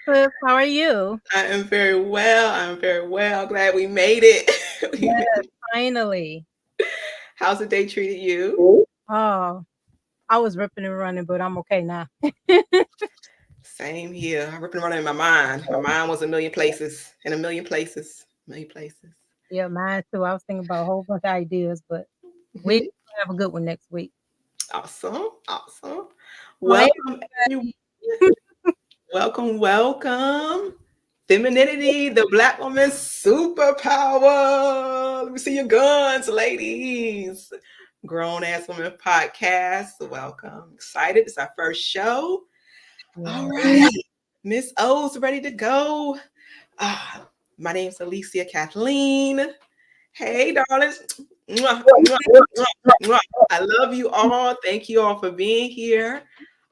Hello, sis. How are you? I am very well. I'm very well. Glad we made it. We made Yes, it. finally. How's the day treated you? Oh, I was ripping and running, but I'm okay now. Same here. I'm ripping around in my mind. My mind was a million places, in a million places, million places. Yeah, mine too. I was thinking about a whole bunch of ideas, but we Mhm. have a good one next week. Awesome. Awesome. Hi, Welcome, everyone. Welcome, welcome. Femininity, the Black woman's superpower. Let me see your guns, ladies. Grown Ass Women Podcast. Welcome. Excited. It's our first show. All everybody. right. Miss O's ready to go. Ah, my name's Alicia Kathleen. Hey, darlings. Mwah, mwah, mwah, mwah. I love you all. Thank you all for being here.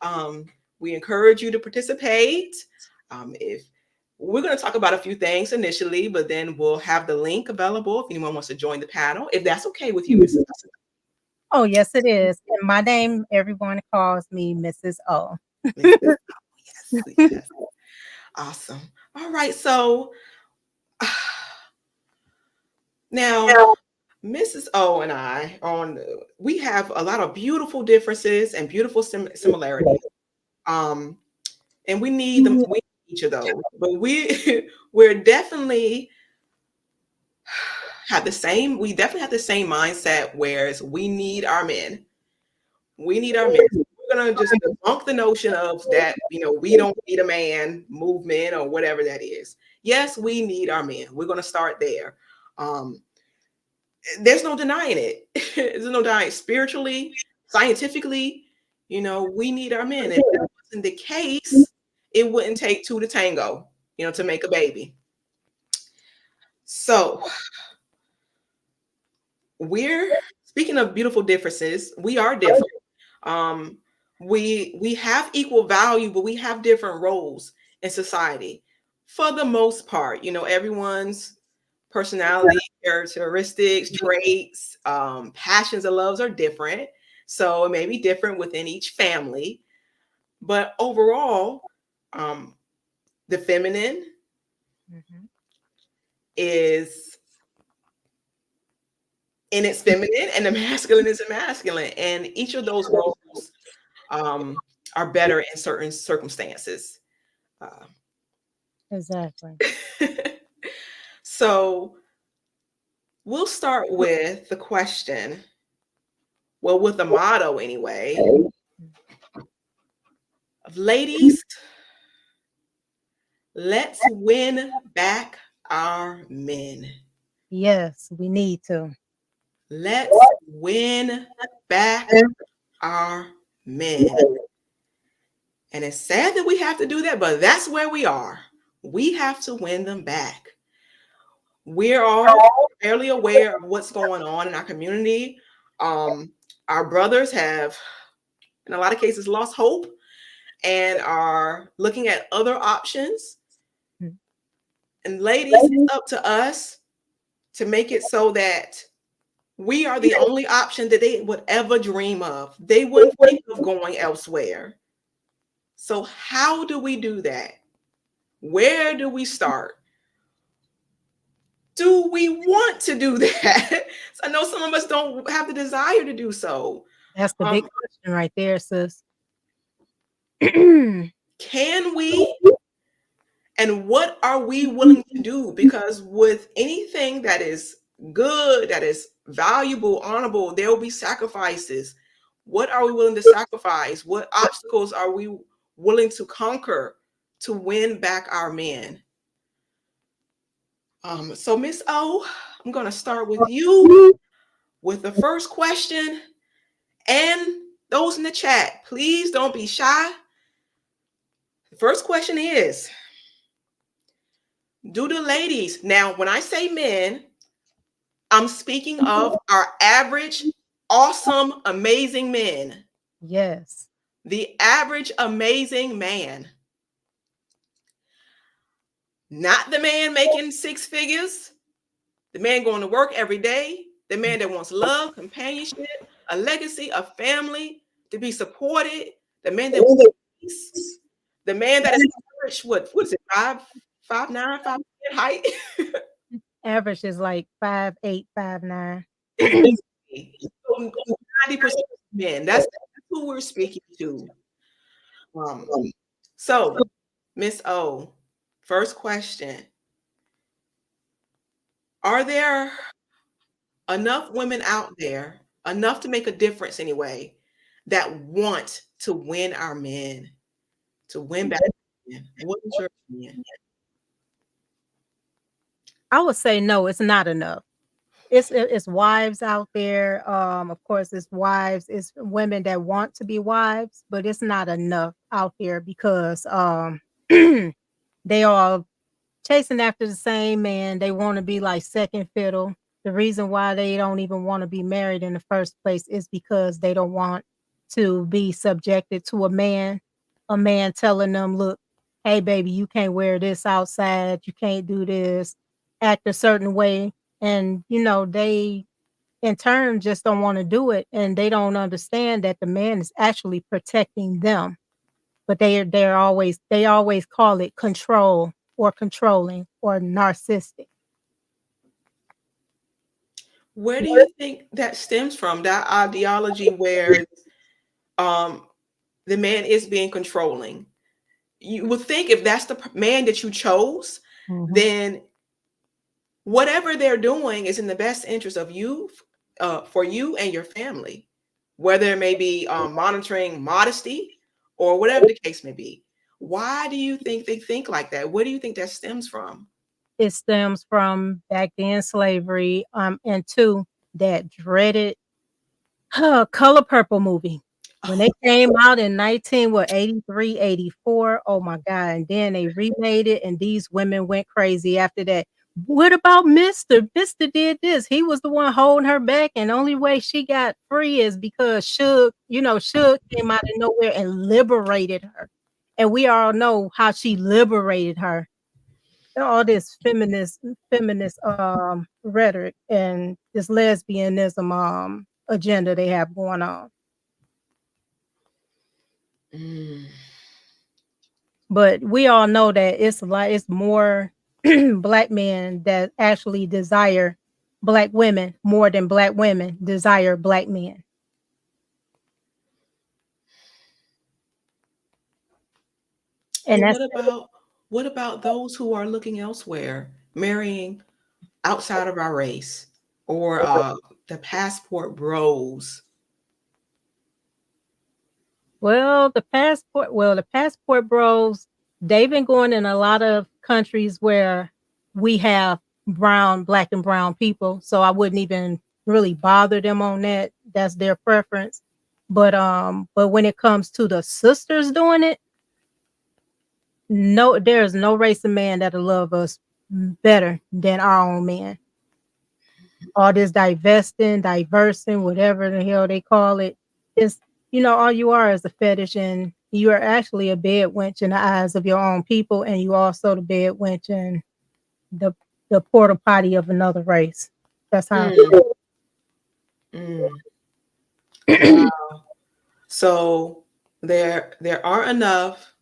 Um, we encourage you to participate. If we're going to talk about a few things initially, but then we'll have the link available if anyone wants to join the panel. If that's okay with you, Mrs. Oh, yes, it is. And my name, everyone calls me Mrs. O. Mrs. Yes, yes. Awesome. All right. So now Mrs. O and I we have a lot of beautiful differences and beautiful similarities. Um, and we need them. We need each of those, but we're definitely have the same. We definitely have the same mindset. Whereas we need our men. We need our men. So we're gonna just debunk the notion of that. We don't need a man movement or whatever that is. Yes, we need our men. We're gonna start there. Um, there's no denying it. There's no denying spiritually, scientifically. We need our men. If that wasn't the case, it wouldn't take two to tango, to make a baby. So we're speaking of beautiful differences. We are different. Um, we have equal value, but we have different roles in society. For the most part, everyone's personality, characteristics, traits, passions, and loves are different. So it may be different within each family. But overall, um, the feminine Mhm. is in its feminine and the masculine is masculine. And each of those roles are better in certain circumstances. Uh, Exactly. so we'll start with the question, well, with the motto anyway, of ladies, let's win back our men. Yes, we need to. Let's win back our men. And it's sad that we have to do that, but that's where we are. We have to win them back. We're all fairly aware of what's going on in our community. Um, our brothers have, in a lot of cases, lost hope and are looking at other options. Mm. And ladies, it's up to us to make it so that we are the only option that they would ever dream of. They wouldn't think of going elsewhere. So, how do we do that? Where do we start? Do we want to do that? So I know some of us don't have the desire to do so. That's the big Um, question right there, sis. can we? And what are we willing to do? Because with anything that is good, that is valuable, honorable, there will be sacrifices. What are we willing to sacrifice? What obstacles are we willing to conquer to win back our men? So Miss O, I'm going to start with you with the first question. And those in the chat, please don't be shy. The first question is, do the ladies, now when I say men, I'm speaking of our average, awesome, amazing men. Yes. The average amazing man. Not the man making six figures, the man going to work every day, the man that wants love, companionship, a legacy, a family, to be supported, the man that wants peace, the man that is average, what is it, 5'9", 5'10" height? Average is like 5'8", 5'9". Exactly. So 90% of men, that's who we're speaking to. Um, so, Miss O, first question. Are there enough women out there, enough to make a difference anyway, that want to win our men, to win back men? What is your opinion? I would say no, it's not enough. It's wives out there. Of course, it's wives, it's women that want to be wives, but it's not enough out here because they are chasing after the same man. They want to be like second fiddle. The reason why they don't even want to be married in the first place is because they don't want to be subjected to a man telling them, look, hey baby, you can't wear this outside, you can't do this, act a certain way. And they in turn just don't want to do it, and they don't understand that the man is actually protecting them. But they always call it control or controlling or narcissistic. Where do you think that stems from? That ideology where um, the man is being controlling. You would think if that's the man that you chose, Mhm. then whatever they're doing is in the best interest of you, for you and your family, whether it may be monitoring modesty or whatever the case may be. Why do you think they think like that? Where do you think that stems from? It stems from back then slavery, and two, that dreaded Color Purple movie. When they came out in 83, 84, oh my god, and then they remade it, and these women went crazy after that. What about Mister? Mister did this. He was the one holding her back, and only way she got free is because Suge came out of nowhere and liberated her. And we all know how she liberated her. All this feminist rhetoric and this lesbianism agenda they have going on. Mm. But we all know that it's more black men that actually desire black women more than black women desire black men. And Well, that's what about those who are looking elsewhere, marrying outside of our race, or the passport bros? the passport bros, they've been going in a lot of countries where we have black and brown people, so I wouldn't even really bother them on that. That's their preference. But when it comes to the sisters doing it, no, there's no race of man that'll love us better than our own man. All this divesting, diversing, whatever the hell they call it, is all you are is a fetish, and you are actually a bed wench in the eyes of your own people, and you also the bed wench in the the porta potty of another race. That's how. Mm, mm. Wow. So there are enough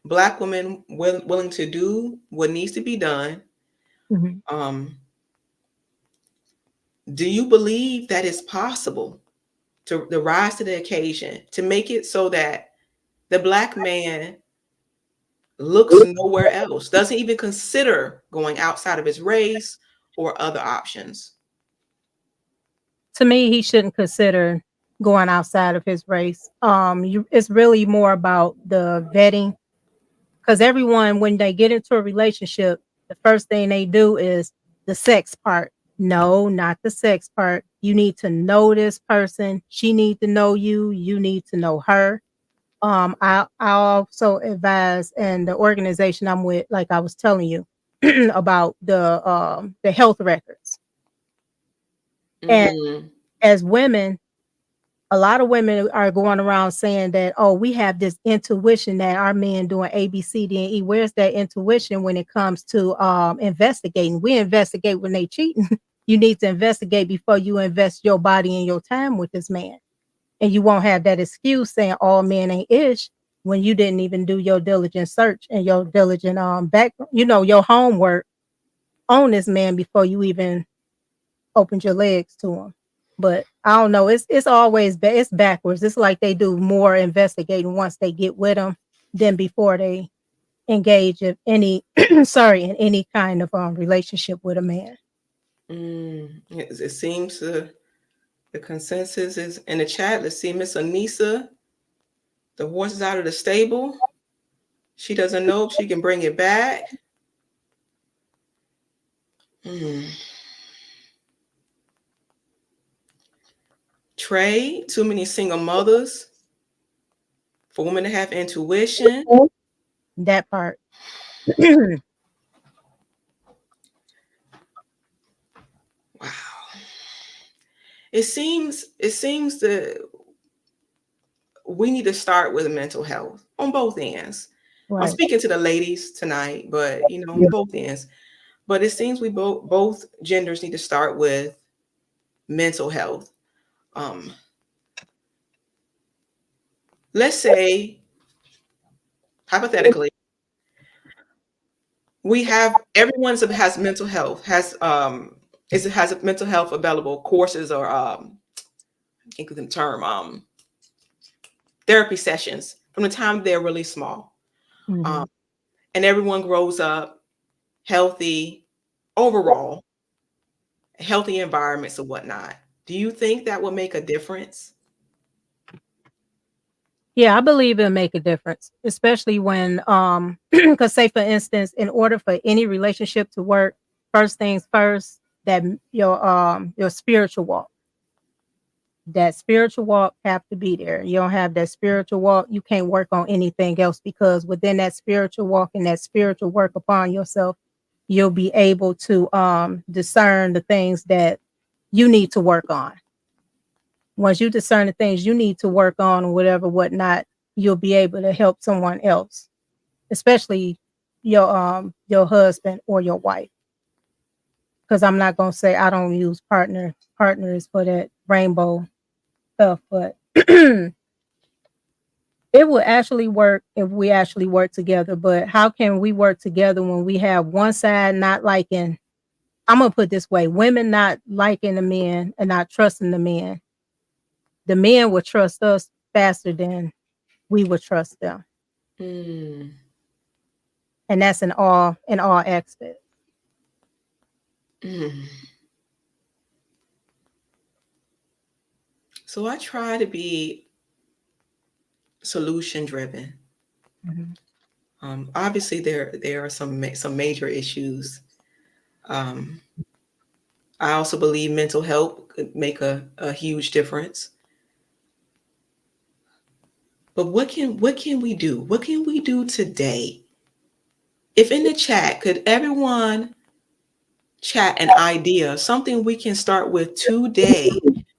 black women willing to do what needs to be done. Mhm. Um, do you believe that it's possible to rise to the occasion, to make it so that the black man looks nowhere else, doesn't even consider going outside of his race or other options? To me, he shouldn't consider going outside of his race. It's really more about the vetting. Because everyone, when they get into a relationship, the first thing they do is the sex part. No, not the sex part. You need to know this person. She need to know you. You need to know her. I also advise, and the organization I'm with, like I was telling you, about the health records. And Mm, as women, a lot of women are going around saying that, oh, we have this intuition that our men doing A, B, C, D, and E. Where's that intuition when it comes to investigating? We investigate when they cheating. You need to investigate before you invest your body and your time with this man. And you won't have that excuse saying all men ain't ish. when you didn't even do your diligent search and your diligent back, your homework on this man before you even opened your legs to him. But I don't know. It's always it's backwards. It's like they do more investigating once they get with them than before they engage in any in any kind of relationship with a man. It seems the consensus is in the chat. Let's see, Miss Anissa, the horse is out of the stable. She doesn't know if she can bring it back. Trey, too many single mothers for women to have intuition. That part. Wow. It seems that we need to start with mental health on both ends. I'm Right. speaking to the ladies tonight, but on both ends. But it seems we both genders need to start with mental health. Let's say, hypothetically, we have everyone has mental health, has mental health available courses or I think of the term therapy sessions from the time they're really small. Mhm. And everyone grows up healthy overall, healthy environments and whatnot. Do you think that will make a difference? Yeah, I believe it'll make a difference, especially when because say for instance, in order for any relationship to work, first things first, that your spiritual walk. That spiritual walk have to be there. You don't have that spiritual walk, you can't work on anything else, because within that spiritual walk and that spiritual work upon yourself, you'll be able to discern the things that you need to work on. Once you discern the things you need to work on or whatever, whatnot, you'll be able to help someone else, especially your husband or your wife. Because I'm not gonna say I don't use partners for that rainbow stuff, but it will actually work if we actually work together. But how can we work together when we have one side not liking? I'm gonna put it this way: women not liking the men and not trusting the men. The men would trust us faster than we would trust them. Mm, And that's in all aspects. mm. So I try to be solution driven. Mhm. Obviously, there are some major issues. Um, I also believe mental health could make a huge difference. But what can we do? What can we do today? If in the chat, could everyone chat an idea, something we can start with today,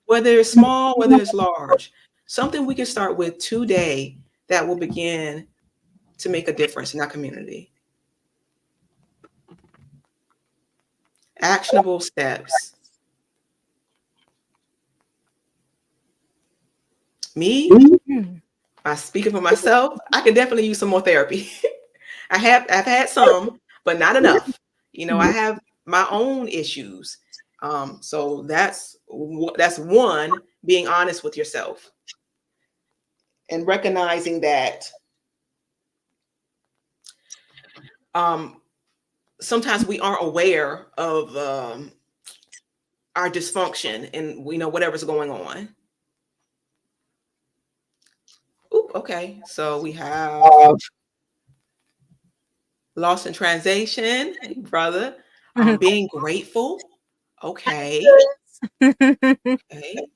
whether it's small, whether it's large, something we can start with today that will begin to make a difference in our community. Actionable steps. Me, Mhm. I speaking for myself, I could definitely use some more therapy. I've had some, but not enough. I Mhm. have my own issues. So that's one, being honest with yourself and recognizing that um, sometimes we aren't aware of our dysfunction and we know whatever's going on. Oop, okay, so we have lost in translation, hey brother. Mhm. Being grateful. Okay, okay.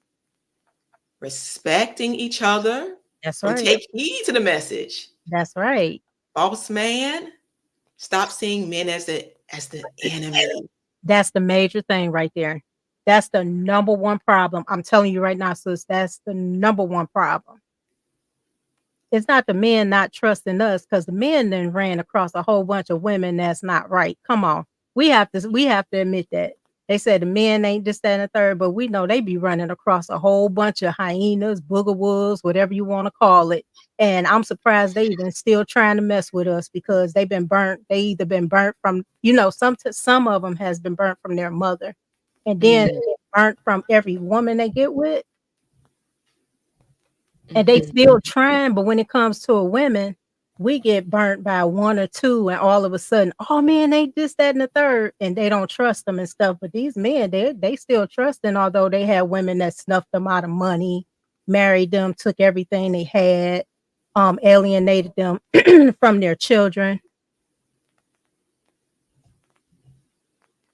Respecting each other. That's And right. take heed to the message. That's right. Boss man, stop seeing men as the enemy. That's the major thing right there. That's the number one problem. I'm telling you right now, sis, that's the number one problem. It's not the men not trusting us, because the men then ran across a whole bunch of women that's not right. Come on. We have to admit that. They said the men ain't this, that, and the third, but we know they be running across a whole bunch of hyenas, booger wolves, whatever you want to call it. And I'm surprised they even still trying to mess with us because they've been burnt. They either been burnt from, some of them has been burnt from their mother, and then Mm, burnt from every woman they get with, and they mhm. still trying. But when it comes to a women, we get burnt by one or two, and all of a sudden, oh man, they this, that, and the third, and they don't trust them and stuff. But these men, they still trusting, although they had women that snuffed them out of money, married them, took everything they had, alienated them from their children.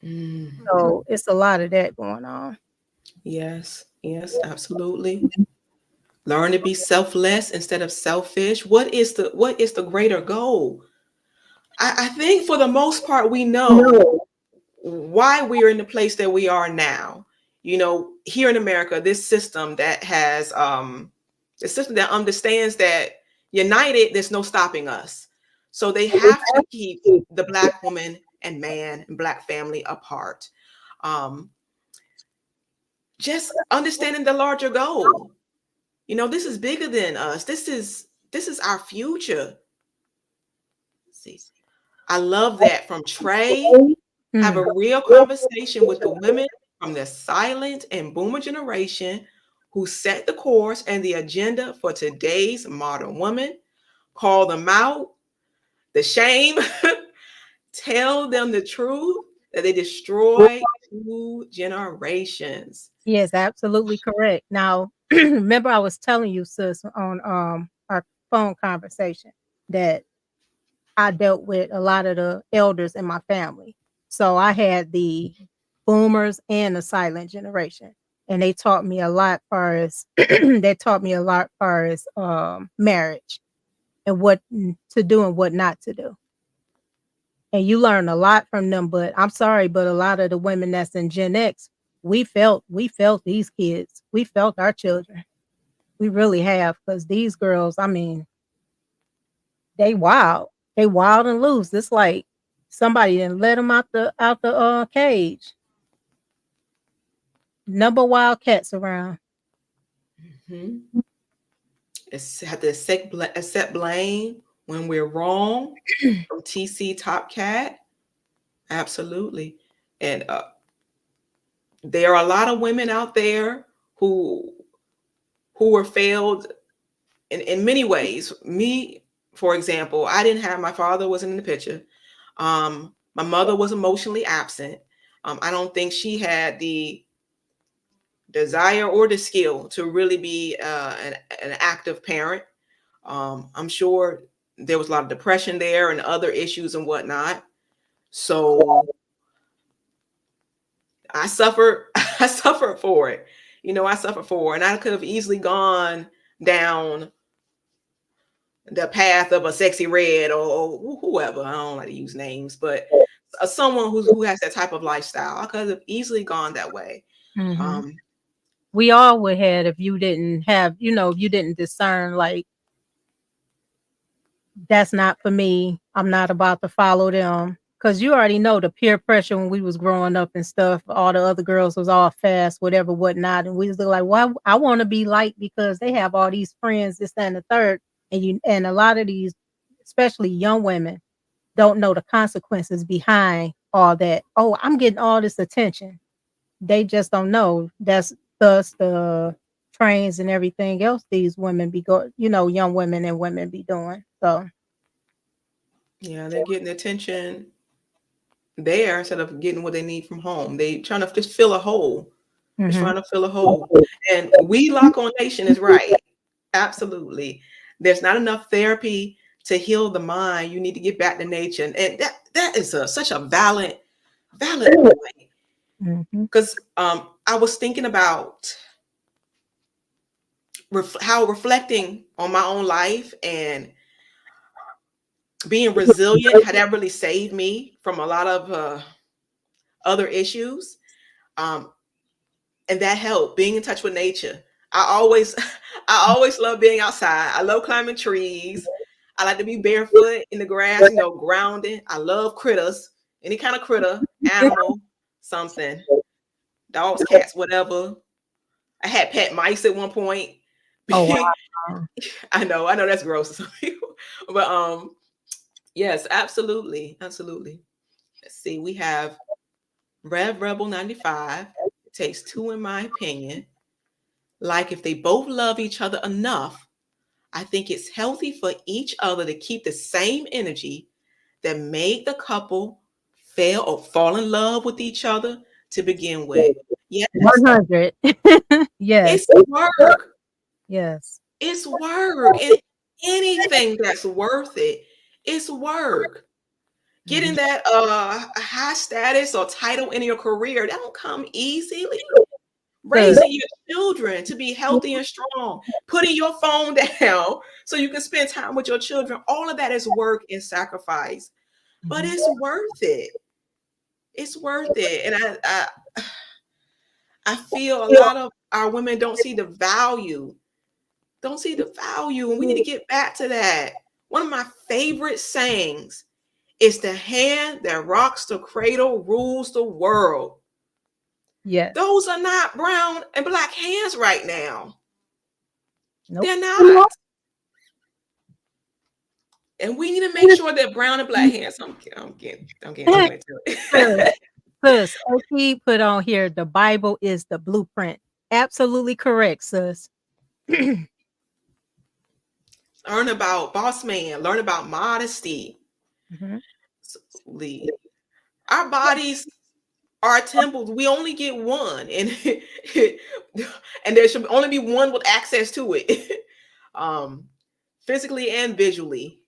Mm. So it's a lot of that going on. Yes, yes, absolutely. Learn to be selfless instead of selfish. What is the greater goal? I think for the most part we know No. why we are in the place that we are now. Here in America, this system that has the system that understands that united, there's no stopping us. So they have to keep the black woman and man and black family apart. Um, just understanding the larger goal. This is bigger than us. This is our future. See, I love that from Trey. Have Mm. a real conversation with the women from the silent and boomer generation who set the course and the agenda for today's modern woman. Call them out, the shame, tell them the truth that they destroy 2 generations. Yes, absolutely correct. Now, remember I was telling you, sis, on our phone conversation that I dealt with a lot of the elders in my family. So I had the boomers and the silent generation. And they taught me a lot far as they taught me a lot far as marriage and what to do and what not to do. And you learn a lot from them, but I'm sorry, but a lot of the women that's in Gen X, we felt these kids. We felt our children. We really have, because these girls, I mean, they wild. They wild and loose. It's like somebody didn't let them out the cage. Number wildcats around. Mhm. Have to accept blame when we're wrong from TC Top Cat. Absolutely. And there are a lot of women out there who were failed in many ways. Me, for example, I didn't have my father wasn't in the picture. My mother was emotionally absent. I don't think she had the desire or the skill to really be an active parent. I'm sure there was a lot of depression there and other issues and whatnot. So I suffered. I suffered for it. I suffered for it, and I could have easily gone down the path of a sexy red or whoever. I don't like to use names, but someone who has that type of lifestyle. I could have easily gone that way. Mhm. Um, We all would have if you didn't have, if you didn't discern like that's not for me. I'm not about to follow them. Cause you already know the peer pressure when we was growing up and stuff. All the other girls was all fast, whatever, whatnot. And we was like, well, I want to be like because they have all these friends, this, that, and the third. And a lot of these, especially young women, don't know the consequences behind all that. Oh, I'm getting all this attention. They just don't know. That's thus the trains and everything else these women be young women and women be doing. So yeah, they're getting attention there instead of getting what they need from home. They trying to just fill a hole. Just mhm. trying to fill a hole. And we lock on nation is right. Absolutely. There's not enough therapy to heal the mind. You need to get back to nature. And that is such a valid point. Mhm. Because I was thinking about how reflecting on my own life and being resilient, how that really saved me from a lot of other issues. Um, and that helped being in touch with nature. I always I always love being outside. I love climbing trees. I like to be barefoot in the grass, grounding. I love critters, any kind of critter, animal, something. dogs, cats, whatever. I had pet mice at one point. Oh, wow. I know that's gross to some people, but yes, absolutely, absolutely. Let's see, we have Rev Rebel 95. It takes two, in my opinion. Like if they both love each other enough, I think it's healthy for each other to keep the same energy that made the couple fail or fall in love with each other to begin with. Yes, 100. Yes. it's work. Yes. It's work. And anything that's worth it, it's work. Getting Mhm. that high status or title in your career, that don't come easily. Sis, Raising your children to be healthy and strong, putting your phone down so you can spend time with your children, all of that is work and sacrifice, but mhm. it's worth it. It's worth it. And I feel a lot of our women don't see the value, and we need to get back to that. One of my favorite sayings is, the hand that rocks the cradle rules the world. Yes. Those are not brown and black hands right now. Nope. They're not. And we need to make sure that brown and black hands. I'm getting too into Sis, it. sis, OP put on here, the Bible is the blueprint. Absolutely correct, sis. Learn about boss man. Learn about modesty. Mhm. Lee. Our bodies are temples. We only get one, and and there should only be one with access to it, um, physically and visually.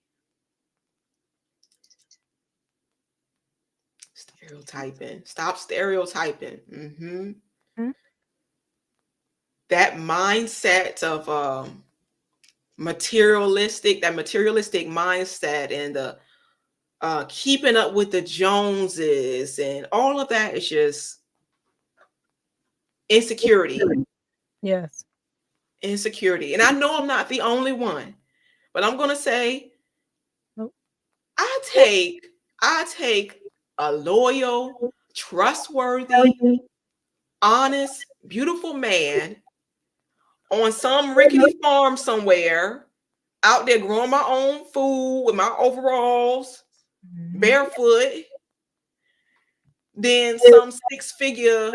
Stereotyping. Stop stereotyping. Mhm. That mindset of materialistic mindset, and the keeping up with the Joneses, and all of that is just insecurity. Yes. Insecurity. And I know I'm not the only one, but I'm gonna say Nope. I take I take a loyal, trustworthy, honest, beautiful man on some rickety farm somewhere, out there growing my own food with my overalls, Mhm. barefoot, than some six-figure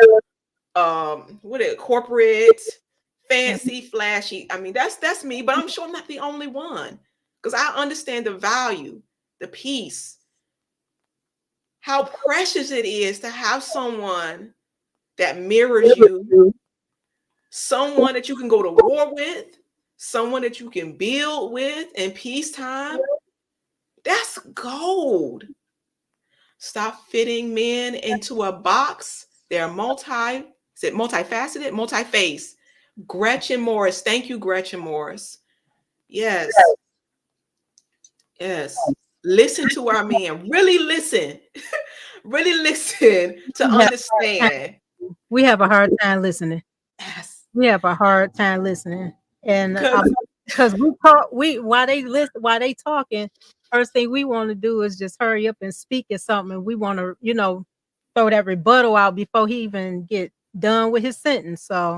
what is it, corporate, fancy, flashy. I mean, that's me, but I'm sure I'm not the only one, because I understand the value, the peace, how precious it is to have someone that mirrors you, someone that you can go to war with, someone that you can build with in peacetime. That's gold. Stop fitting men into a box. They're multifaceted, multi-faced. Gretchen Morris. Thank you, Gretchen Morris. Yes. Yes. Listen to our men. Really listen. Really listen to We have a hard time. understand. We have a hard time listening. Yes. We have a hard time listening, and Because because we talk, we while they listen, while they talking, first thing we want to do is just hurry up and speak at something, and we want to, throw that rebuttal out before he even get done with his sentence. So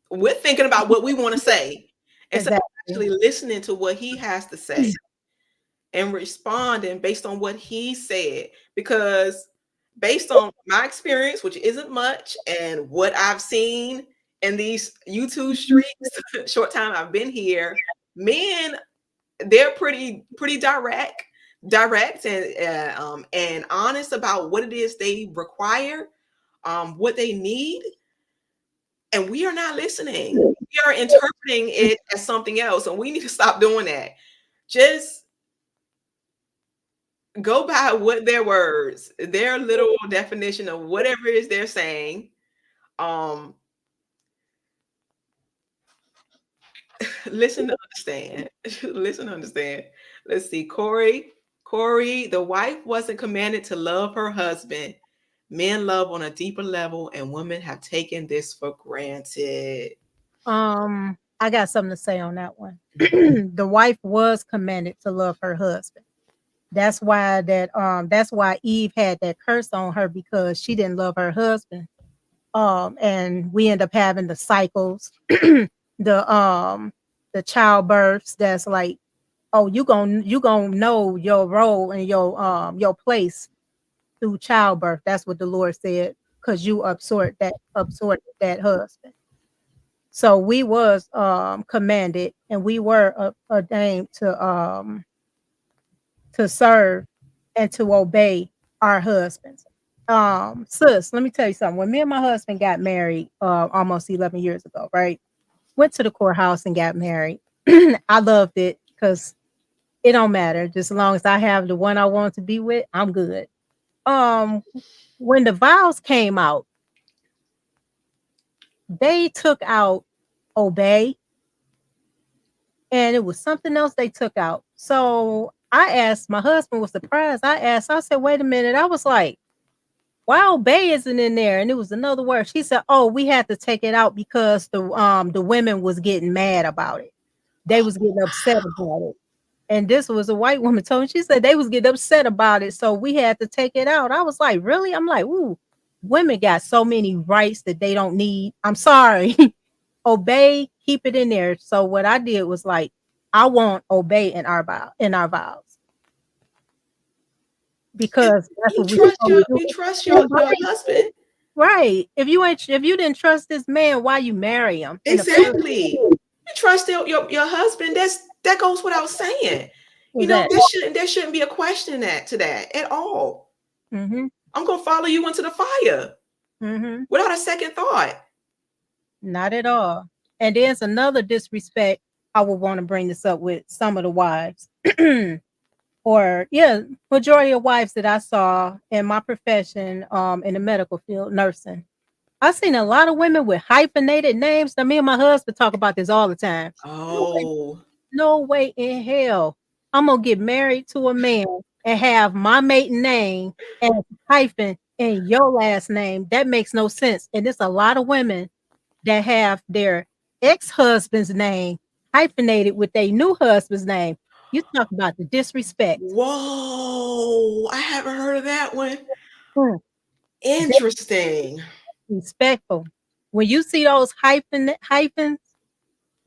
we're thinking about what we want to say instead of exactly, actually listening to what he has to say and responding based on what he said. Because based on my experience, which isn't much, and what I've seen in these YouTube streets, short time I've been here, men, they're pretty direct and honest about what it is they require, what they need, and we are not listening. We are interpreting it as something else, and we need to stop doing that. Just go by what their words, their literal definition of whatever it is they're saying. Um, listen to understand. Listen to understand. Let's see, Corey, the wife wasn't commanded to love her husband. Men love on a deeper level, and women have taken this for granted. I got something to say on that one. The wife was commanded to love her husband. That's why Eve had that curse on her, because she didn't love her husband. And we end up having the cycles, the childbirths. That's like, oh, you gonna know your role and your place through childbirth. That's what the Lord said, because you absorbed that husband. So we was commanded, and we were ordained to serve and to obey our husbands. Sis, let me tell you something. When me and my husband got married, almost 11 years ago, right? Went to the courthouse and got married. I loved it because it don't matter. Just as long as I have the one I want to be with, I'm good. Um, when the vows came out, they took out obey, and it was something else they took out. So I asked, my husband was surprised. I said, wait a minute. I was like, why obey isn't in there? And it was another word. She said, oh, we had to take it out because the women was getting mad about it. They was getting upset about it. And this was a white woman told me, she said they was getting upset about it. So we had to take it out. I was like, really? I'm like, ooh, women got so many rights that they don't need. I'm sorry. Obey, keep it in there. So what I did was like, I want obey in our vows, And because that's you what we trust supposed to do. your husband. Right. If you didn't trust this man, why you marry him in the first Exactly. You trust your husband. That goes without saying. was that? There shouldn't be a question to that at all. Mm-hmm. I'm gonna follow you into the fire Mm-hmm. without a second thought. Not at all. And there's another disrespect I would want to bring this up with some of the wives. Or yeah, majority of wives that I saw in my profession, in the medical field, nursing. I've seen a lot of women with hyphenated names. Now, me and my husband talk about this all the time. Oh, No way in hell I'm gonna get married to a man and have my maiden name and hyphen in your last name. That makes no sense. And there's a lot of women that have their ex-husband's name hyphenated with their new husband's name. You talk about the disrespect. whoa! I haven't heard of that one. Hmm. Interesting. Disrespectful. When you see those hyphens,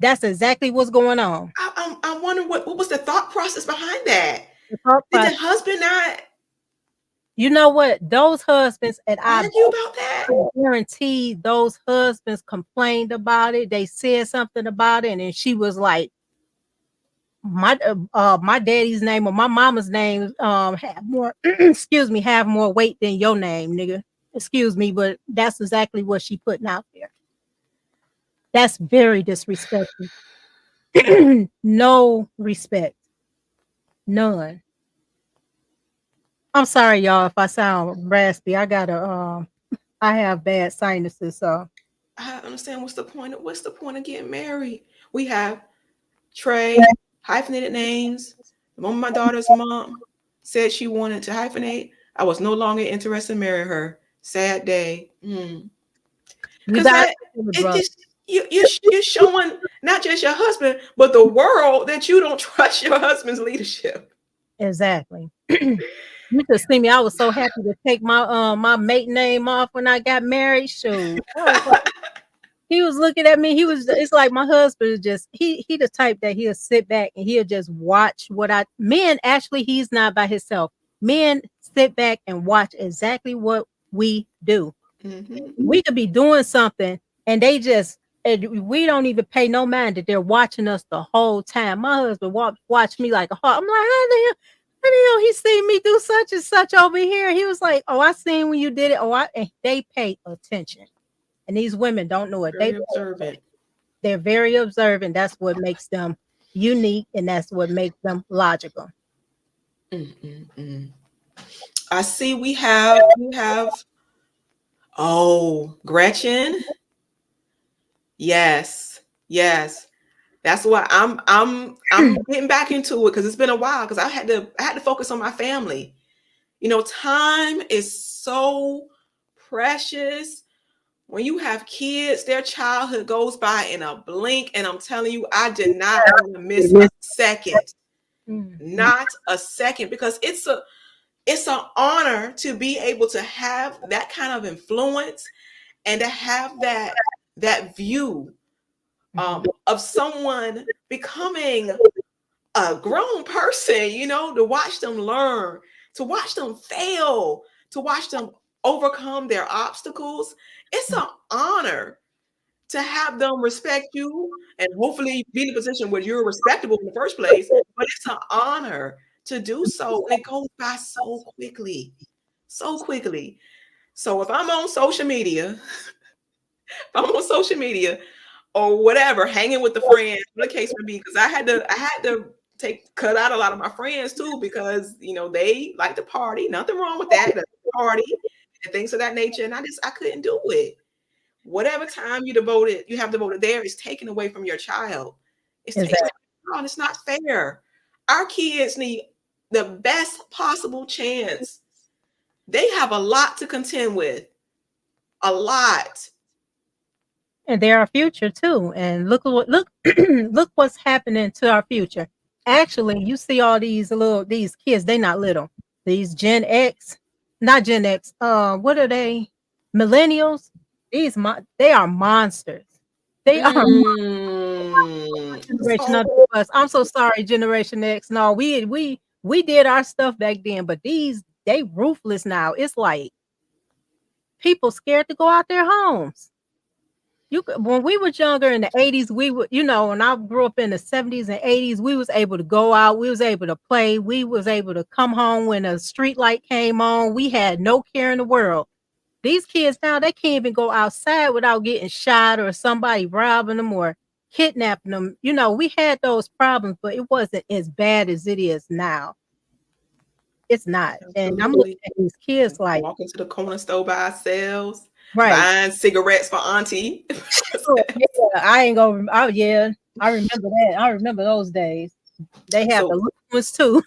that's exactly what's going on. I wonder what was the thought process behind that. The thought Did the process. husband not You know what? Those husbands, and argue about that? I guarantee those husbands complained about it. They said something about it, and then she was like, my daddy's name or my mama's name have more excuse me, have more weight than your name, nigga. Excuse me, but that's exactly what she putting out there. That's very disrespectful. No respect. None. I'm sorry, y'all, if I sound raspy. I have bad sinuses, so I understand what's the point of getting married? We have Trey, hyphenated names. The moment my daughter's mom said she wanted to hyphenate, I was no longer interested in marrying her. Sad day. you Because got that it brother. just you're showing not just your husband, but the world that you don't trust your husband's leadership. Exactly. You could see me. I was so happy to take my maiden name off when I got married. Shoot. I was like, he was looking at me. It's like my husband is just he the type that he'll sit back and he'll just watch what I men actually he's not by himself. Men sit back and watch exactly what we do. Mm-hmm. We could be doing something and and we don't even pay no mind that they're watching us the whole time. My husband watch me like a hawk. I'm like, how the hell he seen me do such and such over here? He was like, oh, I seen when you did it. And they pay attention. And these women don't know it. Very observant. They're very observant. That's what makes them unique, and that's what makes them logical. Mm-mm-mm. I see we have Gretchen. Yes. Yes. That's why I'm getting back into it because it's been a while because I had to focus on my family. Time is so precious. When you have kids, their childhood goes by in a blink, and I'm telling you, I did not want to miss a second, Mhm. not a second, because it's an honor to be able to have that kind of influence and to have that view of someone becoming a grown person, to watch them learn, to watch them fail, to watch them overcome their obstacles. It's an honor to have them respect you and hopefully be in a position where you're respectable in the first place. But it's an honor to do so. And it goes by so quickly, so quickly. So if I'm on social media, or whatever, hanging with the friends, what the case may be, because I had to cut out a lot of my friends too, because they like to party. Nothing wrong with that. Party and things of that nature. And I couldn't do it. Whatever time you have devoted there is taken away from your child. It's taken away from your child, and it's not fair. Our kids need the best possible chance. They have a lot to contend with. A lot. And they're our future too. And look look what's happening to our future. Actually, you see all these kids, they not little. These Gen X, not Gen X, what are they? Millennials. They are monsters. They are Generation So Under us. I'm so sorry, Generation X. No, we did our stuff back then, but they ruthless now. It's like people scared to go out their homes. When we was younger in the 80s, we would, when I grew up in the 70s and 80s, we was able to go out, we was able to play, we was able to come home when a street light came on. We had no care in the world. These kids now, they can't even go outside without getting shot or somebody robbing them or kidnapping them. We had those problems, but it wasn't as bad as it is now. It's not. And I'm looking absolutely. at these kids like, Walking to the corner store by ourselves, right. buying cigarettes for auntie. Oh, yeah, I ain't gonna. Oh yeah, I remember that. I remember those days. They have the So little ones too.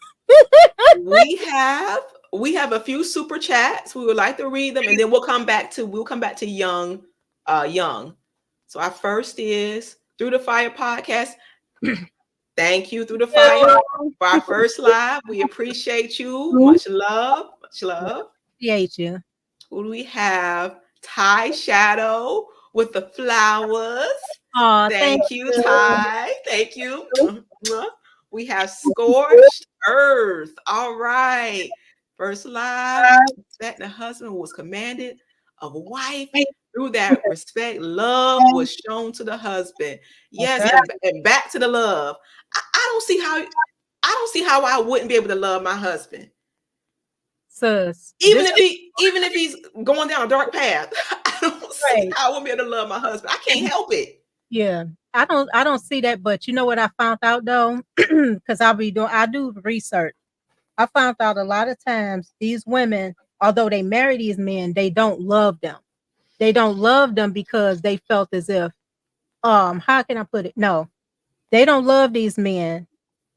we have we have a few super chats. We would like to read them, and then we'll come back to young. So our first is Through the Fire podcast. Thank you, Through the Fire, for our first live. We appreciate you. Much love, much love. Appreciate you. Who do we have? Ty Shadow with the flowers. Oh, thank Thank you, you. Ty. Thank you. We have Scorched Earth. All right. First live, that the husband was commanded of a wife. Through that respect, love was shown to the husband. That's Yes, right, and back to the love. I don't see how I wouldn't be able to love my husband. sis. Even if he's going down a dark path, I don't see Right. how I wouldn't be able to love my husband. I can't help it. Yeah. I don't see that, but you know what I found out though? Because I do research. I found out a lot of times these women, although they marry these men, they don't love them. They don't love them because they felt as if, how can I put it? No, they don't love these men.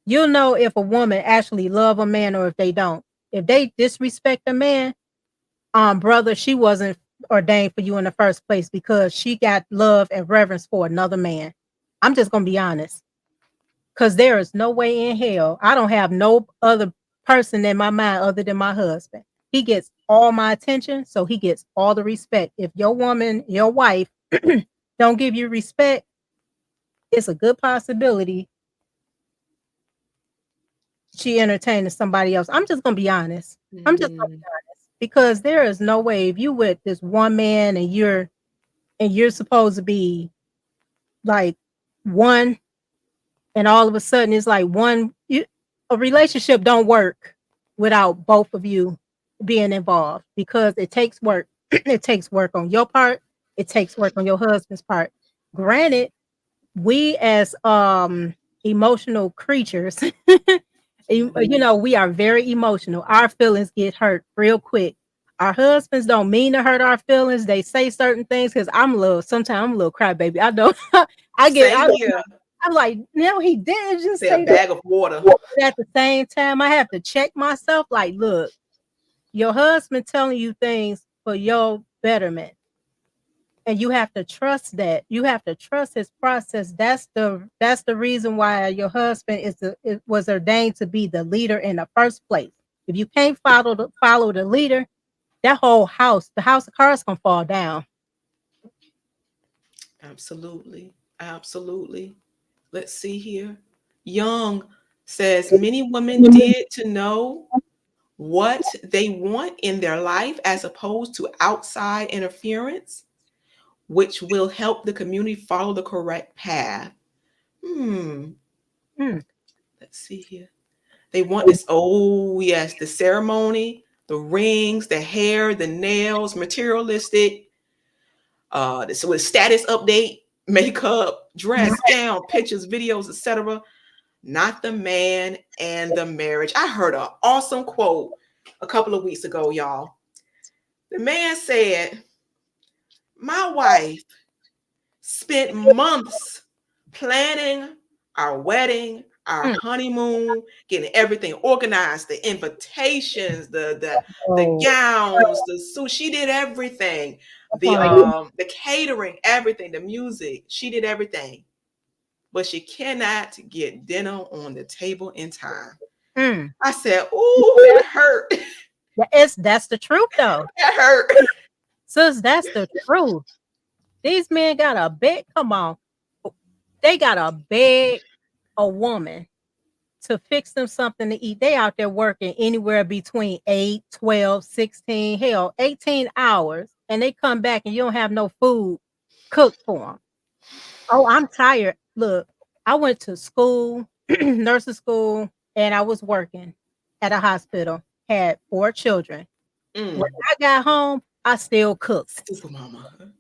You'll know if a woman actually love a man or if they don't. If they disrespect a man, brother, she wasn't ordained for you in the first place because she got love and reverence for another man. I'm just gonna be honest. Because there is no way in hell. I don't have no other person in my mind other than my husband. He gets all my attention, so he gets all the respect. If your woman, your wife, don't give you respect, it's a good possibility she entertaining somebody else. I'm just gonna be honest. I'm just gonna be Mm. honest because there is no way if you with this one man and you're supposed to be like one, and all of a sudden it's like a relationship don't work without both of you being involved because it takes work. It takes work on your part. It takes work on your husband's part. Granted, we as emotional creatures, we are very emotional. Our feelings get hurt real quick. Our husbands don't mean to hurt our feelings. They say certain things because sometimes I'm a little crybaby. I know. Same here. I'm like, no, he didn't just Say a say that. bag of water. But at the same time, I have to check myself. Like, look, your husband telling you things for your betterment, and you have to trust that. You have to trust his process. That's the reason why your husband was ordained to be the leader in the first place. If you can't follow the leader, that whole house, the house of cards, can fall down. Absolutely. Absolutely. Let's see here. Young says many women did to know what they want in their life as opposed to outside interference, which will help the community follow the correct path. Hmm. Hmm. Let's see here. They want this, oh, yes, the ceremony, the rings, the hair, the nails, materialistic, this with status update, makeup, dress, gown, pictures, videos, etc. Not the man and the marriage. I heard an awesome quote a couple of weeks ago, y'all. The man said, my wife spent months planning our wedding, our Hmm. honeymoon, getting everything organized, the invitations, the Oh, gowns, the suit. She did everything. like, The catering, everything, the music. She did everything. But she cannot get dinner on the table in time. hmm. I said, "Ooh, that hurt. That's the truth though. That hurt." Sis, that's the truth. These men got a beg. Come on. They got a beg a woman to fix them something to eat. They out there working anywhere between 8, 12, 16, hell, 18 hours. And they come back and you don't have no food cooked for them. Oh, I'm tired. Look, I went to school, nursing school, and I was working at a hospital, had 4 children. When Mm, I got home, I still cooked. super mama.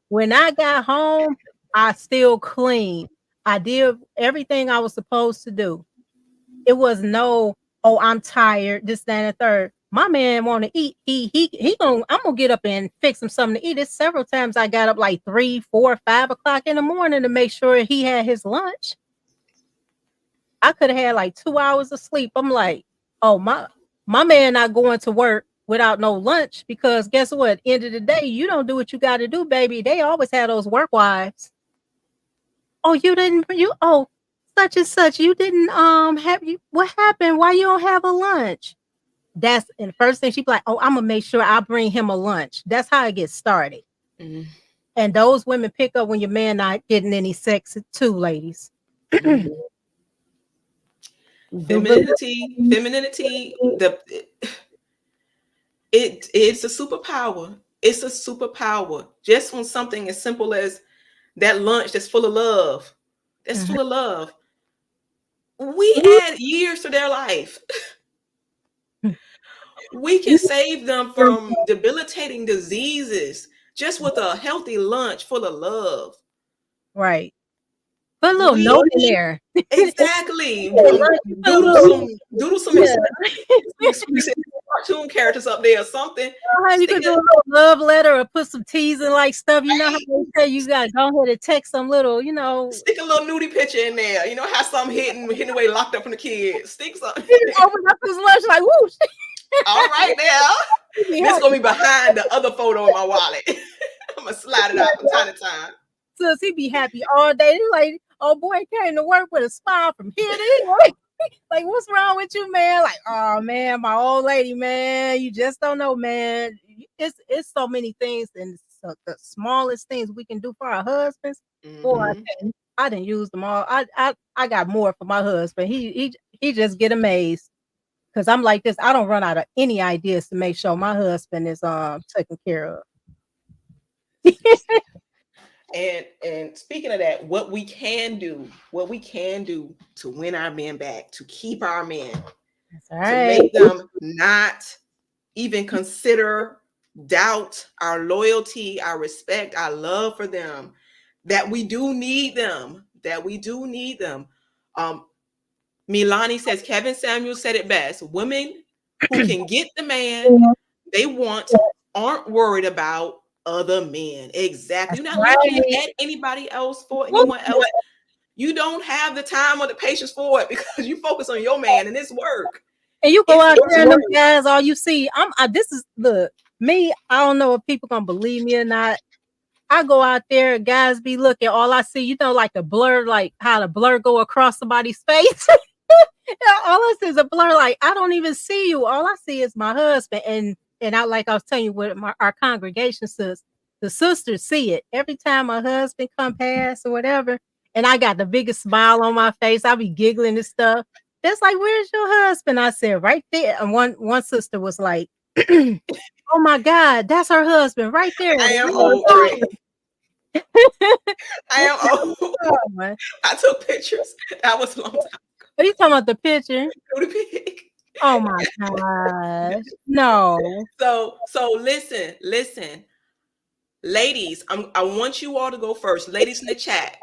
When I got home, I still cleaned. I did everything I was supposed to do. It was no, oh, I'm tired, this, that, and the third. My man want to eat. He gonna I'm gonna get up and fix him something to eat. It's several times I got up like 3, 4, 5 o'clock in the morning to make sure he had his lunch. I could have had like 2 hours of sleep. I'm like, oh my man not going to work without no lunch because guess what? End of the day, you don't do what you got to do, baby. They always have those work wives. Oh, you didn't you oh such and such. You didn't have you what happened? Why you don't have a lunch? That's and the first thing she be like, oh, I'm gonna make sure I bring him a lunch. That's how it gets started. Mm, And those women pick up when your man not getting any sex too, ladies. mm. Do Femininity, it's a superpower. It's a superpower. Just on something as simple as that lunch that's full of love. That's Mhm. full of love. We add years to their life. We can save them from debilitating diseases just with a healthy lunch full of love. Right. Put a little We note in there. exactly Right, you put a doodle little some yeah. cartoon characters up there or something. How you Stick could do a it, little love letter or put some teasing like stuff. You know how they say you gotta go ahead and text some little, stick a little nudie picture in there. You know how some hidden away locked up from the kids. Stick something. he open up his lunch like whoosh. All right now. He be This happy. gonna be behind the other photo in my wallet. I'm gonna slide it out from time to time. Sis, he be happy all day. He like, oh boy, came to work with a smile from here to here. Like, what's wrong with you, man? Like, oh man, my old lady, man, you just don't know, man. It's so many things, and so the smallest things we can do for our husbands. Boy, Mm-hmm. I didn't use them all. I got more for my husband. He just get amazed because I'm like this. I don't run out of any ideas to make sure my husband is taken care of. And speaking of that, what we can do to win our men back, to keep our men, That's all to right. make them not even consider, doubt our loyalty, our respect, our love for them, that we do need them, that we do need them. Um, Milani says, Kevin Samuel said it best. Women who can get the man they want aren't worried about other men. Exactly. That's You're not looking right. at anybody else for anyone else. You don't have the time or the patience for it because you focus on your man and it's work. And you go It's out there and them work. guys, all you see, this is look, me, I don't know if people gonna believe me or not. I go out there, guys be looking, all I see, like the blur, like how the blur go across somebody's face. Yeah, all I see is a blur, like I don't even see you. All I see is my husband. And I like I was telling you with our congregation sis. the sisters see it every time my husband come past or whatever, and I got the biggest smile on my face. I be giggling and stuff. That's like, where's your husband? I said, right there. And one sister was like, oh my God, that's her husband right there. I am old, Trey. I am old. I took pictures. That was a long time. Are you talking about the picture? Go to pig. Oh my gosh. No. So listen. Ladies, I want you all to go first. Ladies in the chat.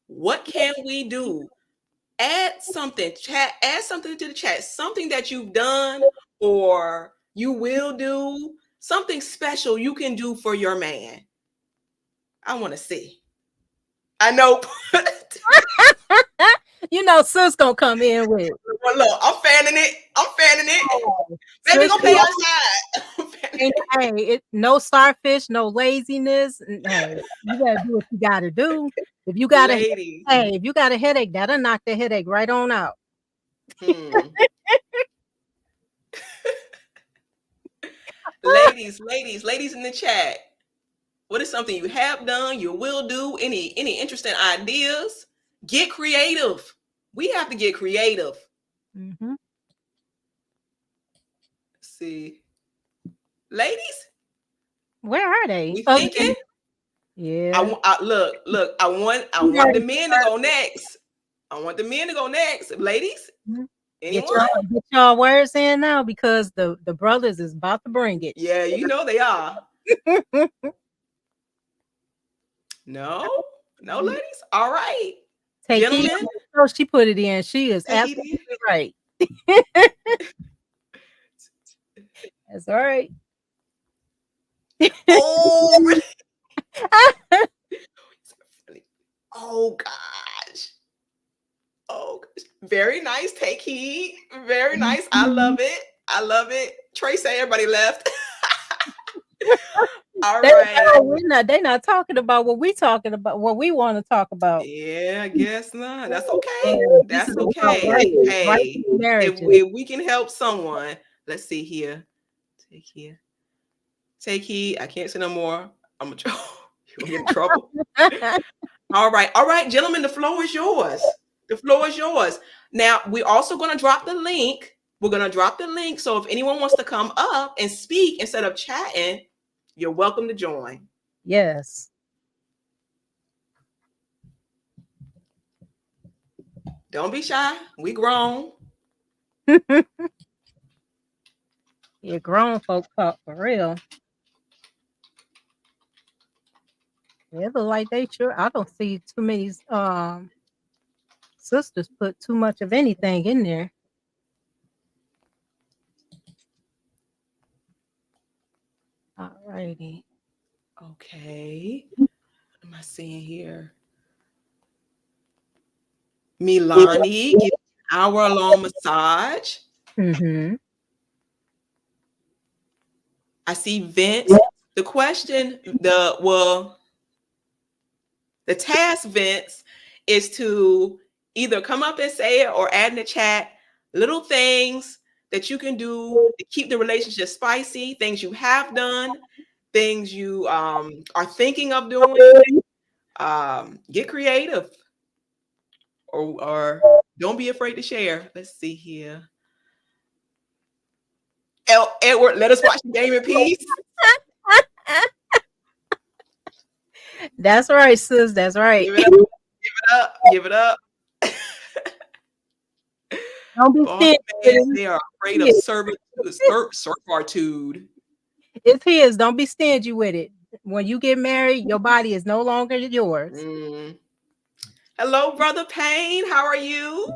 What can we do? Add something, chat, add something to the chat, something that you've done or you will do, something special you can do for your man. I want to see. I know. You know, sis gonna come in with. Well, look, I'm fanning it. Oh, Baby, sis, gonna pay outside. hey, no starfish, no laziness. Hey, you gotta do what you gotta do. If you got if you got a headache, that'll knock the headache right on out. Ladies in the chat. What is something you have done, you will do? Any interesting ideas? Get creative. We have to get creative. Mm-hmm. Let's see. Ladies? Where are they? We thinking? Yeah. Look, I want the men to go next. Ladies? Mm-hmm. Anyone? Get y'all words in now because the brothers is about to bring it. Yeah, you know they are. No, ladies. All right. Gentlemen. Oh, she put it in. She is absolutely right. That's all right. Oh, oh gosh. Oh, very nice. Take heed. Very nice. I love it. Trey say everybody left. All right. They're not talking about what we talking about, what we want to talk about. Yeah, I guess not. That's okay. That's okay. Hey, if we can help someone, let's see here. Take heed. I can't say no more. I'm gonna get in trouble. All right, gentlemen. The floor is yours. Now we're also gonna drop the link. So if anyone wants to come up and speak instead of chatting, you're welcome to join. Yes. Don't be shy. We grown. Yeah, grown folk talk for real. Yeah, but like they sure. I don't see too many sisters put too much of anything in there. All righty. Okay. What am I seeing here? Milani, give an hour-long massage. Mm-hmm. I see Vince. The question, the task, Vince, is to either come up and say it or add in the chat little things that you can do to keep the relationship spicy, things you have done, things you are thinking of doing. Get creative. Or don't be afraid to share. Let's see here. Edward, let us watch the game in peace. That's right, sis. That's right. Give it up. Don't be stingy. They are afraid of servitude. It's his. Don't be stingy with it. When you get married, your body is no longer yours. Hello, Brother Payne. How are you?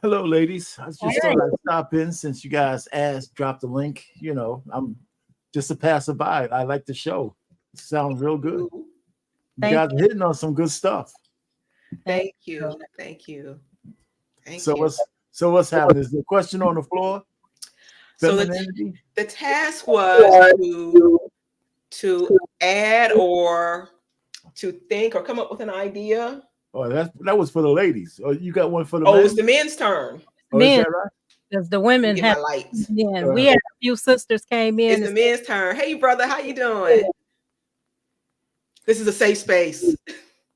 Hello, ladies. I just thought I'd stop in since you guys dropped the link. You know, I'm just a passerby. I like the show. It sounds real good. You guys are hitting on some good stuff. Thank you. So what's happening? Is the question on the floor? Femininity? So the task was to add or to think or come up with an idea. Oh, that was for the ladies. Oh, you got one for the men? It's the men's turn. Oh, is that right? Because the women have lights. Yeah, we had a few sisters came in. It's the men's turn. Hey, brother, how you doing? This is a safe space.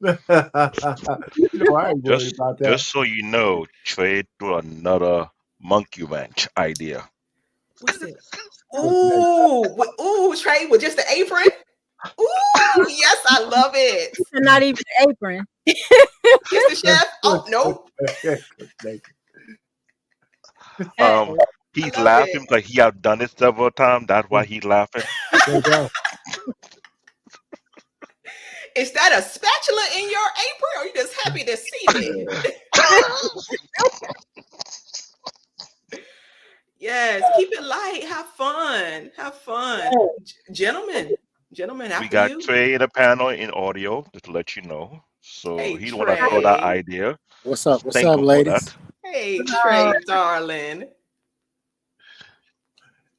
You know, I ain't worried Just about that. just so you know, Trade to another monkey wrench idea. What's it? What's next? Ooh, Trey with just the apron. Ooh, yes, I love it. And not even the apron. It's the chef. Oh no, Um, I he's love laughing it. because he have done it several times. That's why he's laughing. There you go. Is that a spatula in your apron, or are you just happy to see me? Yes, keep it light. Have fun. Have fun. Gentlemen, We after got you. Trey in the panel in audio, just to let you know. So Hey, he want to throw that Trey. idea. What's up? What's Thank up, him for ladies? that. Hey, Trey, darling.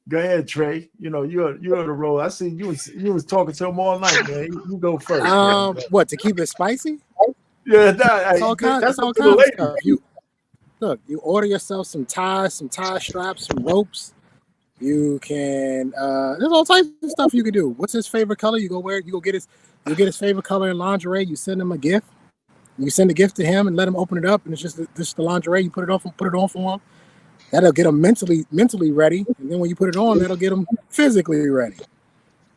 Go ahead, Trey. You know, you're on the roll. I see you was talking to him all night, man. You go first. Man. What, to keep it spicy? Yeah, It's all that's kinds up of to the lady. stuff. You order yourself some tie straps, some ropes. You can there's all types of stuff you can do. What's his favorite color? You go get his favorite color in lingerie. You send him a gift. You send a gift to him and let him open it up, and it's just the lingerie. You put it on for him. That'll get him mentally ready, and then when you put it on, that'll get him physically ready.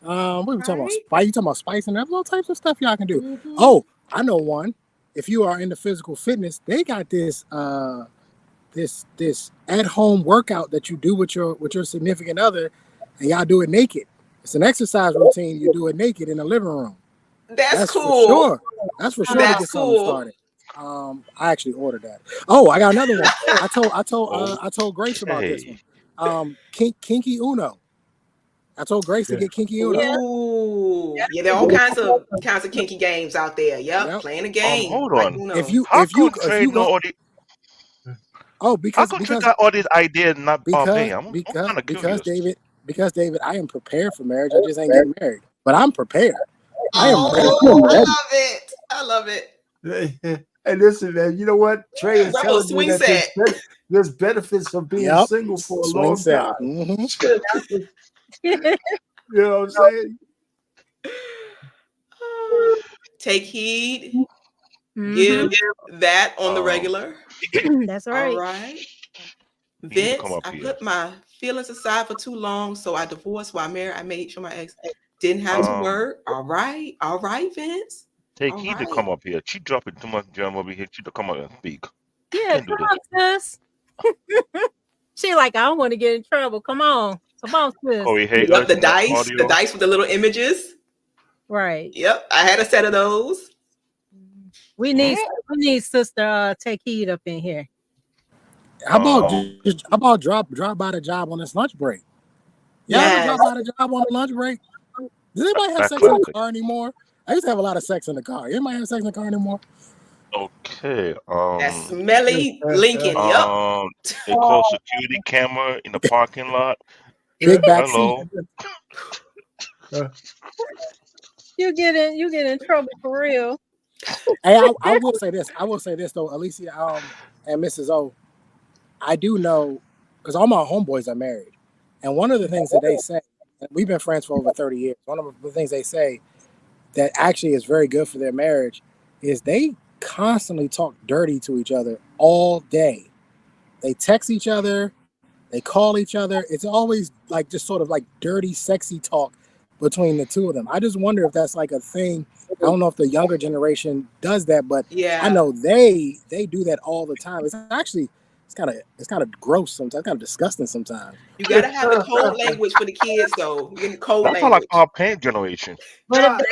What are we talking about? Spice? You talking about spice, and there's all types of stuff y'all can do. Mm-hmm. Oh, I know one. If you are into physical fitness, they got this this at-home workout that you do with your significant other, and y'all do it naked. It's an exercise routine. You do it naked in the living room. That's cool. For sure. That's for sure to That's get something cool. started. I actually ordered that. Oh, I got another one. I told Grace about this Okay. one. Kinky Uno. I told Grace to get Kinky Uno. Ooh, yeah, there are all kinds of kinky games out there. Yep. Playing a game. Hold like on. Uno. How come Trey know all the? Oh, How because come Trey got all these ideas and not paying? I'm kind of because curious. David, I am prepared for marriage. I just ain't getting married, but I'm prepared. I am ready. I love it. Hey, listen, man. You know what? Trey is telling me swing that set. there's benefits of being single for a long time. Mm-hmm. You know what I'm saying? Take heed. Mhm. Give that on the regular. That's right. All right. You need to Vince, come up I here. put my feelings aside for too long, so I divorced while married. I made sure my ex didn't have to work. All right, Vince. Take All heed to right. come up here. She dropping too much jam over here. She to come up and speak. Yeah, Can't do come on, sis. She like, I don't want to get in trouble. Come on, sis. Corey Hager. Yep, the in the dice audio. with the little images. Right. Yep, I had a set of those. We need sister take heed up in here. How about drop by the job on this lunch break? Y'all ever drop by the job on the lunch break? Does anybody have sex in the car anymore? I used to have a lot of sex in the car. Anybody have sex in the car anymore? Okay. That smelly Lincoln. Yep. They call security camera in the parking lot. Big back Hello. seat. You get in trouble for real. Hey, I will say this though, Alicia, and Mrs. O, I do know because all my homeboys are married, and one of the things that they say, we've been friends for over 30 years. One of the things they say that actually is very good for their marriage is they constantly talk dirty to each other all day. They text each other, they call each other. It's always like just sort of like dirty, sexy talk between the two of them. I just wonder if that's like a thing. I don't know if the younger generation does that, but yeah, I know they do that all the time. It's actually it's kind of gross sometimes, kind of disgusting sometimes. You gotta have the code language for the kids, though. You get code That's language. like our parent generation. But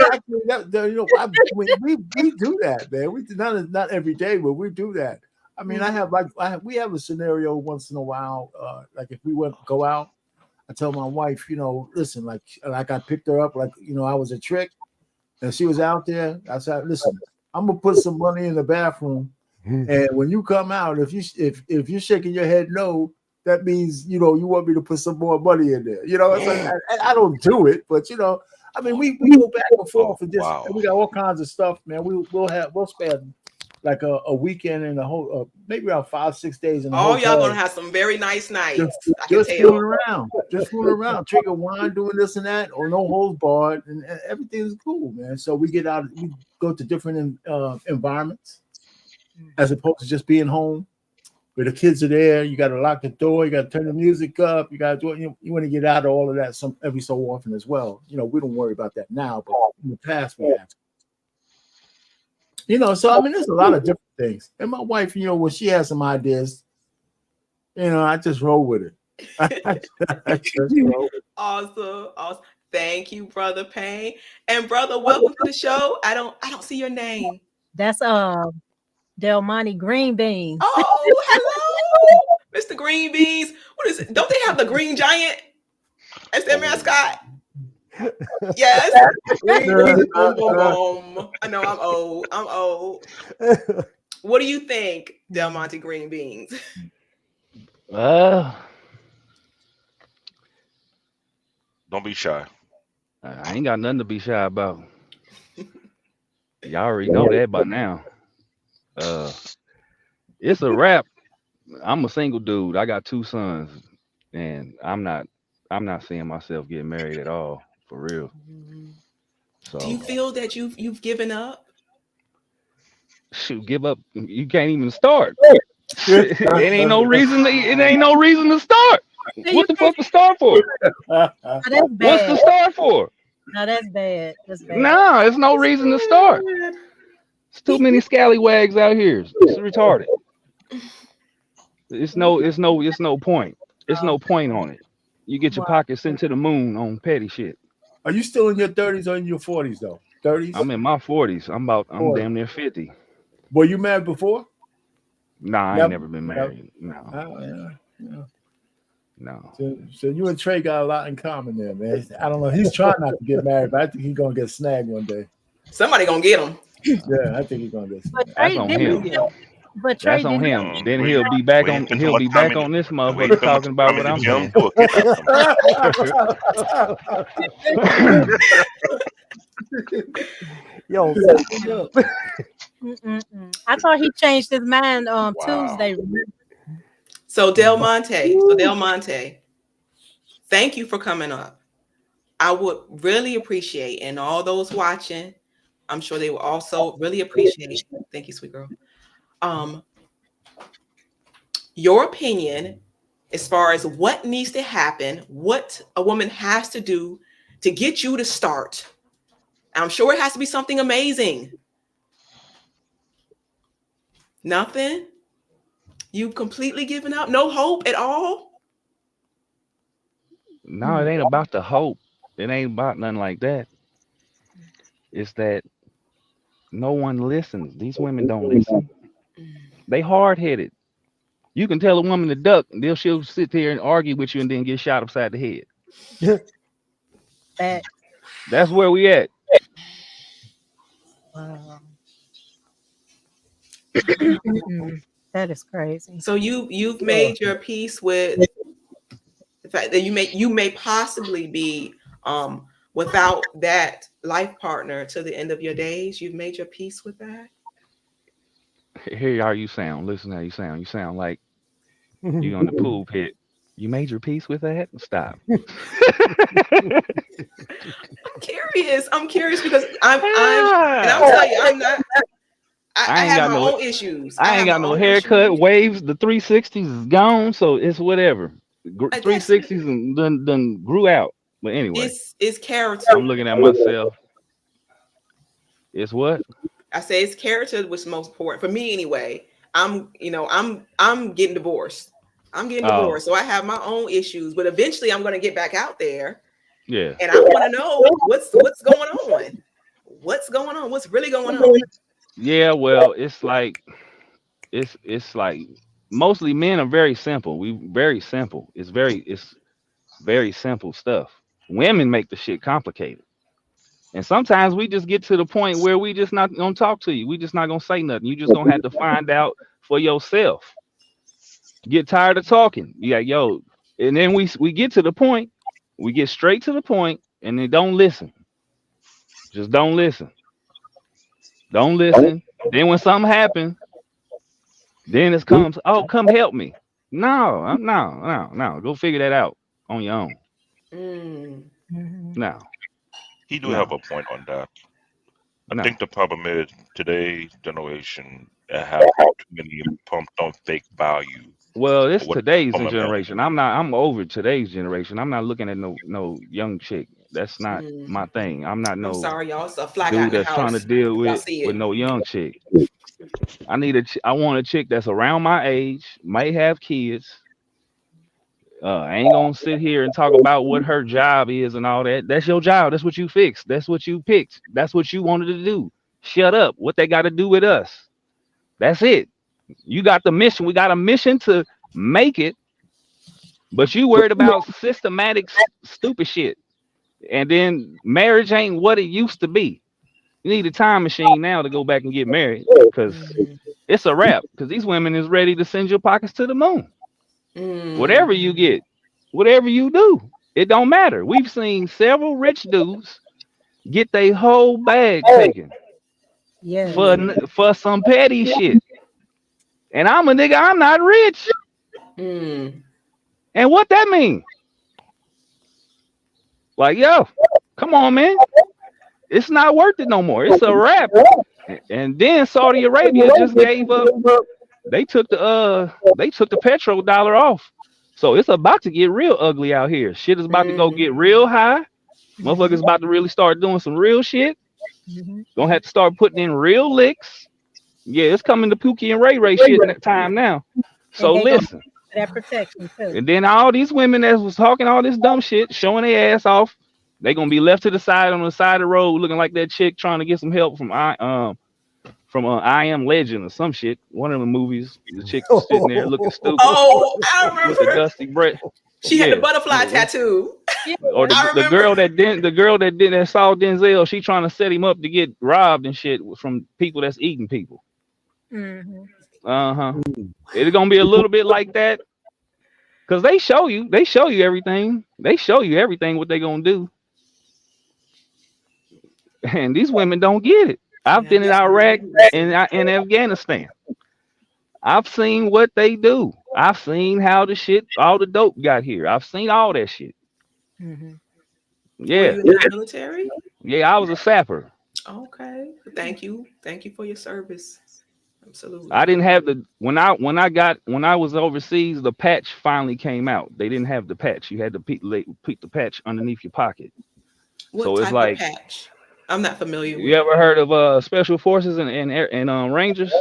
we do that, man. We do not every day, but we do that. I mean, we have a scenario once in a while. Like if we go out, I tell my wife, listen, like I picked her up, like I was a trick, and she was out there. I said, listen, I'm gonna put some money in the bathroom, and when you come out, if you're shaking your head no, that means you want me to put some more money in there. It's like I don't do it, but I mean, we go back and forth and just we got all kinds of stuff, man. We'll spend like a weekend in a whole, maybe around 5-6 days in a Oh, y'all hotel. gonna have some very nice nights. Just fooling around, drinking wine, doing this and that, or no holds barred, and everything's cool, man. So we get out, we go to different environments, as opposed to just being home, where the kids are there. You got to lock the door, you got to turn the music up, you got to do it. You want to get out of all of that every so often as well. We don't worry about that now, but in the past we had to. So I mean, there's a lot of different things. And my wife, when she has some ideas, I just roll with it. Awesome. Thank you, Brother Payne. And brother, welcome to the show. I don't see your name. That's Del Monte Green Beans. Oh, hello, Mr. Green Beans. What is it? Don't they have the Green Giant as their mascot? Yes. Boom, boom, boom. I know I'm old. What do you think, Del Monte Green Beans? Don't be shy. I ain't got nothing to be shy about. Y'all already know that by now. It's a wrap. I'm a single dude. I got 2 sons, and I'm not seeing myself getting married at all, for real. So, do you feel that you've given up? Shoot, give up. You can't even start. It ain't no reason. It ain't no reason to start. What the fuck to start for? What's to start for? No, that's bad. That's bad. No, it's no reason to start. It's too many scallywags out here. It's retarded. It's no point. It's no point on it. You get your pockets sent to the moon on petty shit. Are you still in your 30s or in your 40s though? 30s? I'm in my 40s. I'm damn near 50. Were you married before? Nah, I ain't never been married. No. No. So you and Trey got a lot in common there, man. I don't know. He's trying not to get married, but I think he's gonna get snagged one day. Somebody gonna get him. Yeah, I think he's gonna get snagged. That's on him. That's on him. Then he'll be back on this motherfucker talking about what I'm saying. Yo, I thought he changed his mind on Tuesday. So Del Monte, thank you for coming up. I would really appreciate, and all those watching, I'm sure they will also really appreciate. Thank you, sweet girl. Your opinion as far as what needs to happen, what a woman has to do to get you to start. I'm sure it has to be something amazing. Nothing? You've completely given up? No hope at all? No, it ain't about the hope. It ain't about nothing like that. It's that no one listens. These women don't listen. They hard-headed. You can tell a woman to duck, and she'll sit there and argue with you and then get shot upside the head. That's where we at. Wow. That is crazy. So you've made your peace with the fact that you may possibly be without that life partner to the end of your days. You've made your peace with that. Here how you sound. Listen how you sound. You sound like you on the pool pit. You made your peace with that? Stop. I'm curious because I'm telling you, I'm not. I have my own issues. I ain't got no haircut. Issues. Waves, the 360s is gone, so it's whatever. 360s and done grew out. But anyway, it's character. I'm looking at myself. It's what? I say it's character, which is most important for me anyway. I'm getting divorced. So I have my own issues, but eventually I'm going to get back out there. Yeah. And I want to know what's going on. What's going on? What's really going on? Yeah, well, it's like mostly men are very simple. It's very simple stuff. Women make the shit complicated. And sometimes we just get to the point where we just not gonna talk to you. We just not gonna say nothing. You just gonna have to find out for yourself. Get tired of talking. Yeah, yo. And then we get to the point, we get straight to the point, and then don't listen. Just don't listen. Don't listen. Then when something happens, then it comes, oh, come help me. No. Go figure that out on your own. No. He do have No. a point on that. I No. think the problem is today's generation have too many pumped on fake value Well, it's for what today's from a male. generation. I'm over today's generation. I'm not looking at no young chick. That's not my thing. I'm not I'm no sorry, y'all. It's a flag out in dude the that's trying to house. deal Y'all see with it. no young chick. I want a chick that's around my age, might have kids. I ain't gonna sit here and talk about what her job is and all that. That's your job. That's what you fixed. That's what you picked. That's what you wanted to do. Shut up. What they got to do with us? That's it. You got the mission. We got a mission to make it, but you worried about systematic stupid shit. And then marriage ain't what it used to be. You need a time machine now to go back and get married because it's a wrap. Because these women is ready to send your pockets to the moon. Whatever you get, whatever you do, it don't matter. We've seen several rich dudes get their whole bag taken for some petty shit. And I'm a nigga, I'm not rich. And what that mean? Like, yo, come on, man. It's not worth it no more. It's a wrap. And then Saudi Arabia just gave up. They took the petrodollar off. So it's about to get real ugly out here. Shit is about to go get real high. Motherfuckers about to really start doing some real shit. Gonna have to start putting in real licks. Yeah, it's coming to Pookie and Ray shit in that time now. So listen. That protection too. And then all these women that was talking all this dumb shit, showing their ass off, they gonna be left to the side on the side of the road looking like that chick trying to get some help from I Am Legend or some shit. One of the movies, the chick was sitting there looking stupid. Oh, I remember. With the dusty breath. She had the butterfly tattoo. Or the girl that saw Denzel, she trying to set him up to get robbed and shit from people that's eating people. It's gonna be a little bit like that. Cause they show you everything. They show you everything what they gonna do. And these women don't get it. I've been in Iraq and in Afghanistan. I've seen what they do. I've seen how all the dope got here. I've seen all that shit. Yeah. Were you in the military? Yeah, I was a sapper. Okay. Thank you for your service. Absolutely. I didn't have when I was overseas, the patch finally came out. They didn't have the patch. You had to put the patch underneath your pocket. What type of patch? I'm not familiar. You ever heard of special forces and Rangers?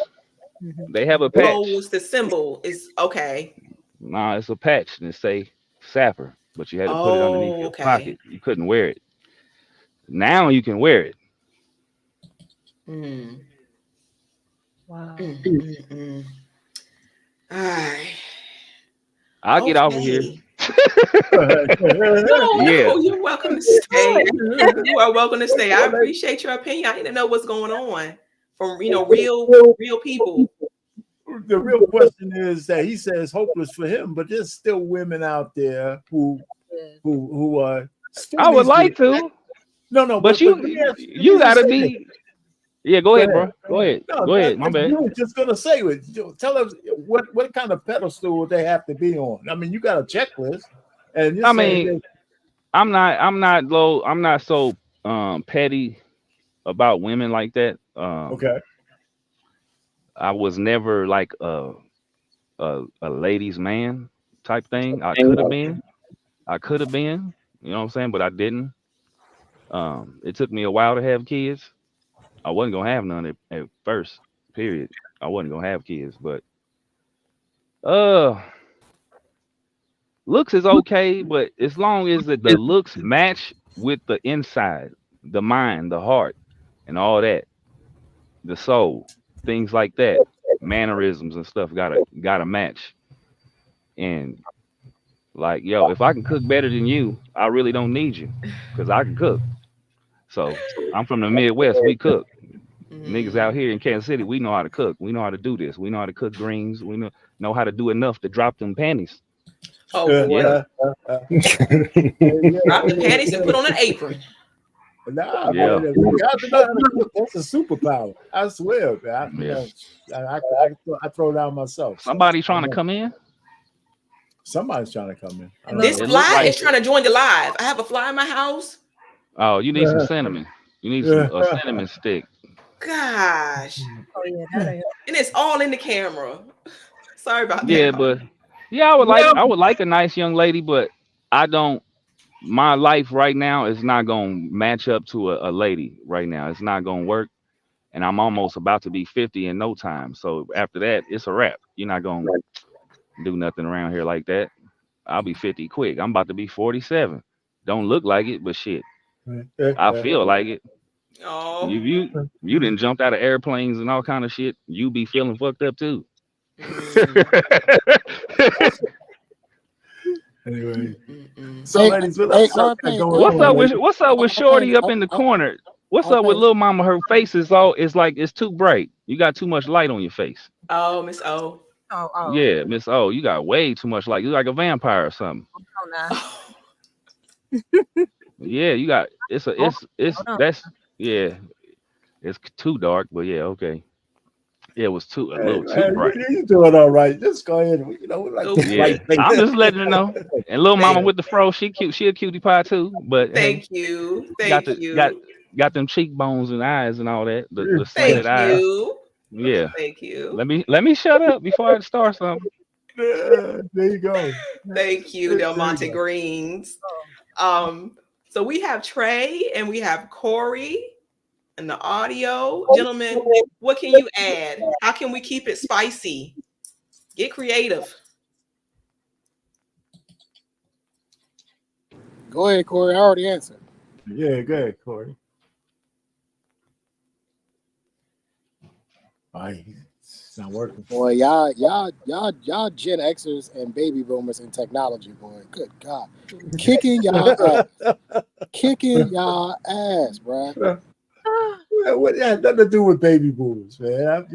They have a patch. Oh, it's the symbol. Is okay. Nah, it's a patch and it say sapper, but you had to put it underneath your pocket. You couldn't wear it. Now you can wear it. Wow. I'll get off of here. No, you're welcome to stay. You are welcome to stay. I appreciate your opinion. I need to know what's going on from real people. The real question is that he says hopeless for him, but there's still women out there who are. I would like to. No, but you gotta be. Yeah, go ahead, bro. Go ahead. Go ahead. My bad. You were just gonna say it. Tell us what kind of pedestal would they have to be on? I mean, you got a checklist, and I'm not so petty about women like that. Okay. I was never like a ladies' man type thing. I could have been. You know what I'm saying? But I didn't. It took me a while to have kids. I wasn't gonna have none at first, period. I wasn't gonna have kids, but looks is okay, but as long as the looks match with the inside, the mind, the heart, and all that, the soul, things like that, mannerisms and stuff gotta match. And like, yo, if I can cook better than you, I really don't need you, because I can cook. So I'm from the Midwest, we cook. Niggas out here in Kansas City, we know how to cook. We know how to do this. We know how to cook greens. We know how to do enough to drop them panties. Oh, yeah. Drop the panties and put on an apron. Nah, Yeah. man, that's a superpower. I swear, man. I throw down myself. Somebody trying to come in? Somebody's trying to come in. I don't This know. It look fly like is trying to join the live. I have a fly in my house. Oh, you need some cinnamon. You need some a cinnamon stick. Gosh. Oh yeah, that ain't. And it's all in the camera. Sorry about Yeah, that. but yeah, I would like a nice young lady, but I don't. My life right now is not gonna match up to a lady right now. It's not gonna work, and I'm almost about to be 50 in no time. So after that, it's a wrap. You're not gonna do nothing around here like that. I'll be 50 quick. I'm about to be 47. Don't look like it, but shit, I feel like it. Oh. You didn't jumped out of airplanes and all kind of shit. You be feeling fucked up too. Anyway, So, Hey, ladies, what's up with Shorty up in the corner? What's up with Lil Mama? Her face is it's too bright. You got too much light on your face. oh, Miss O. Oh. Yeah, Miss O, you got way too much light. You like a vampire or something. Oh, nah. Yeah, you got it's on. it's too dark, but yeah, okay. Yeah, it was a little too man, bright. you doing all right. Just go ahead. We like this Yeah, bright face. I'm just letting her know. And Lil Mama with the fro, she cute. She a cutie pie too. But Thank hey, you. got Thank you. got them cheekbones and eyes and all that. The Thank slanted eyes. you. Yeah. Thank you. Let me shut up before I start something. There you go. Thank you, Del Monte Greens. So we have Trey and we have Corey in the audio. Gentlemen, what can you add? How can we keep it spicy? Get creative. Go ahead, Corey. I already answered. Yeah, go ahead, Corey. It's not working. Boy, y'all Gen Xers and baby boomers in technology, boy. Good God. Kicking y'all ass, bro. What that had nothing to do with baby boomers, man.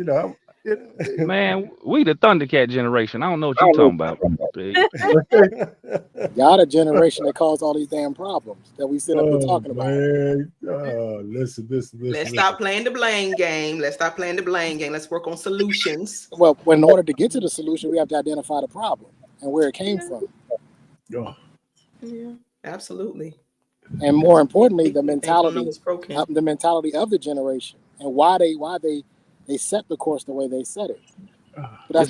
Man, we the Thundercat generation. I don't know what you talking about. Y'all the generation that caused all these damn problems that we sit up here talking about. Man. Listen. Let's stop playing the blame game. Let's work on solutions. Well, in order to get to the solution, we have to identify the problem and where it came from. Yeah, absolutely. And more importantly, the mentality of the generation and why they set the course the way they set it. This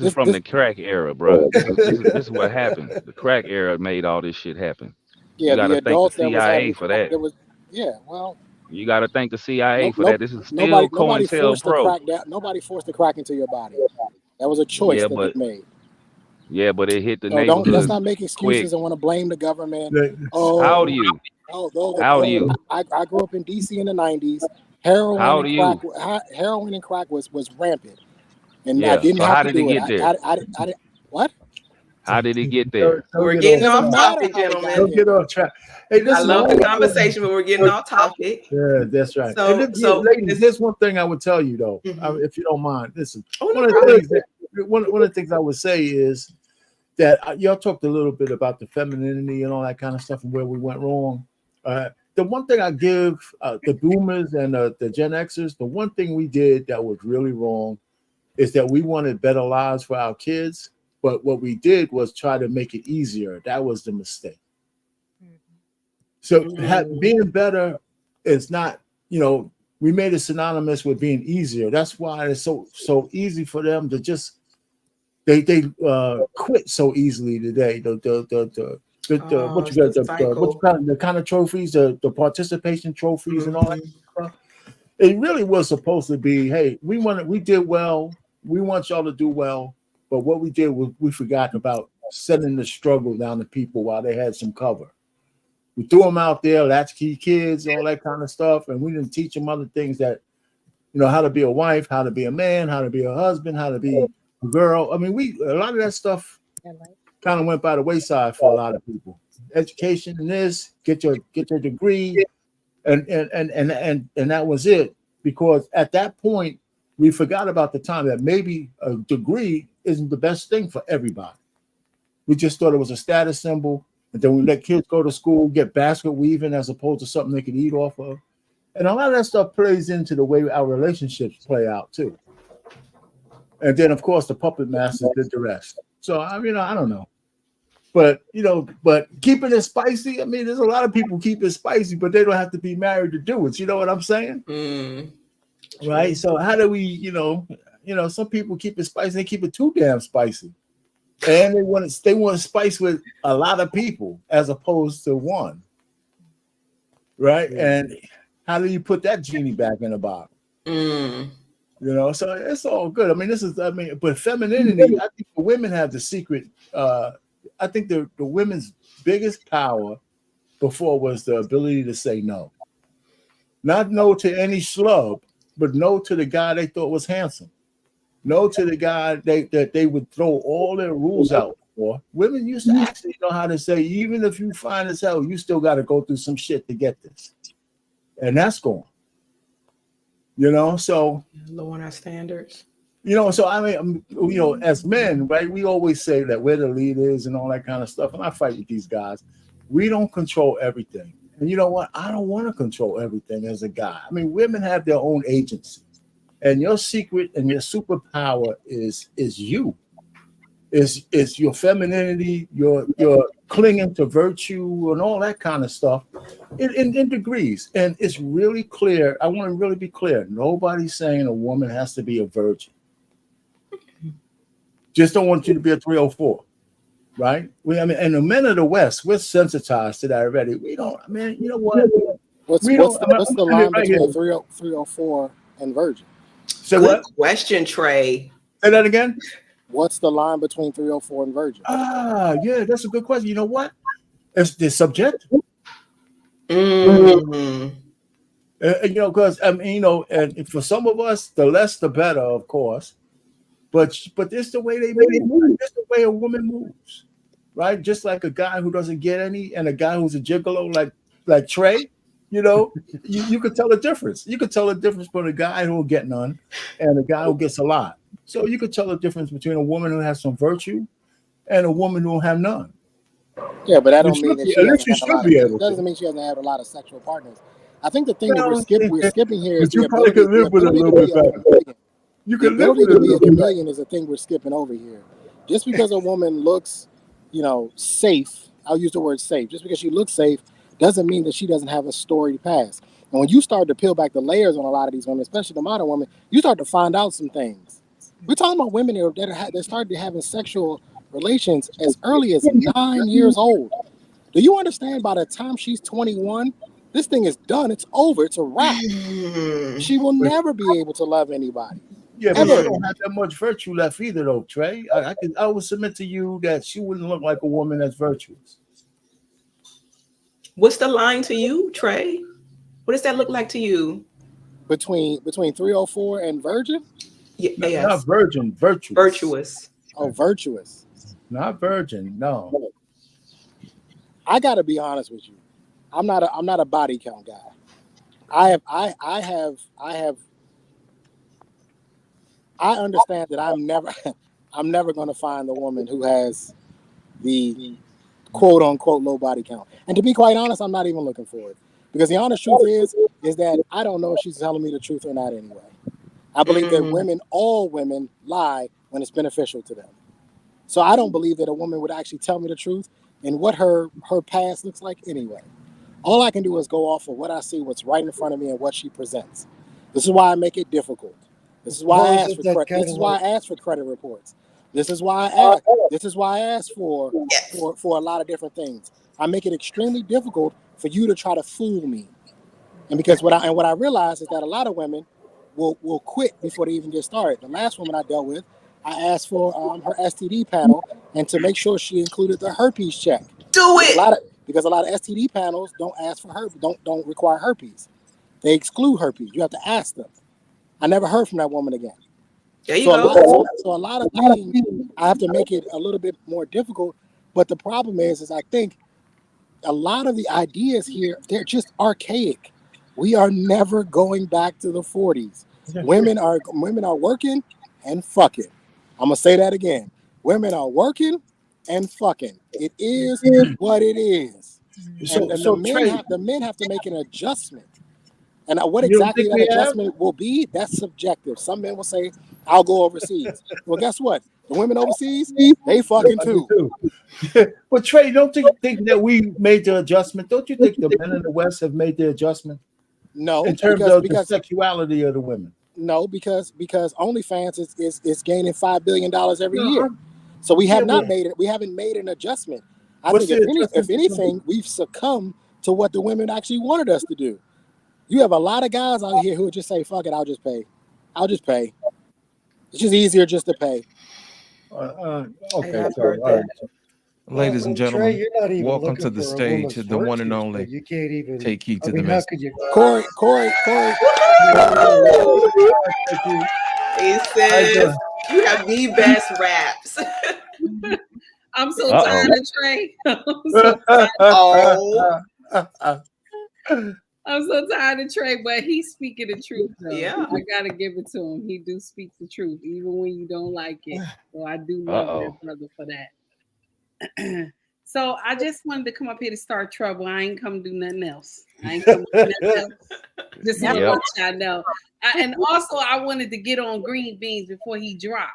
is from the crack era, bro. This is what happened. The crack era made all this shit happen. Yeah, you gotta thank the CIA for that. Well, you gotta thank the CIA for that. This is still COINTELPRO. Nobody forced the crack into your body. That was a choice that they made. Yeah, but it hit the neighborhood. Let's not make excuses and want to blame the government. How old are you? How old are you? I grew up in DC in the 90s. Heroin and crack was rampant. And I didn't have to do it. What? How did it get there? We're getting off topic, gentlemen. Don't get off track. Hey, I love the conversation, but we're getting off topic. Yeah, that's right. Ladies, there's one thing I would tell you though, if you don't mind. Listen, one of the things I would say is that y'all talked a little bit about the femininity and all that kind of stuff and where we went wrong. The one thing I give the boomers and the Gen Xers, the one thing we did that was really wrong is that we wanted better lives for our kids. But what we did was try to make it easier. That was the mistake. So being better is not, we made it synonymous with being easier. That's why it's so easy for them to just they quit so easily today. The kind of trophies, the participation trophies and all that stuff. It really was supposed to be, hey, we did well. We want y'all to do well. But what we did was we forgot about sending the struggle down to people while they had some cover. We threw them out there, latchkey kids, all that kind of stuff, and we didn't teach them other things that, how to be a wife, how to be a man, how to be a husband, how to be a girl. I mean, a lot of that stuff kind of went by the wayside for a lot of people. Education in this, get your degree, and that was it. Because at that point, we forgot about the time that maybe a degree isn't the best thing for everybody. We just thought it was a status symbol. And then we let kids go to school, get basket weaving as opposed to something they can eat off of. And a lot of that stuff plays into the way our relationships play out too. And then, of course, the puppet masters did the rest. So, I mean, I don't know. But, but keeping it spicy, I mean, there's a lot of people keep it spicy, but they don't have to be married to do it. You know what I'm saying? Right? So how do we, some people keep it spicy, they keep it too damn spicy. And they want spice with a lot of people as opposed to one. Right? Yeah. And how do you put that genie back in the bottle? So it's all good. I mean, but femininity, I think the women have the secret. I think the women's biggest power before was the ability to say no. Not no to any schlub, but no to the guy they thought was handsome. No to the guy that they would throw all their rules out for. Women used to actually know how to say, even if you fine as hell, you still got to go through some shit to get this. And that's gone. So lowering our standards. So I mean, as men, right, we always say that we're the leaders and all that kind of stuff. And I fight with these guys. We don't control everything. And you know what? I don't want to control everything as a guy. I mean, women have their own agency. And your secret and your superpower is you. Is your femininity, your clinging to virtue and all that kind of stuff in degrees. And it's really clear. I want to really be clear. Nobody's saying a woman has to be a virgin. Just don't want you to be a 304, right? And the men of the West, we're sensitized to that already. We don't. I mean, you know what? What's the line between 304 and virgin? So Good question, Trey. Say that again. What's the line between 304 and virgin? Yeah, that's a good question. You know what? It's subjective. Because and for some of us, the less the better, of course. But it's the way they move. It's the way a woman moves, right? Just like a guy who doesn't get any, and a guy who's a gigolo like Trey. You could tell the difference. You could tell the difference between a guy who will get none and a guy who gets a lot. So you could tell the difference between a woman who has some virtue and a woman who will have none. Yeah, but that don't mean that doesn't mean she doesn't have a lot of sexual partners. I think the thing that we're skipping here is you probably could live with it a little bit better. You can live with it a little bit better. Is a thing we're skipping over here. Just because a woman looks, safe, I'll use the word safe. Just because she looks safe doesn't mean that she doesn't have a storied past. And when you start to peel back the layers on a lot of these women, especially the modern women, you start to find out some things. We're talking about women that started having sexual relations as early as 9 years old. Do you understand by the time she's 21, this thing is done. It's over. It's a wrap. She will never be able to love anybody. Yeah, but she don't have that much virtue left either, though, Trey. I would submit to you that she wouldn't look like a woman that's virtuous. What's the line to you, Trey? What does that look like to you? Between 304 and virgin? Yeah, yes. Not virgin, virtuous. Virtuous. Oh, virtuous. Not virgin, no. I gotta be honest with you. I'm not a body count guy. I understand that I'm never gonna find a woman who has the quote unquote low body count. And to be quite honest, I'm not even looking for it. Because the honest truth is that I don't know if she's telling me the truth or not anyway. I believe that all women lie when it's beneficial to them. So I don't believe that a woman would actually tell me the truth and what her past looks like anyway. All I can do is go off of what I see, what's right in front of me, and what she presents. This is why I make it difficult. This is why I ask for credit reports. This is why I ask for a lot of different things. I make it extremely difficult for you to try to fool me. And because what I realize is that a lot of women will quit before they even get started. The last woman I dealt with, I asked for her STD panel and to make sure she included the herpes check. Because a lot of STD panels don't ask for herpes, don't require herpes. They exclude herpes. You have to ask them. I never heard from that woman again. There you go. So a lot of things I have to make it a little bit more difficult. But the problem is I think a lot of the ideas here, they're just archaic. We are never going back to the 40s. Women are working and fucking. I'm gonna say that again. Women are working and fucking. It is what it is. So, And so the Trey, men have to make an adjustment. And what you don't exactly think that we have? adjustment will be, that's subjective. Some men will say, I'll go overseas. Well, guess what? The women overseas, they fucking too. But Trey, don't you think that we made the adjustment? Don't you think the men in the West have made the adjustment No, in terms of the sexuality of the women? No, because OnlyFans is gaining $5 billion every year. So we have not made it. We haven't made an adjustment. I think if anything, we've succumbed to what the women actually wanted us to do. You have a lot of guys out here who would just say, fuck it, I'll just pay. It's just easier just to pay. Okay, sorry. All right. Ladies and gentlemen, Trey, you're not even welcome to the stage, the one and only. You can't even Take heed to the how message. could you? Corey. He says you have the best raps. I'm so tired of Trey. I'm so tired of Trey, but he's speaking the truth, though. Yeah. I gotta give it to him. He do speak the truth, even when you don't like it. So I do love that brother for that. So I just wanted to come up here to start trouble. I ain't come to do nothing else. Just want to let y'all know. And also, I wanted to get on green beans before he dropped.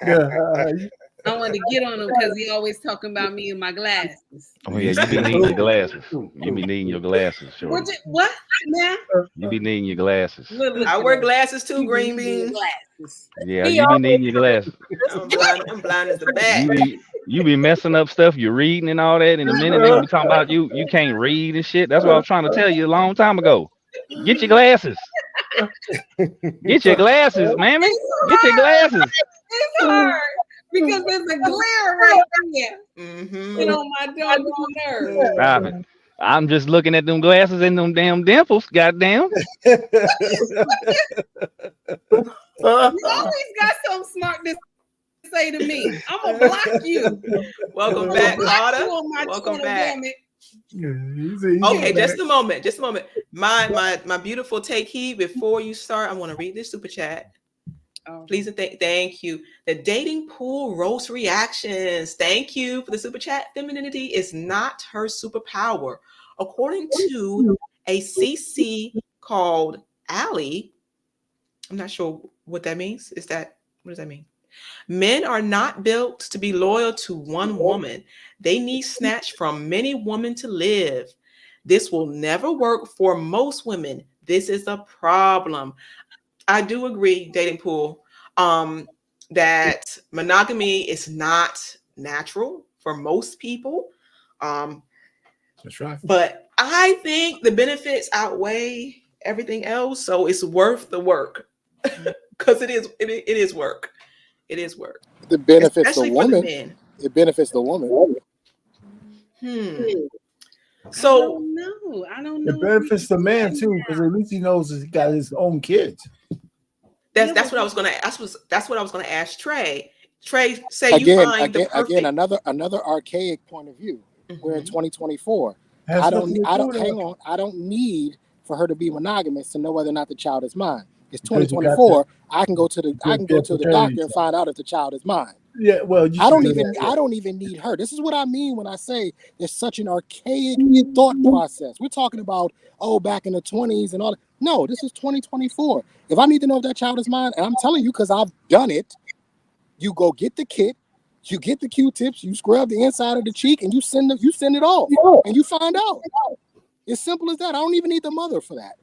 I wanted to get on him because he always talking about me and my glasses. Oh yeah, you be needing your glasses. You be needing your glasses, sure. What now? You be needing your glasses. I wear glasses too, green beans. Yeah, you be needing your glasses. I'm blind as the bat. You be messing up stuff you're reading and all that. In a minute, they be talking about you can't read and shit. That's what I was trying to tell you a long time ago. Get your glasses. Get your glasses, mammy. Get your glasses. It's hard because there's a glare right there. And on my doggone nerves. Stop it. I'm just looking at them glasses and them damn dimples. Goddamn. You always got something smart to say to me. I'm gonna block you. Welcome back, Carter. Welcome back. Okay, just a moment. My beautiful take heed before you start. I want to read this super chat. Please and thank you. The dating pool roast reactions. Thank you for the super chat. Femininity is not her superpower. According to a CC called Allie, I'm not sure what that means. What does that mean? Men are not built to be loyal to one woman. They need snatch from many women to live. This will never work for most women. This is a problem. I do agree, dating pool, that monogamy is not natural for most people. That's right. But I think the benefits outweigh everything else, so it's worth the work because it is work. It is work. It benefits especially the woman. For the men. It benefits the woman. So I don't know. It benefits the man too, because at least he knows he got his own kids. That's what I was gonna ask Trey. Trey, say you find the perfect. Again, another archaic point of view. We're in 2024. I don't need for her to be monogamous to know whether or not the child is mine. It's 2024. I can go to the doctor and find out if the child is mine. Yeah, well, I don't even need her. This is what I mean when I say there's such an archaic thought process. We're talking about back in the 20s and all that. No, this is 2024. If I need to know if that child is mine, and I'm telling you because I've done it, you go get the kit, you get the Q-tips, you scrub the inside of the cheek, and you send it off, and you find out. It's simple as that. I don't even need the mother for that.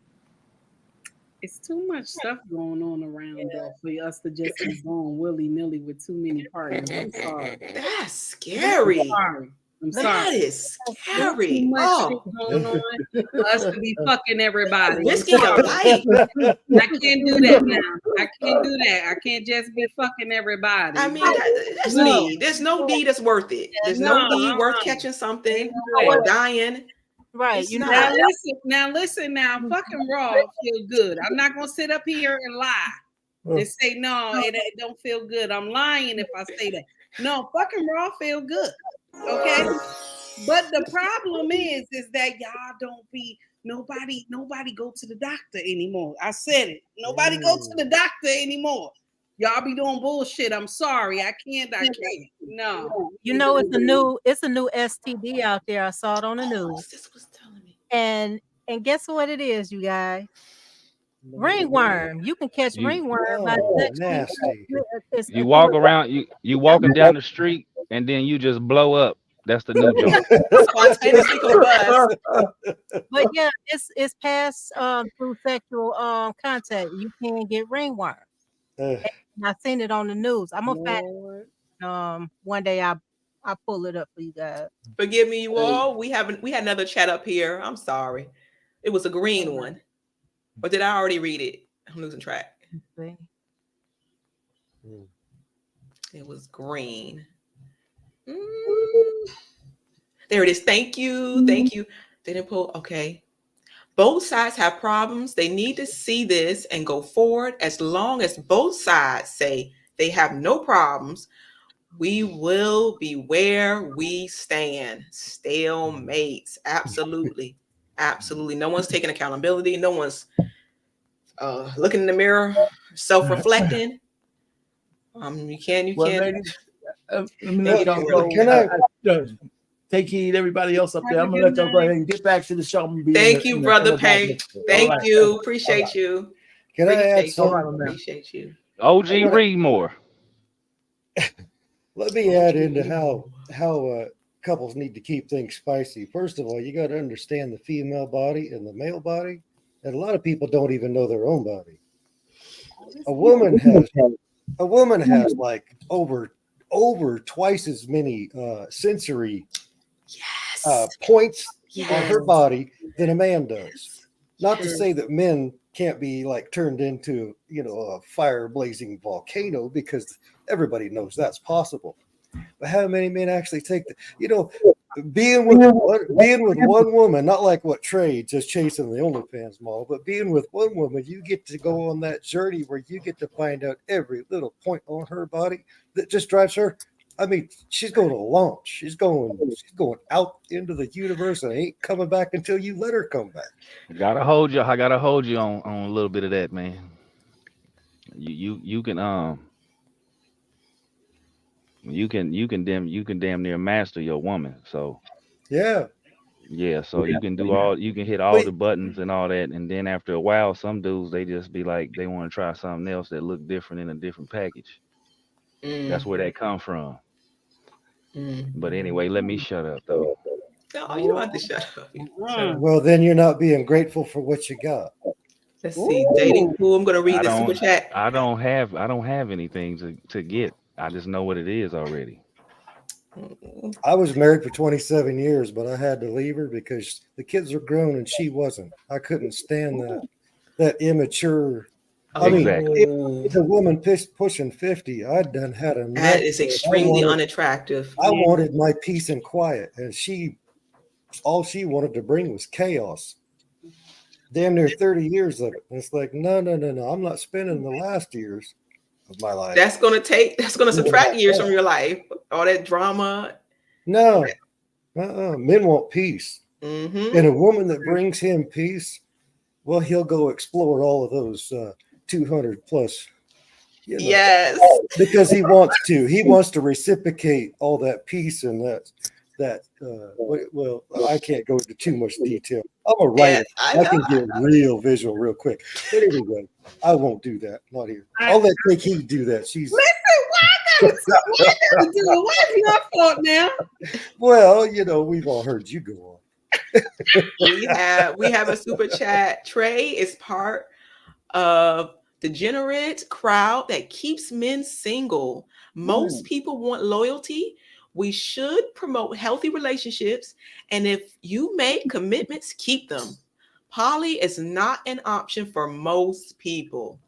It's too much stuff going on around though for us to just be going willy-nilly with too many partners. I'm sorry. That's scary. I'm sorry. That is scary. Too much shit going on for us to be fucking everybody. Risking your life. I can't do that now. I can't do that. I can't just be fucking everybody. I mean, that's need. There's no need that's worth it. There's no need worth catching something or dying. Right. You know. Now listen. Fucking raw feel good. I'm not gonna sit up here and lie and say no, it don't feel good. I'm lying if I say that. No, fucking raw feel good. Okay. But the problem is that y'all don't be nobody go to the doctor anymore. I said it. Nobody go to the doctor anymore. Y'all be doing bullshit. I'm sorry. I can't. No. You know, it's a new STD out there. I saw it on the news. This was telling me. And guess what it is, you guys? Ringworm. You can catch ringworm by nasty. You walk around, you walking down the street, and then you just blow up. That's the new joke. Spontaneously combust. But yeah, it's passed through sexual contact. You can get ringworm. And I seen it on the news. I'm gonna fact one day I'll pull it up for you guys. Forgive me, you all. We had another chat up here. I'm sorry. It was a green one. Or did I already read it? I'm losing track. It was green. There it is. Thank you. Thank you. They didn't pull. Okay. Both sides have problems. They need to see this and go forward. As long as both sides say they have no problems, we will be where we stand. Stalemates. Absolutely. Absolutely. No one's taking accountability. No one's looking in the mirror, self-reflecting. You can. Ladies, let me let y'all go. Can I take heed, everybody else up there? I'm gonna let y'all go ahead and get back to the show. Thank you, Brother Payne. Thank you. Appreciate you. Can I add something? Appreciate you. OG, read more. Let me add into how couples need to keep things spicy. First of all, you got to understand the female body and the male body, and a lot of people don't even know their own body. A woman has like over twice as many sensory points on her body than a man does. Not to say that men can't be like turned into a fire blazing volcano, because everybody knows that's possible. But how many men actually take being with one woman, not like what Trey just chasing the OnlyFans mall, but being with one woman, you get to go on that journey where you get to find out every little point on her body that just drives her. I mean, she's going to launch. She's going out into the universe and ain't coming back until you let her come back. I gotta hold you on a little bit of that, man. You can damn near master your woman. So yeah. So you can hit all the buttons and all that, and then after a while, some dudes, they just be like, they want to try something else that look different in a different package. That's where that come from. But anyway, let me shut up though. No, you don't have to shut up. Well, then you're not being grateful for what you got. Let's see, dating pool. I'm gonna read the super chat. I don't have anything to get. I just know what it is already. I was married for 27 years, but I had to leave her because the kids were grown and she wasn't. I couldn't stand that immature. I mean, if a woman pushing 50, I'd done had enough. That is extremely unattractive. I wanted my peace and quiet, and all she wanted to bring was chaos. Damn near 30 years of it. And it's like, no. I'm not spending the last years of my life. That's gonna subtract years from your life. All that drama. No. Men want peace. And a woman that brings him peace, well, he'll go explore all of those 200 plus. Yes. Because he wants to. He wants to reciprocate all that peace and that well, I can't go into too much detail. I'm a writer. I can get real visual real quick. But anyway, I won't do that. Not here. I'll let Nikki do that. She's listen. Why I gotta do it? Why is your fault now? Well, we've all heard you go on. we have a super chat. Trey is part of the degenerate crowd that keeps men single. Most people want loyalty. We should promote healthy relationships, and if you make commitments, keep them. Poly is not an option for most people.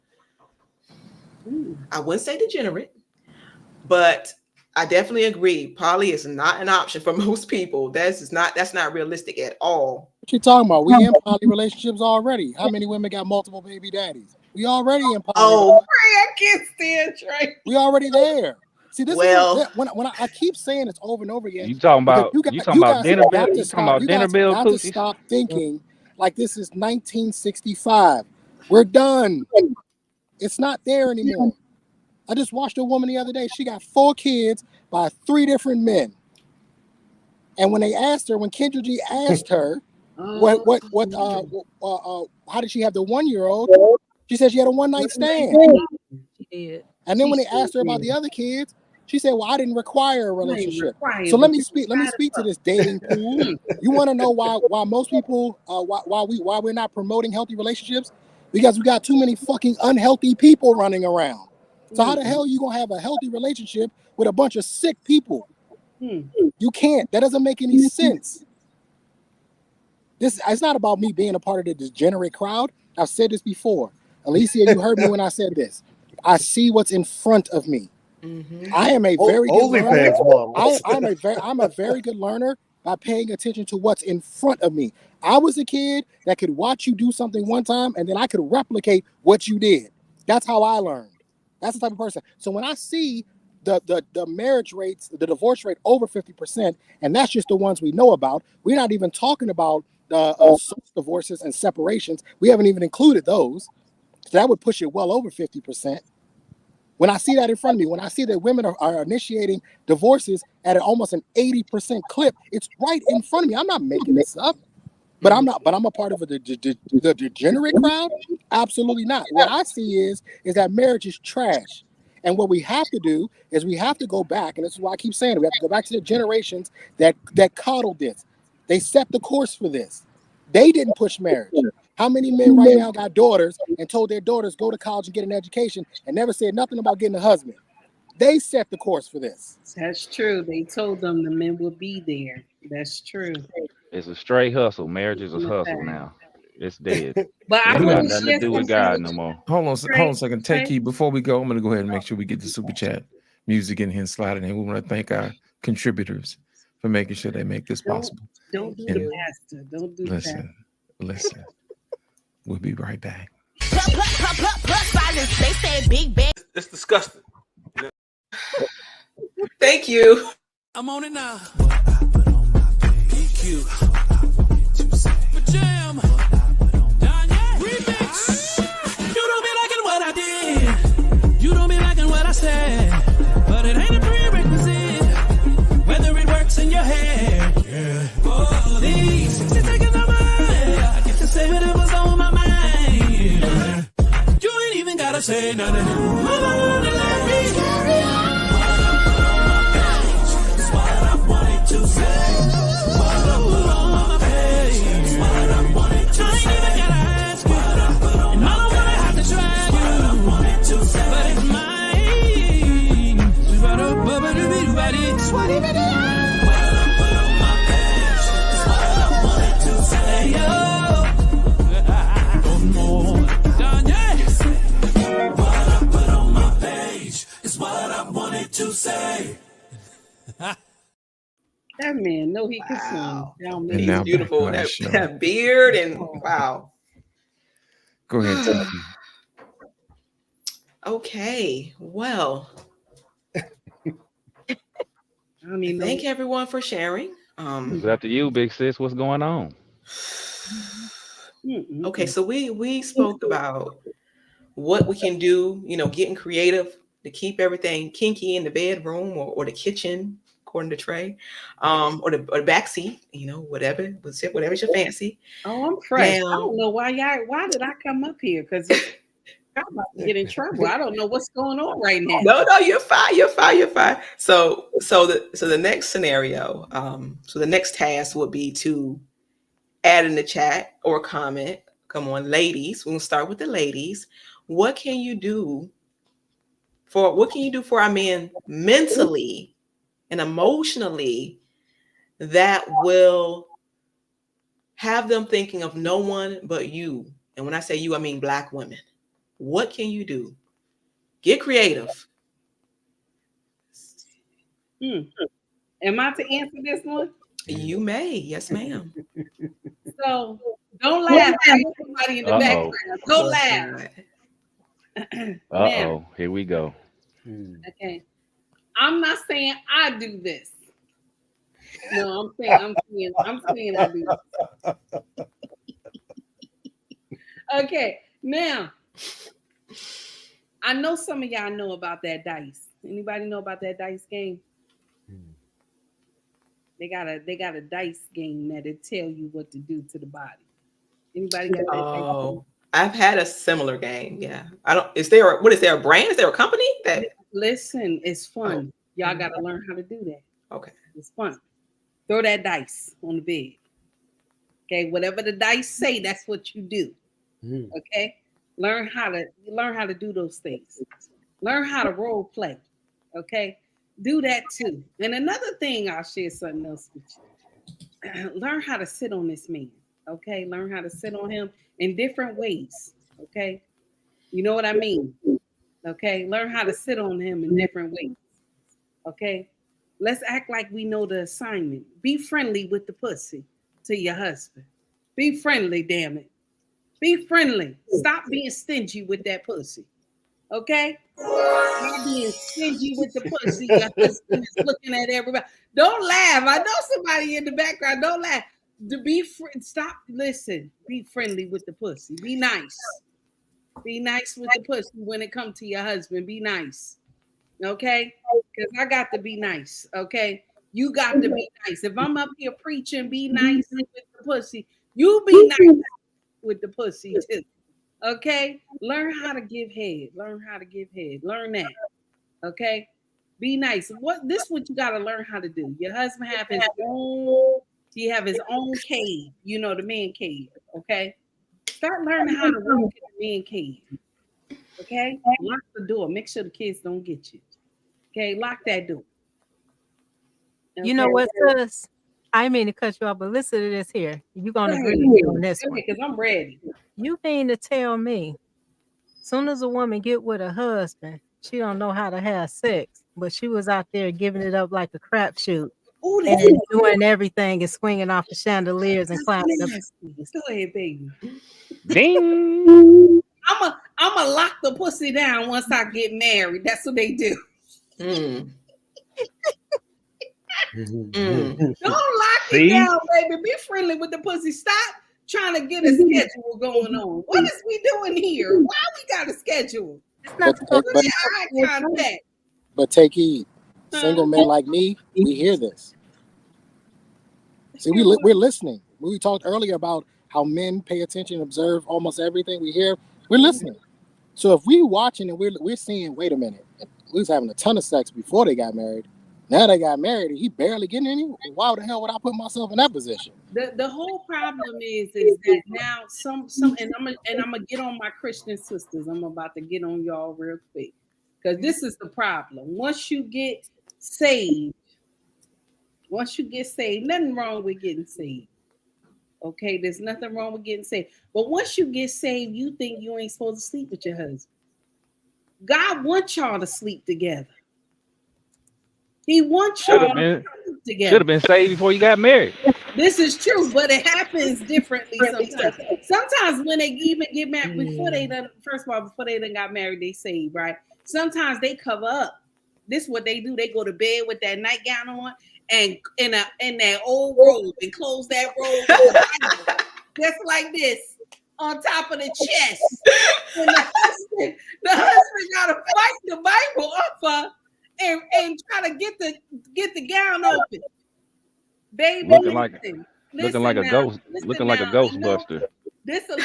I wouldn't say degenerate, but I definitely agree. Poly is not an option for most people. That's not realistic at all. What you talking about? We in poly relationships already. How many women got multiple baby daddies? We already in poly. Oh, I can't stand Trey. We already there. See, this is when I keep saying this over and over again. You talking about dinner bill? You talking about dinner bill? You got to stop thinking like this is 1965. We're done. It's not there anymore. I just watched a woman the other day. She got 4 kids by 3 different men. And when they asked her, when Kendra G asked her, how did she have the 1-year-old? She said she had a one-night stand. She did. And then when they asked her about the other kids, she said, "Well, I didn't require a relationship." So let me speak to this dating pool. You want to know why most people why we're not promoting healthy relationships? Because we got too many fucking unhealthy people running around. So how the hell are you gonna have a healthy relationship with a bunch of sick people? You can't. That doesn't make any sense. It's not about me being a part of the degenerate crowd. I've said this before. Alicia, you heard me when I said this. I see what's in front of me. I am a very good learner. I'm a very good learner by paying attention to what's in front of me. I was a kid that could watch you do something one time and then I could replicate what you did. That's how I learned. That's the type of person. So when I see the marriage rates, the divorce rate over 50%, and that's just the ones we know about. We're not even talking about divorces and separations. We haven't even included those. So that would push it well over 50%. When I see that in front of me, when I see that women are initiating divorces at almost an 80% clip, it's right in front of me. I'm not making this up. But I'm a part of the degenerate crowd? Absolutely not. What I see is that marriage is trash. And what we have to do is we have to go back, and this is why I keep saying it, we have to go back to the generations that coddled this. They set the course for this. They didn't push marriage. How many men right now got daughters and told their daughters go to college and get an education and never said nothing about getting a husband? They set the course for this. That's true. They told them the men would be there. That's true. It's a straight hustle. Marriage is a hustle now. It's dead. But It I ain't got want nothing to do with God no more. Hold on a second. Take key. Before we go, I'm going to go ahead and make sure we get the super chat music in here and slide it in. We want to thank our contributors for making sure they make this possible. Don't do the pastor. Don't do that. Listen. We'll be right back. It's disgusting. Thank you. I'm on it now. Jam. Remix. You don't be liking what I did. You don't be liking what I said. But it ain't a prerequisite. Whether it works in your head. Yeah. Oh, these 60 seconds of mine. I get to say whatever's on my mind. Yeah. You ain't even gotta say nothing. Mama, let me carry on. It's what I wanted to say. What even is what I put on my page? It's what I wanted to say. Don't know. What I put on my page is what I wanted to say. That man, no, he could sing. He's beautiful. That beard and wow. Go ahead. Okay, well. Thank everyone for sharing. It's up to you, big sis. What's going on? Okay, so we spoke about what we can do, getting creative to keep everything kinky in the bedroom or the kitchen, according to Trey, or the back seat, whatever's your fancy. Oh, I'm fresh. I don't know why did I come up here? Because I'm about to get in trouble. I don't know what's going on right now. No, you're fine. You're fine. So the next scenario, so the next task would be to add in the chat or comment. Come on, ladies. We're gonna start with the ladies. What can you do for our men mentally and emotionally that will have them thinking of no one but you? And when I say you, I mean Black women. What can you do? Get creative. Am I to answer this one? You may. Yes, ma'am. So don't laugh. Somebody in the background. Don't laugh. Here we go. Okay. I'm not saying I do this. No, I'm saying I do this. Okay. Now, I know some of y'all know about that dice. Anybody know about that dice game? They got a dice game that'll tell you what to do to the body. Anybody got that? Oh, I've had a similar game. Yeah, I don't. Is there a brand? Is there a company that? Listen, it's fun. Y'all got to learn how to do that. Okay, it's fun. Throw that dice on the bed. Okay, whatever the dice say, that's what you do. Okay, learn how to do those things. Learn how to role play. Okay, do that too. And another thing, I'll share something else with you. Learn how to sit on this man. Okay, learn how to sit on him in different ways. Okay, you know what I mean. Okay, learn how to sit on him in different ways. Okay, let's act like we know the assignment. Be friendly with the pussy to your husband. Be friendly, damn it. Be friendly. Stop being stingy with that pussy. Okay? Stop being stingy with the pussy. Your husband is looking at everybody. Don't laugh. I know somebody in the background. Don't laugh. Stop. Listen. Be friendly with the pussy. Be nice. Be nice with the pussy when it comes to your husband. Be nice. Okay? Because I got to be nice. Okay? You got to be nice. If I'm up here preaching, be nice with the pussy. You be nice with the pussy too. Okay? Learn how to give head. Learn how to give head. Learn that. Okay? Be nice. What you got to learn how to do. Your husband have his own cave. You know, the man cave. Okay? Start learning how to walk in the man cave. Okay? Lock the door. Make sure the kids don't get you. Okay? Lock that door. Okay? You know what, sis? I mean to cut you off, but listen to this here. You're going to agree with me on this one. Because I'm ready. You mean to tell me, soon as a woman get with a husband, she don't know how to have sex, but she was out there giving it up like a crapshoot, and doing everything and swinging off the chandeliers and climbing up. Go ahead, baby. Ding. I'ma lock the pussy down once I get married. That's what they do. Don't lock it down, baby. Be friendly with the pussy. Stop trying to get a schedule going on. What is we doing here? Why we got a schedule? It's not eye contact. But take heed. Single men like me, we hear this. See, we're listening. We talked earlier about how men pay attention, observe almost everything we hear. We're listening. So if we watching and we're seeing, wait a minute, we was having a ton of sex before they got married. Now they got married and he barely getting any. Why the hell would I put myself in that position? The whole problem is that now some and I'm gonna get on my Christian sisters. I'm about to get on y'all real quick. Because this is the problem. Once you get saved, nothing wrong with getting saved. Okay, there's nothing wrong with getting saved. But once you get saved, you think you ain't supposed to sleep with your husband. God wants y'all to sleep together. He wants y'all to sleep together. Should have been saved before you got married. This is true, but it happens differently sometimes. Sometimes when they even get married, before they done got married, they saved, right? Sometimes they cover up. This is what they do. They go to bed with that nightgown on and in that old robe and close that robe just like this on top of the chest. And the husband gotta fight the Bible up her and try to get the gown open. Baby, looking like a ghost, looking like a Ghostbuster. This a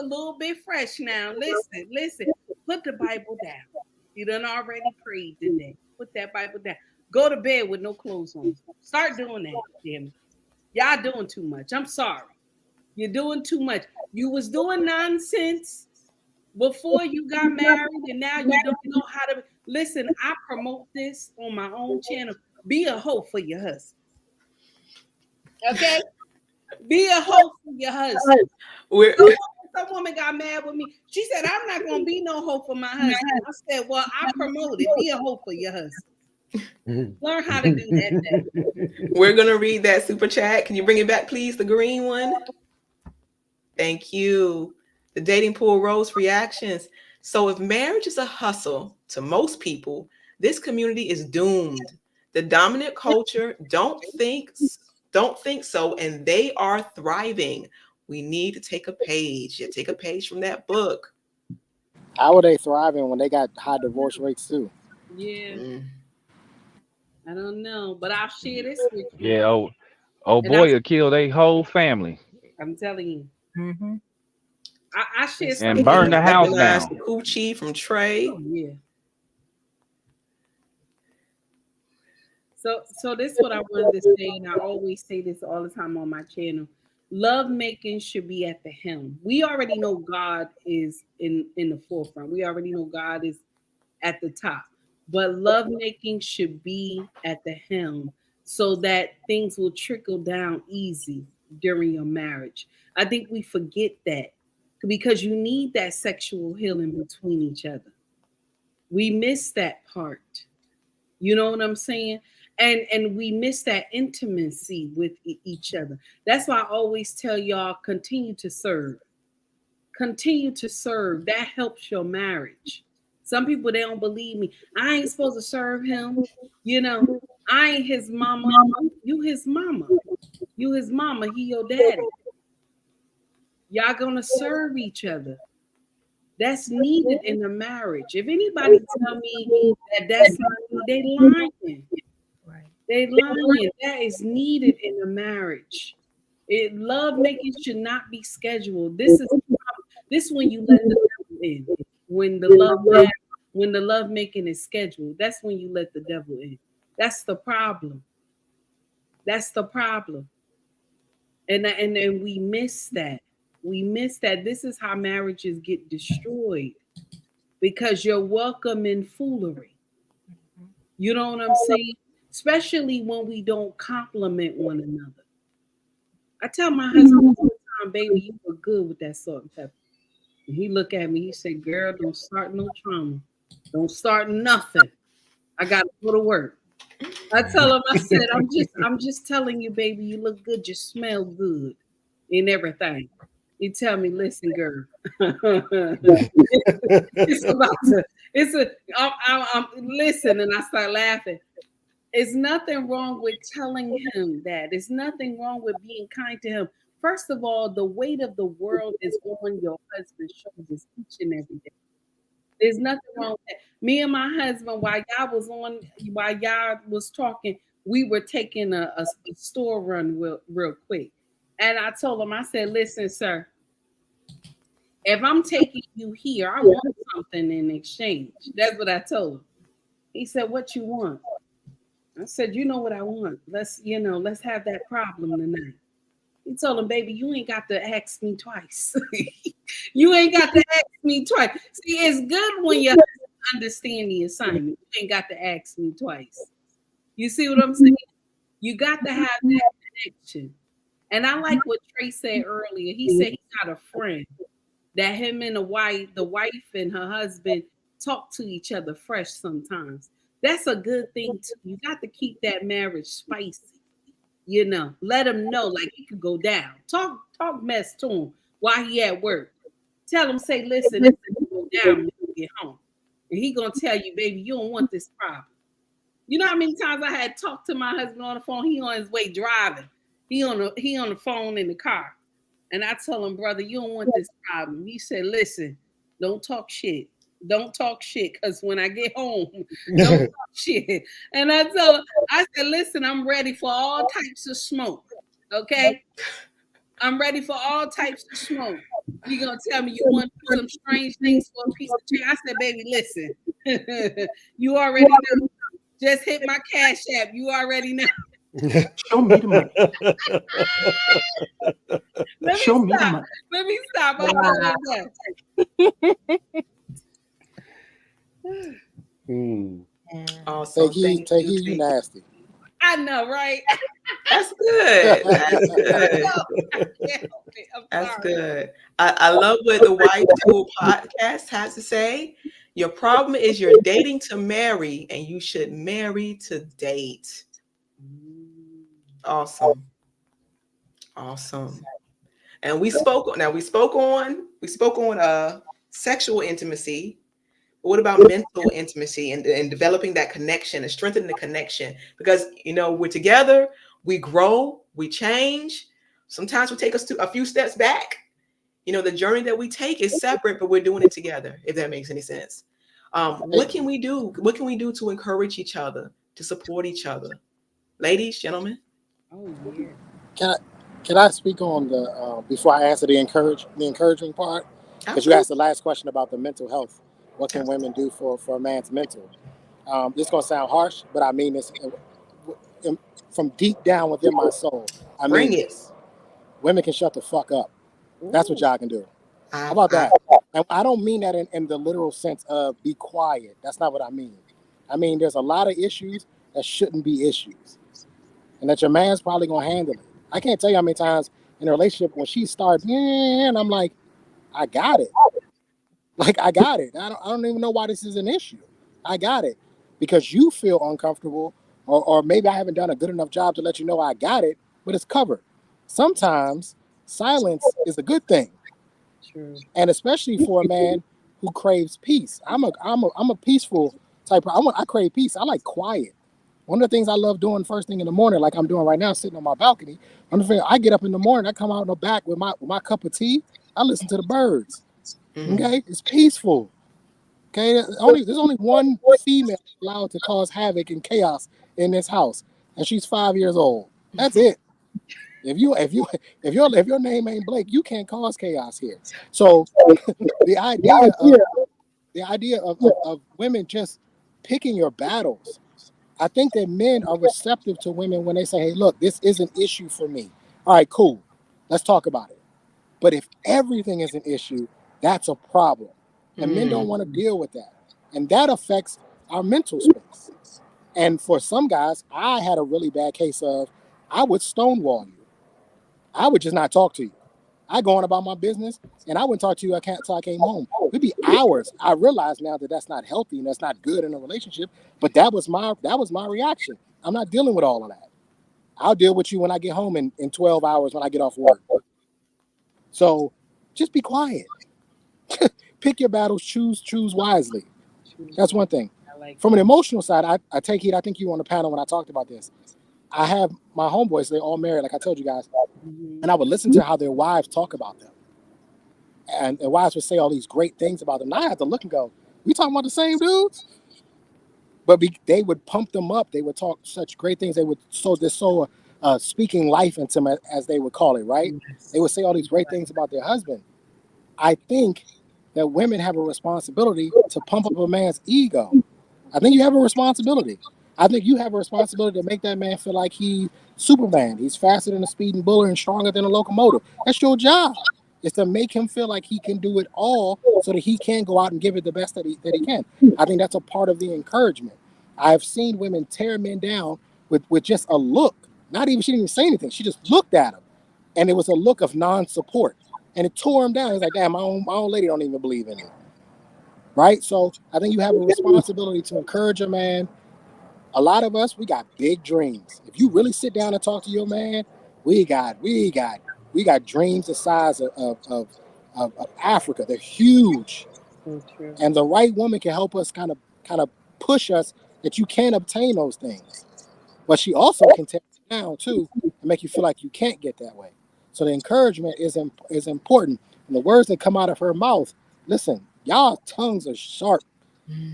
little bit fresh now. Listen. Put the Bible down. You done already prayed today. Put that Bible down. Go to bed with no clothes on. Start doing that, damn it. Y'all doing too much. I'm sorry. You're doing too much. You was doing nonsense before you got married, and now you don't know how to listen. I promote this on my own channel. Be a hoe for your husband. Okay? Be a hoe for your husband. Some woman got mad with me. She said, I'm not going to be no hoe for my husband. I said, well, I promote it. Be a hoe for your husband. Learn how to do that. We're going to read that super chat. Can you bring it back, please? The green one. Thank you. The dating pool rose reactions. So if marriage is a hustle to most people, this community is doomed. The dominant culture don't think so, and they are thriving. We need to take a page. Yeah, take a page from that book. How are they thriving when they got high divorce rates too? Yeah. I don't know, but I'll share this with you. Yeah, oh And I, boy, will kill their whole family I'm telling you, Mm-hmm. I share and something. burn the house Weaponize the down. coochie from Trey. Oh, yeah. So this is what I wanted to say, and I always say this all the time on my channel. Love making should be at the helm. We already know God is in the forefront. We already know God is at the top. But love making should be at the helm so that things will trickle down easy during your marriage. I think we forget that because you need that sexual healing between each other. We miss that part. You know what I'm saying? And we miss that intimacy with each other. That's why I always tell y'all continue to serve. Continue to serve. That helps your marriage. Some people they don't believe me. I ain't supposed to serve him. You know, I ain't his mama. You his mama. You his mama. He your daddy. Y'all gonna serve each other. That's needed in a marriage. If anybody tell me that that's not needed, they lying. Right. They lying. That is needed in a marriage. Love making should not be scheduled. This when you let the devil in. When the love making is scheduled, that's when you let the devil in. That's the problem. That's the problem. And we miss that. We miss that. This is how marriages get destroyed because you're welcome in foolery. You know what I'm saying? Especially when we don't compliment one another. I tell my husband all the time, baby, you look good with that salt and pepper. And he look at me, he said, girl, don't start no trauma. Don't start nothing. I gotta go to work. I tell him, I said, I'm just telling you, baby, you look good, you smell good and everything. He tell me, listen, girl. it's about to, it's a I'm listen, and I start laughing. There's nothing wrong with telling him that. There's nothing wrong with being kind to him. First of all, the weight of the world is on your husband's shoulders each and every day. There's nothing wrong with that. Me and my husband, while y'all was talking, we were taking a store run real quick. And I told him, I said, listen, sir, if I'm taking you here, I want something in exchange. That's what I told him. He said, what you want? I said, you know what I want. Let's have that problem tonight. He told him, baby, you ain't got to ask me twice. You ain't got to ask me twice. See, it's good when you understand the assignment. You ain't got to ask me twice. You see what I'm saying? You got to have that connection. And I like what Trey said earlier. He said he got a friend that him and the wife and her husband talk to each other fresh sometimes. That's a good thing too. You got to keep that marriage spicy. Let him know like it could go down. Talk mess to him while he at work. Tell him, say, listen, it's gonna go down when you get home. And he gonna tell you, baby, you don't want this problem. You know how many times I had talked to my husband on the phone? He on his way driving. He on the phone in the car. And I tell him, brother, you don't want this problem. He said, listen, don't talk shit. Don't talk shit, because when I get home, don't talk shit. And I said, listen, I'm ready for all types of smoke. Okay? I'm ready for all types of smoke. You're going to tell me you want some strange things for a piece of chicken? I said, baby, listen. You already know. Just hit my Cash App. You already know. Show me the money. Let me stop. Awesome. Take heed, you nasty. I know, right? That's good. That's good. That's good. I love what the Wife Tool podcast has to say. Your problem is you're dating to marry, and you should marry to date. Awesome. And we spoke on sexual intimacy. But what about mental intimacy and developing that connection and strengthening the connection? Because we're together, we grow, we change. Sometimes we take us to a few steps back, You know, the journey that we take is separate, but we're doing it together, if that makes any sense. What can we do? What can we do to encourage each other, to support each other? Ladies, gentlemen. Oh yeah. Can I speak on the before I answer the encouraging part? Because you asked the last question about the mental health. What can women do for a man's mental? This is gonna sound harsh, but I mean this from deep down within my soul. I mean this. Women can shut the fuck up. That's what y'all can do. How about that? And I don't mean that in the literal sense of be quiet. That's not what I mean. I mean there's a lot of issues that shouldn't be issues, and that your man's probably gonna handle it. I can't tell you how many times in a relationship when she starts, and I'm like, I got it. Like I got it. I don't even know why this is an issue. I got it because you feel uncomfortable, or maybe I haven't done a good enough job to let you know I got it, but it's covered. Sometimes silence is a good thing. True. And especially for a man who craves peace. I'm a peaceful type. I crave peace. I like quiet. One of the things I love doing first thing in the morning, like I'm doing right now, sitting on my balcony. I get up in the morning, I come out in the back with my cup of tea. I listen to the birds. Okay, it's peaceful. Okay, there's only one female allowed to cause havoc and chaos in this house, and she's 5 years old. That's it. If your name ain't Blake, you can't cause chaos here. So the idea of women just picking your battles. I think that men are receptive to women when they say, hey, look, this is an issue for me. All right, cool. Let's talk about it. But if everything is an issue, that's a problem. And men don't want to deal with that. And that affects our mental space. And for some guys, I had a really bad case of I would stonewall you. I would just not talk to you. I go on about my business, and I wouldn't talk to you until I came home. It'd be hours. I realize now that that's not healthy and that's not good in a relationship. But that was my reaction. I'm not dealing with all of that. I'll deal with you when I get home in 12 hours when I get off work. So just be quiet. Pick your battles. Choose wisely. That's one thing. From an emotional side, I take it. I think you were on the panel when I talked about this. I have my homeboys. They're all married, like I told you guys. And I would listen to how their wives talk about them. And their wives would say all these great things about them. And I had to look and go, we talking about the same dudes? But they would pump them up. They would talk such great things. They would speaking life into them, as they would call it, right? They would say all these great things about their husband. I think that women have a responsibility to pump up a man's ego. I think you have a responsibility. I think you have a responsibility to make that man feel like he's Superman. He's faster than a speeding bullet and stronger than a locomotive. That's your job. Is to make him feel like he can do it all so that he can go out and give it the best that he can. I think that's a part of the encouragement. I've seen women tear men down with just a look. Not even, she didn't even say anything. She just looked at him. And it was a look of non-support. And it tore him down. He's like, damn, my own lady don't even believe in it. Right? So I think you have a responsibility to encourage a man. A lot of us, we got big dreams. If you really sit down and talk to your man, we got dreams the size of Africa. They're huge. So true. And the right woman can help us kind of push us that you can obtain those things. But she also can tear you down too and make you feel like you can't get that way. So the encouragement is important. And the words that come out of her mouth, listen, y'all tongues are sharp.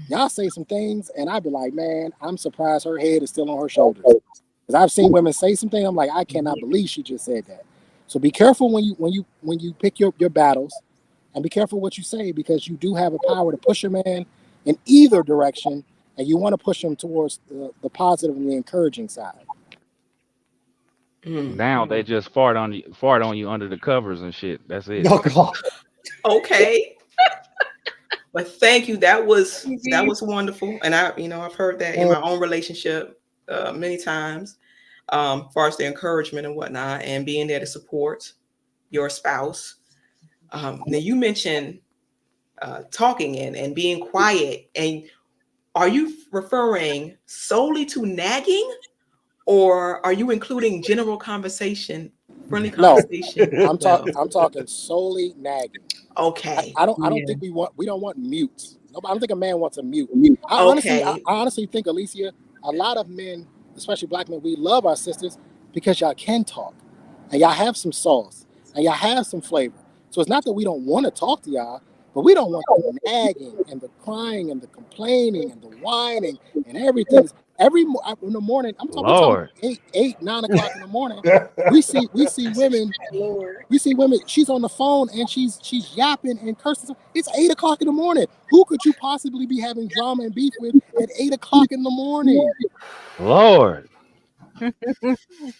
Y'all say some things, and I'd be like, man, I'm surprised her head is still on her shoulders. Because I've seen women say something, I'm like, I cannot believe she just said that. So be careful when you pick your battles, and be careful what you say, because you do have a power to push a man in either direction, and you want to push him towards the positive and the encouraging side. Now they just fart on you under the covers and shit. That's it. Oh, God. Okay. But thank you. That was wonderful. And I've heard that in my own relationship many times, as far as the encouragement and whatnot, and being there to support your spouse. Now you mentioned talking and being quiet. And are you referring solely to nagging, or are you including general conversation, friendly conversation? No, I'm talking solely nagging. Okay. I don't think we don't want mutes. I don't think a man wants a mute. I honestly think, Alicia, a lot of men, especially black men, we love our sisters because y'all can talk and y'all have some sauce and y'all have some flavor. So it's not that we don't want to talk to y'all, but we don't want the nagging and the crying and the complaining and the whining and everything. In the morning, I'm talking 8, 9 o'clock in the morning. We see women. We see women. She's on the phone and she's yapping and cursing. It's 8 o'clock in the morning. Who could you possibly be having drama and beef with at 8 o'clock in the morning? Lord.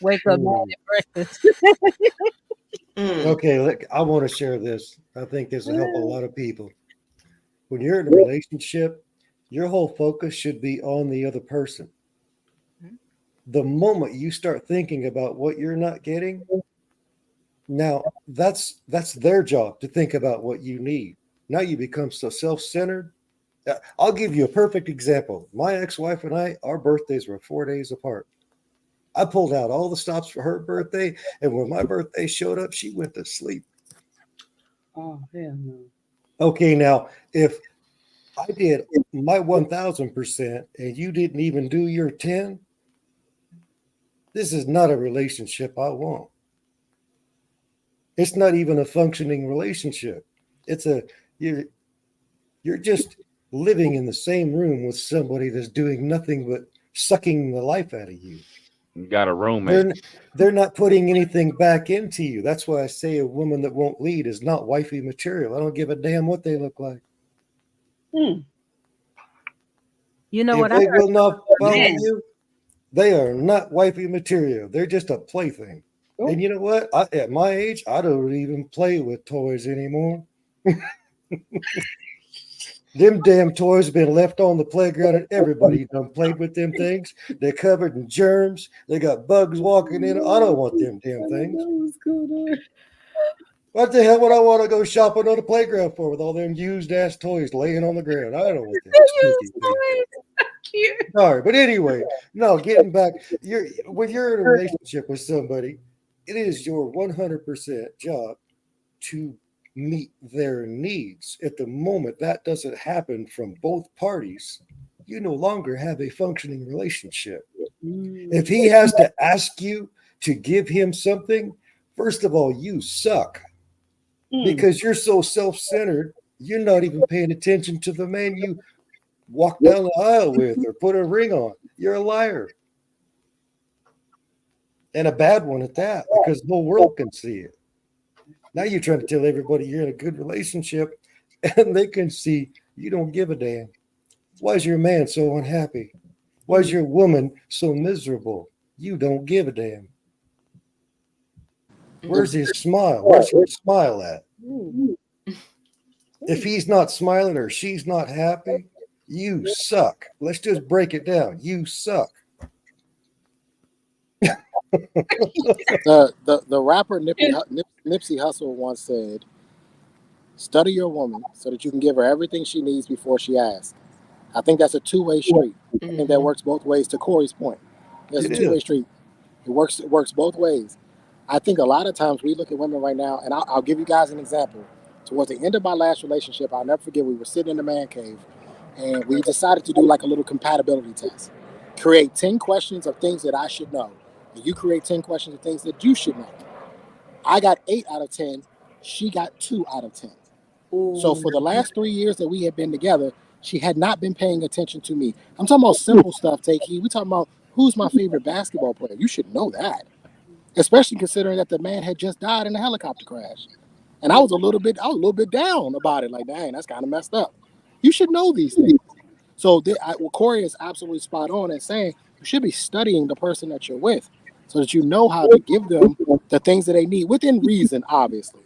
Wake up mad at breakfast. Okay, look, I want to share this. I think this will help a lot of people. When you're in a relationship, your whole focus should be on the other person. The moment you start thinking about what you're not getting, now that's their job to think about what you need. Now you become so self-centered. I'll give you a perfect example. My ex-wife and I, our birthdays were 4 days apart. I pulled out all the stops for her birthday, and when my birthday showed up, she went to sleep. Oh, hell no. Okay, now if I did my 1,000% and you didn't even do your 10, this is not a relationship I want. It's not even a functioning relationship. You're just living in the same room with somebody that's doing nothing but sucking the life out of you. You got a roommate. They're not putting anything back into you. That's why I say a woman that won't lead is not wifey material. I don't give a damn what they look like. You know if what? they will not follow you, they are not wifey material. They're just a plaything. Oh. And you know what? At my age, I don't even play with toys anymore. Them damn toys have been left on the playground and everybody done played with them things. They're covered in germs. They got bugs walking in. I don't want them damn things. What the hell would I want to go shopping on the playground for with all them used ass toys laying on the ground? I don't want them. Sorry, but anyway, no, getting back, when you're in a relationship with somebody, it is your 100% job to meet their needs. At the moment that doesn't happen from both parties, you no longer have a functioning relationship. If he has to ask you to give him something, first of all, you suck because you're so self-centered. You're not even paying attention to the man you walk down the aisle with or put a ring on. You're a liar. And a bad one at that, because the whole world can see it. Now you're trying to tell everybody you're in a good relationship and they can see you don't give a damn. Why is your man so unhappy? Why is your woman so miserable? You don't give a damn. Where's his smile? Where's his smile at? If he's not smiling or she's not happy, you suck. Let's just break it down. You suck. The rapper Nipsey Hussle once said, "Study your woman so that you can give her everything she needs before she asks." I think that's a two-way street. I think that works both ways. To Corey's point, there's a two-way street. It works both ways. I think a lot of times we look at women right now, and I'll give you guys an example. Towards the end of my last relationship, I'll never forget, we were sitting in the man cave, and we decided to do like a little compatibility test. Create 10 questions of things that I should know. And you create 10 questions of things that you should know. I got 8 out of 10. She got 2 out of 10. Ooh. So for the last 3 years that we had been together, she had not been paying attention to me. I'm talking about simple stuff, Takey. We're talking about who's my favorite basketball player. You should know that. Especially considering that the man had just died in a helicopter crash. And I was a little bit down about it. Like, dang, that's kind of messed up. You should know these things. So Corey is absolutely spot on in saying you should be studying the person that you're with so that you know how to give them the things that they need within reason, obviously,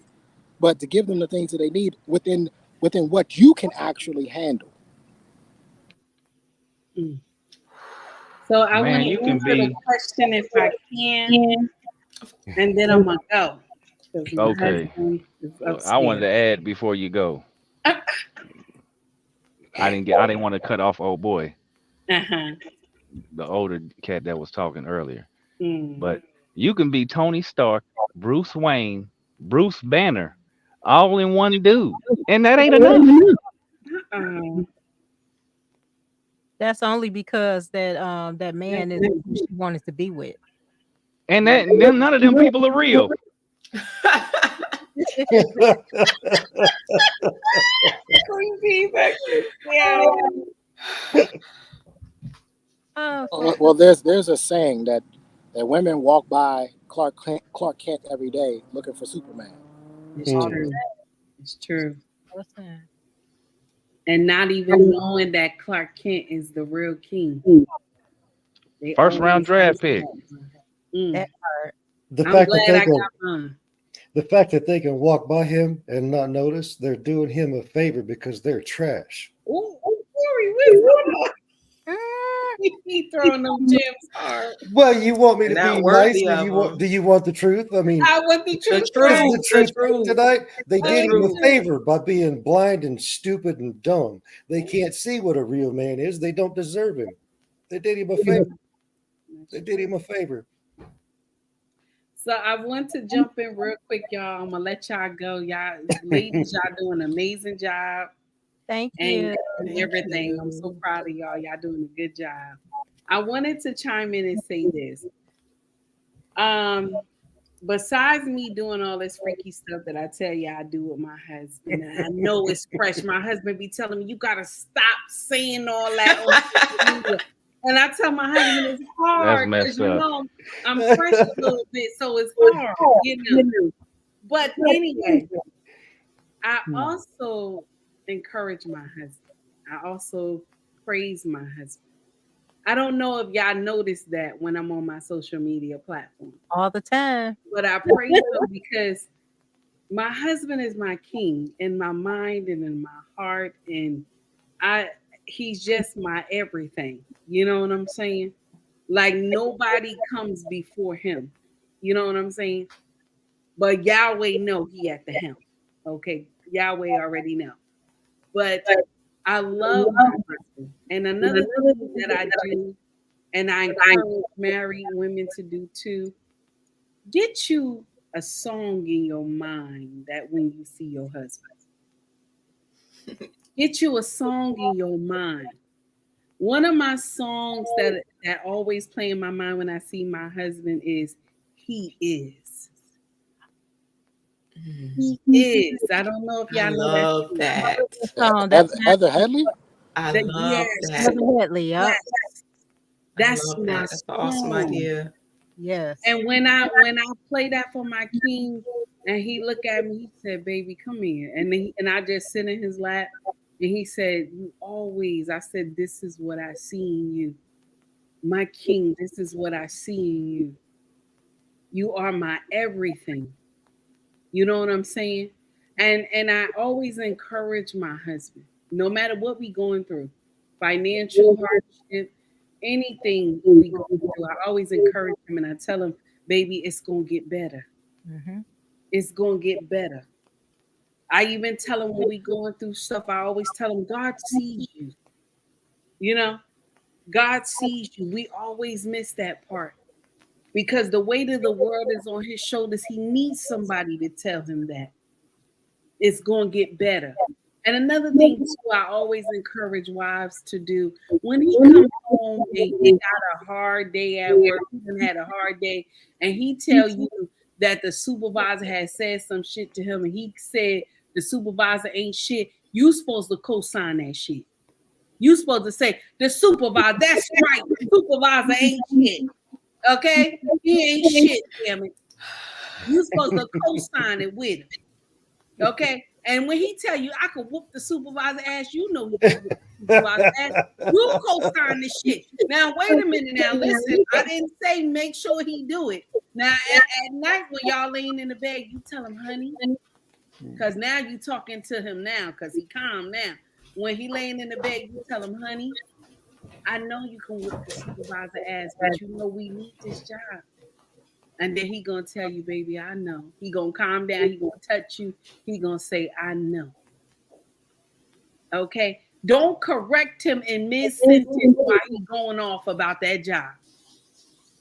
but to give them the things that they need within what you can actually handle. So I want to answer the question if I can, and then I'm gonna go. Okay. I wanted to add before you go. I didn't want to cut off old boy. The older cat that was talking earlier. But you can be Tony Stark, Bruce Wayne, Bruce Banner, all in one dude. And that ain't enough. That's only because that man is who she wanted to be with. And none of them people are real. Yeah. Oh, Well, there's a saying that women walk by Clark Kent every day looking for Superman. It's true. It's true. And not even knowing that Clark Kent is the real king. They First round draft pick. That part. The I'm fact that glad they I can, got mine. the fact that they can walk by him and not notice, they're doing him a favor because they're trash. Ooh, Corey, what's going on? He throwing them gems hard. Well, you want me to Not be worthy nice? of them. Do you want the truth? I mean, I want the truth. truth. Right? the truth tonight. They The did him a truth. favor by being blind and stupid and dumb. They can't see what a real man is. They don't deserve him. They did him a favor. They did him a favor. So I want to jump in real quick, y'all. I'm gonna let y'all go. Y'all ladies, y'all doing an amazing job. Thank And you. everything. I'm so proud of y'all. Y'all doing a good job. I wanted to chime in and say this. Besides me doing all this freaky stuff that I tell you I do with my husband, and I know it's fresh. My husband be telling me you gotta stop saying all that on social media. And I tell my husband it's hard because you know I'm fresh a little bit, so it's hard, you know. But anyway, I also encourage my husband. I also praise my husband. I don't know if y'all noticed that when I'm on my social media platform. All the time. But I praise him because my husband is my king in my mind and in my heart. And he's just my everything. You know what I'm saying? Like nobody comes before him. You know what I'm saying? But Yahweh know he at the helm. Okay. Yahweh already know. But I love my husband. And another thing that I do, and I encourage married women to do too, get you a song in your mind that when you see your husband. Get you a song in your mind. One of my songs that always play in my mind when I see my husband is He Is. He is. I don't know if y'all know love that. Heather Headley? I love that. Heather Headley, yeah. Yes. That's I love my that. That's an awesome idea. Yes. And when I play that for my king, and he looked at me, he said, "Baby, come here." And I just sit in his lap, and he said, "You always." I said, "This is what I see in you, my king. This is what I see in you. You are my everything." You know what I'm saying? And I always encourage my husband, no matter what we going through, financial hardship, anything we go through. I always encourage him and I tell him, "Baby, it's gonna get better. It's gonna get better." I even tell him when we going through stuff, I always tell him, God sees you. You know, God sees you. We always miss that part. Because the weight of the world is on his shoulders. He needs somebody to tell him that it's going to get better. And another thing too, I always encourage wives to do when he comes home and he got a hard day at work, he had a hard day, and he tell you that the supervisor has said some shit to him, and he said the supervisor ain't shit. You supposed to co-sign that shit. You supposed to say the supervisor. That's right. The supervisor ain't shit. Okay, he ain't shit. Damn it. You supposed to co-sign it with him. Okay. And when he tell you I could whoop the supervisor ass, you know he can whoop the supervisor ass. You co-sign this shit. Now wait a minute. Now listen, I didn't say make sure he do it. Now at night when y'all laying in the bed, you tell him, honey, because now you talking to him now because he calm now. When he laying in the bed, you tell him, honey, I know you can whoop the supervisor ass, but you know we need this job. And then he gonna tell you, baby, I know. He gonna calm down. He gonna touch you. He gonna say, I know. Okay? Don't correct him in mid-sentence while he going off about that job.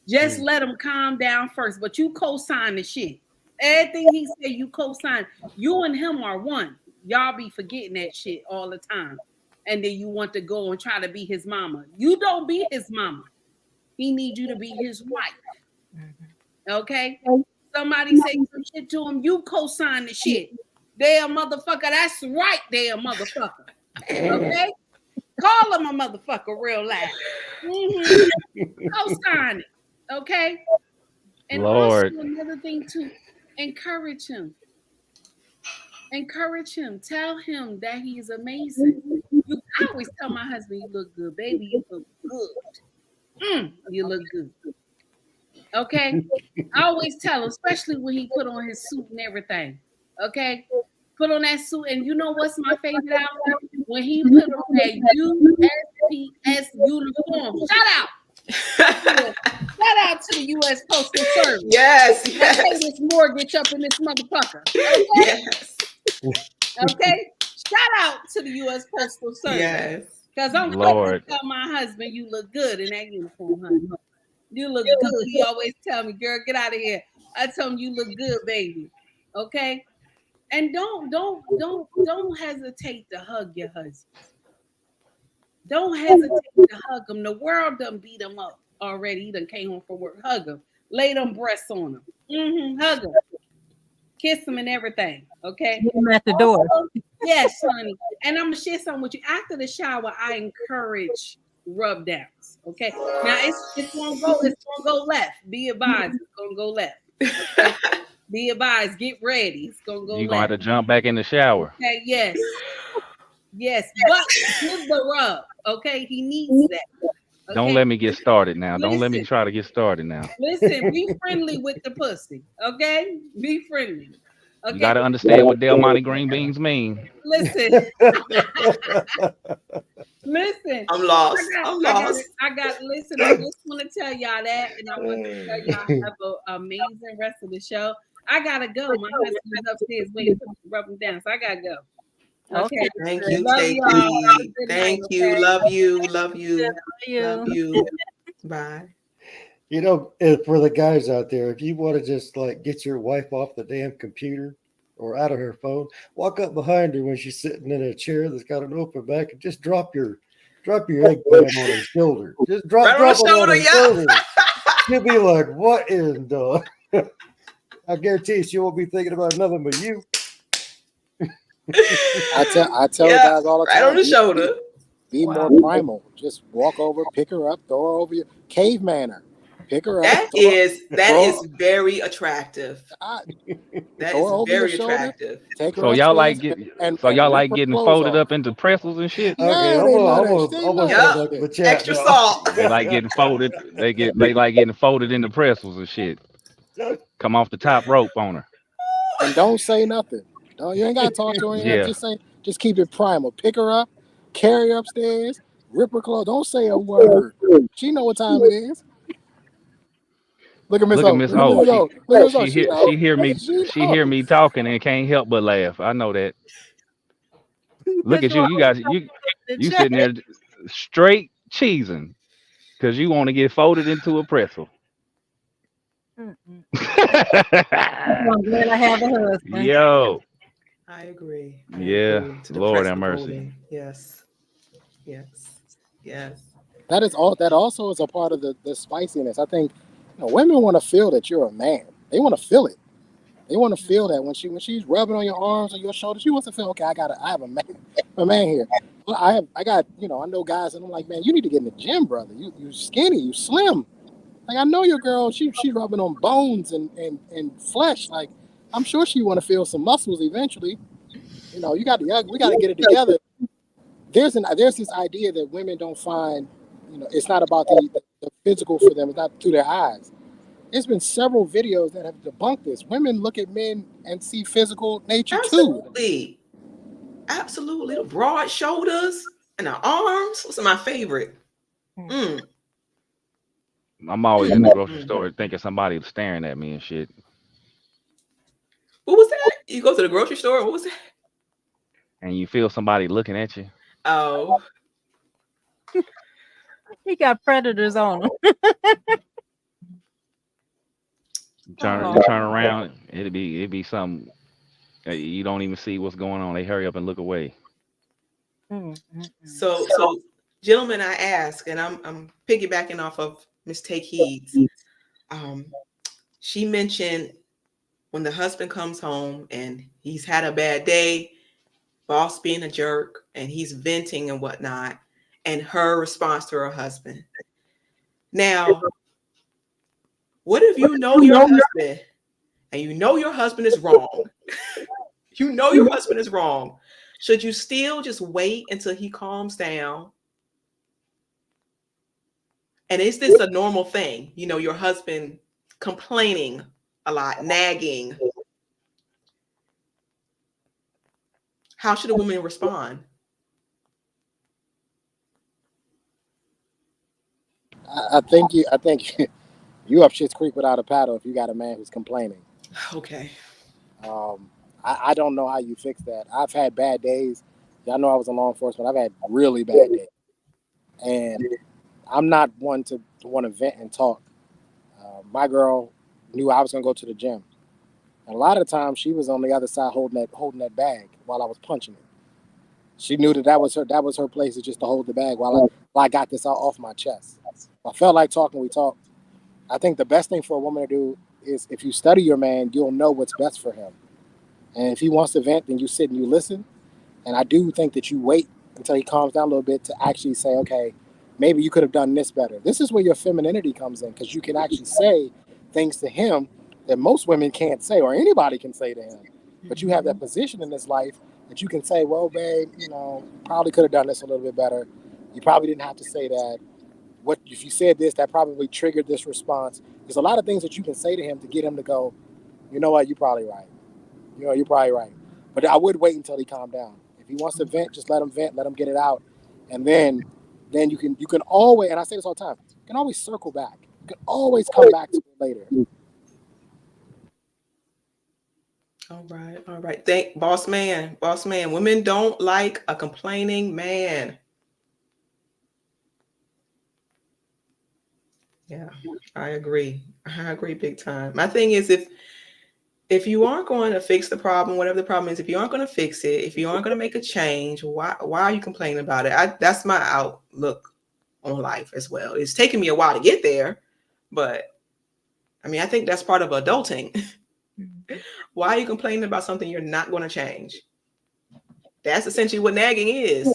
Just let him calm down first. But you co-sign the shit. Everything he say, you co-sign. You and him are one. Y'all be forgetting that shit all the time. And then you want to go and try to be his mama. You don't be his mama. He needs you to be his wife. Okay? Somebody say some shit to him, you co-sign the shit. Damn motherfucker, that's right, damn motherfucker. Okay? Call him a motherfucker real loud. Co-sign it. Okay? And Lord. also another thing too, encourage him. Encourage him. Tell him that he's amazing. I always tell my husband, you look good, baby. You look good. You look good. Okay? I always tell him, especially when he put on his suit and everything. Okay? Put on that suit. And you know what's my favorite outfit? When he put on that USPS uniform. Shout out. Shout out to the U.S. Postal Service. Yes. I pay this mortgage up in this motherfucker. Okay? Yes. Okay? Shout out to the U.S. Postal Service. Yes. Because I'm going to tell my husband, you look good in that uniform, honey. You look good. He always tell me, girl, get out of here. I tell him you look good, baby. Okay? And don't hesitate to hug your husband. Don't hesitate to hug him. The world done beat him up already. He done came home from work. Hug him. Lay them breasts on him. Hug him. Kiss him and everything. Okay? Get him at the door. Yes, honey. And I'm going to share something with you. After the shower, I encourage rub downs. Okay? Now, it's going to go left. Be advised. It's going to go left. Okay? Be advised. Get ready. It's going to go left. You're going to have to jump back in the shower. Okay, yes. Yes, but give the rub. Okay? He needs that. Okay? Don't let me get started now. Listen. Don't let me try to get started now. Listen, be friendly with the pussy. Okay? Be friendly. Okay? You got to understand what Del Monte green beans mean. Listen. Listen. I'm lost. Listen, I just want to tell y'all that, and I want to tell y'all have an amazing rest of the show. I got to go. My husband's upstairs waiting for me to rub him down, so I got to go. Okay. Thank you, Love Takey. y'all. Thank you. Okay? Love you. Love you. Love you. Bye. You know, for the guys out there, if you want to just like get your wife off the damn computer or out of her phone, walk up behind her when she's sitting in a chair that's got an open back and just drop your eggplant on her shoulder. Just drop it on her shoulder. She'll be like, "What in the?" I guarantee she won't be thinking about nothing but you. I tell guys all the time. Right on the shoulder. Be more primal. Just walk over, pick her up, throw her over your caveman her. Pick her up. That is very attractive. That is very attractive. So y'all like getting folded up into pretzels and shit? Okay, almost extra salt. They like getting folded. They like getting folded into pretzels and shit. Come off the top rope on her. And don't say nothing. No, you ain't gotta talk to her. Yeah. Just keep it primal. Pick her up, carry her upstairs, rip her clothes. Don't say a word. She know what time it is. Look at Miss O. She hear me talking and can't help but laugh. I know that. Look at you. You guys, you sitting there straight cheesing because you want to get folded into a pretzel. I'm glad I have a husband. Yo. I agree. Yeah. Lord have mercy. Yes. Yes. Yes. That also is a part of the spiciness. I think women want to feel that you're a man. They want to feel it. They want to feel that when she's rubbing on your arms or your shoulders, she wants to feel, okay, I have a man here. Well, I got, I know guys and I'm like, man, you need to get in the gym, brother. You skinny, you slim. Like I know your girl, she's rubbing on bones and flesh. Like I'm sure she want to feel some muscles eventually. We got to get it together. There's this idea that women don't find, it's not about the physical for them. It's not through their eyes. There's been several videos that have debunked this. Women look at men and see physical nature too. Absolutely. The broad shoulders and the arms. What's my favorite? I'm always in the grocery store thinking somebody's staring at me and shit. What was that? You go to the grocery store? What was that? And you feel somebody looking at you. Oh. He got predators on him. Turn around, it'd be something you don't even see what's going on. They hurry up and look away. So gentlemen, I ask, and I'm piggybacking off of Miss Take Heed. She mentioned when the husband comes home and he's had a bad day, boss being a jerk, and he's venting and whatnot, and her response to her husband. Now, what if you know your husband and you know your husband is wrong? You know your husband is wrong. Should you still just wait until he calms down? And is this a normal thing? You know, your husband complaining a lot, nagging. How should a woman respond? I think you up shit's creek without a paddle if you got a man who's complaining. Okay. I don't know how you fix that. I've had bad days. Y'all know I was in law enforcement. I've had really bad days, and I'm not one to want to vent and talk. My girl knew I was gonna go to the gym, and a lot of the times she was on the other side holding that bag while I was punching it. She knew that was her place, is just to hold the bag while I got this out off my chest. I felt like talking. We talked. I think the best thing for a woman to do is, if you study your man, you'll know what's best for him. And if he wants to vent, then you sit and you listen. And I do think that you wait until he calms down a little bit to actually say, okay, maybe you could have done this better. This is where your femininity comes in, because you can actually say things to him that most women can't say, or anybody can say to him. But you have that position in this life that you can say, well, babe, probably could have done this a little bit better. You probably didn't have to say that. What if you said this, that probably triggered this response? There's a lot of things that you can say to him to get him to go, you know what, you're probably right. You're probably right. But I would wait until he calmed down. If he wants to vent, just let him vent, let him get it out. And then you can always, and I say this all the time, you can always circle back. You can always come back to it later. All right. Thank boss man. Women don't like a complaining man. Yeah, I agree big time. My thing is, if you aren't going to fix the problem, whatever the problem is, if you aren't going to fix it, if you aren't going to make a change, why are you complaining about it? That's my outlook on life as well. It's taken me a while to get there, but I mean, I think that's part of adulting. Why are you complaining about something you're not going to change? That's essentially what nagging is.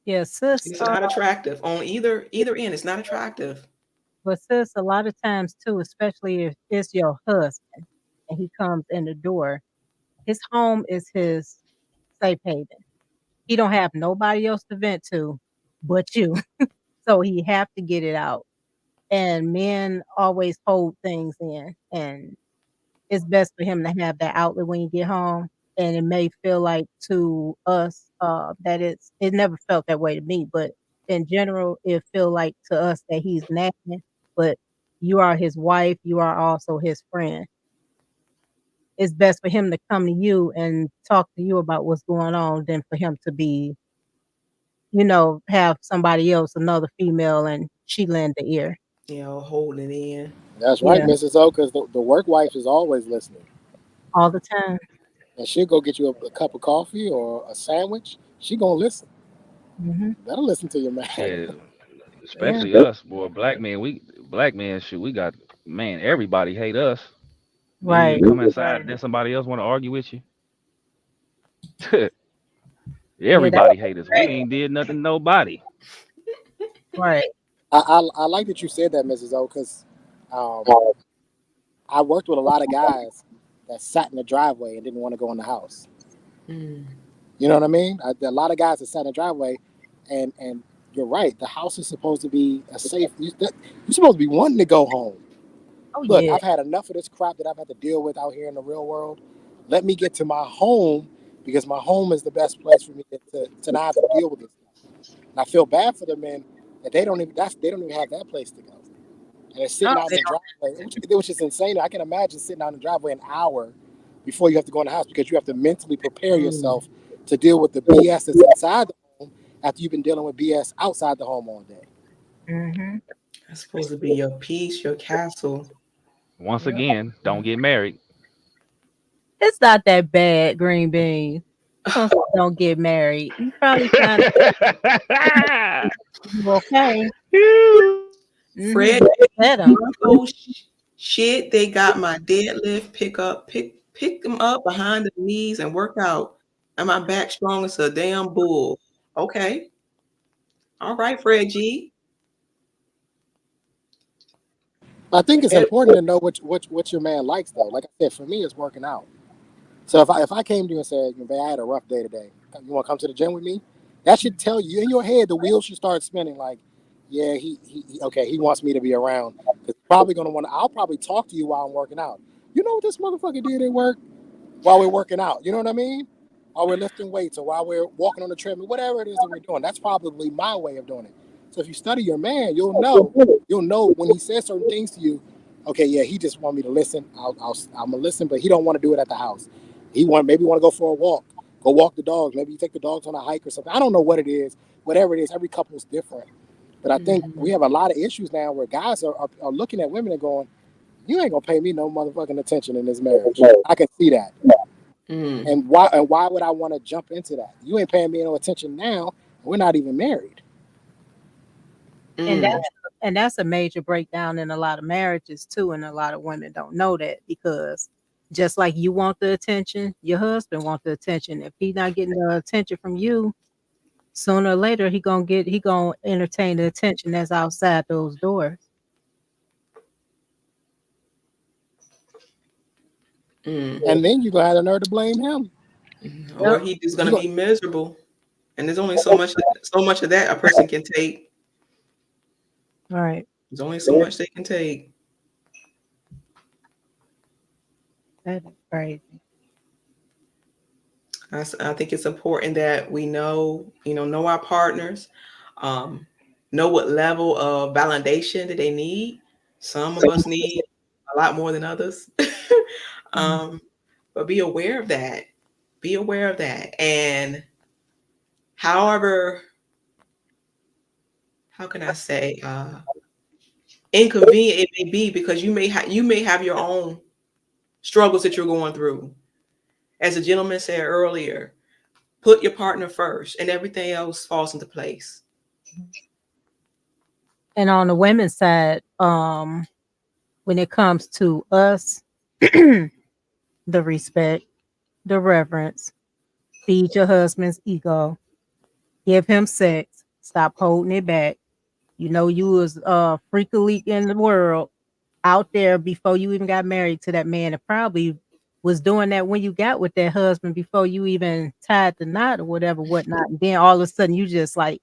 Yes, sis. It's not attractive on either end. It's not attractive. But sis, a lot of times too, especially if it's your husband and he comes in the door, his home is his safe haven. He don't have nobody else to vent to but you. So he have to get it out. And men always hold things in, and it's best for him to have that outlet when you get home. And it may feel like to us that it never felt that way to me, but in general, it feel like to us that he's nagging, but you are his wife, you are also his friend. It's best for him to come to you and talk to you about what's going on than for him to be, have somebody else, another female, and she lend the ear. Holding in. That's right, Mrs. O, because the work wife is always listening. All the time. And she'll go get you a cup of coffee or a sandwich. She gonna listen. Mm-hmm. Better listen to your man. Yeah, especially us, boy. Black men, we got, man, everybody hate us. Right. You come inside, then somebody else want to argue with you. Everybody hate us. We ain't did nothing to nobody. Right. I like that you said that, Mrs. O, because I worked with a lot of guys that sat in the driveway and didn't want to go in the house. Mm. You know what I mean? A lot of guys that sat in the driveway, and you're right. The house is supposed to be a safe. You're supposed to be wanting to go home. Oh, Look, yeah. I've had enough of this crap that I've had to deal with out here in the real world. Let me get to my home, because my home is the best place for me to not have to deal with this stuff. And I feel bad for the men that they don't even have that place to go. And they're sitting out in the driveway, which is insane. I can imagine sitting out in the driveway an hour before you have to go in the house, because you have to mentally prepare yourself to deal with the BS that's inside the home after you've been dealing with BS outside the home all day. Mm-hmm. That's supposed to be your peace, your castle. Once again, don't get married. It's not that bad, green beans. Don't get married. You probably find okay. Fred, Shit, they got my deadlift pick them up behind the knees and work out. And my back strong as a damn bull. Okay. All right, Fred G. I think it's important to know what your man likes, though. Like I said, for me, it's working out. So if I came to you and said, "Man, I had a rough day today. You want to come to the gym with me?" That should tell you in your head. The wheels should start spinning. Like, yeah, he wants me to be around. Because probably gonna want. I'll probably talk to you while I'm working out. You know what this motherfucker did at work while we're working out? You know what I mean? While we're lifting weights or while we're walking on the treadmill, whatever it is that we're doing. That's probably my way of doing it. So if you study your man, you'll know when he says certain things to you. Okay, yeah, he just want me to listen. I'm gonna listen, but he don't want to do it at the house. He maybe want to go for a walk, go walk the dogs. Maybe you take the dogs on a hike or something. I don't know what it is. Whatever it is, every couple is different. But I think we have a lot of issues now where guys are looking at women and going, "You ain't gonna pay me no motherfucking attention in this marriage." I can see that. And why would I want to jump into that? You ain't paying me no attention now. We're not even married. And that's a major breakdown in a lot of marriages too, and a lot of women don't know that, because just like you want the attention, your husband wants the attention. If he's not getting the attention from you, sooner or later he gonna entertain the attention that's outside those doors. And then you're gonna have the nerve to blame him. Or he is gonna be miserable. And there's only so much of that a person can take. All right. There's only so much they can take. That's crazy. I think it's important that we know our partners, know what level of validation that they need. Some of us need a lot more than others. But be aware of that. Be aware of that. And however, how can I say, inconvenient it may be, because you may have your own struggles that you're going through. As a gentleman said earlier, put your partner first and everything else falls into place. And on the women's side, when it comes to us, the respect, the reverence, feed your husband's ego, give him sex, stop holding it back. You know, you was freakily in the world out there before you even got married to that man, and probably was doing that when you got with that husband before you even tied the knot or whatnot. And then all of a sudden you just like,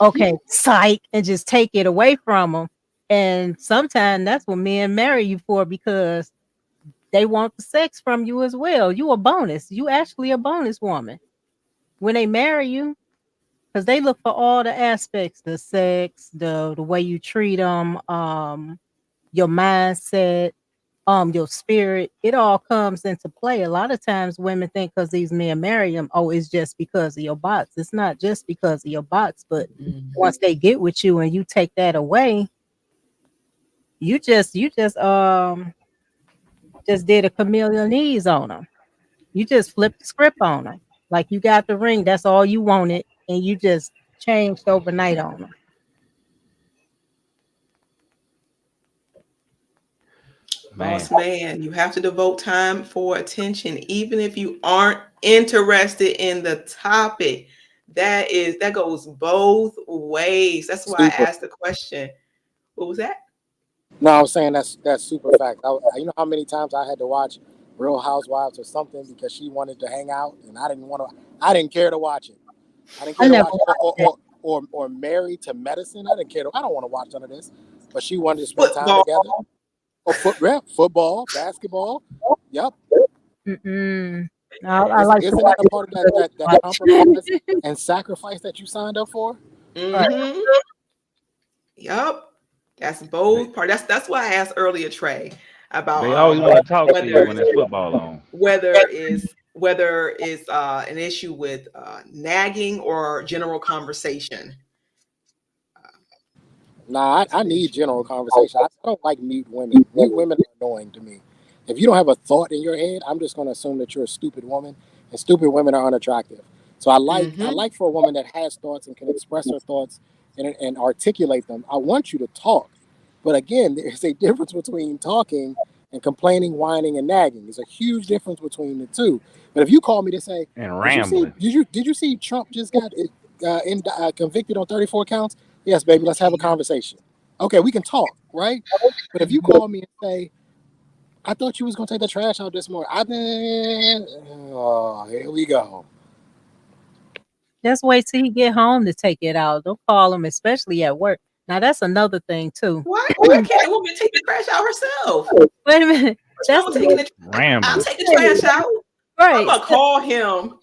okay, psych, and just take it away from them. And sometimes that's what men marry you for, because they want the sex from you as well. You a bonus. You actually a bonus woman when they marry you, because they look for all the aspects: the sex, the way you treat them, your mindset, your spirit. It all comes into play. A lot of times women think because these men marry them, oh, it's just because of your box. It's not just because of your box, but once they get with you and you take that away, you just did a chameleon knees on them. You just flipped the script on them. Like, you got the ring, that's all you wanted, and you just changed overnight on them. Boss man, you have to devote time for attention, even if you aren't interested in the topic. That goes both ways. That's why I asked the question. What was that? No, I was saying that's super fact. You know how many times I had to watch Real Housewives or something because she wanted to hang out and I didn't care to watch it. I didn't care to watch it. Or Married to Medicine. I didn't care. I don't want to watch none of this. But she wanted to spend time together. Or football, basketball. Yep. I isn't that a part of that compromise and sacrifice that you signed up for? Mm-hmm. Yep. That's both part. That's why I asked earlier, Trey, about they always want to talk to you when there's football on. Whether it's an issue with nagging or general conversation. Nah, I need general conversation. I don't like mute women. Mute women are annoying to me. If you don't have a thought in your head, I'm just going to assume that you're a stupid woman, and stupid women are unattractive. So I like for a woman that has thoughts and can express her thoughts and articulate them. I want you to talk, But again, there's a difference between talking and complaining, whining, and nagging. There's a huge difference between the two. But if you call me to say, And rambling. did you see Trump just got convicted on 34 counts? Yes, baby, let's have a conversation. Okay, we can talk, right? But if you call me and say, I thought you was gonna take the trash out this morning. Here we go. Just wait till he get home to take it out. Don't call him, especially at work. Now that's another thing too. Why can't the woman take the trash out herself? Wait a minute. I'll take the trash out. Right. I'm gonna call him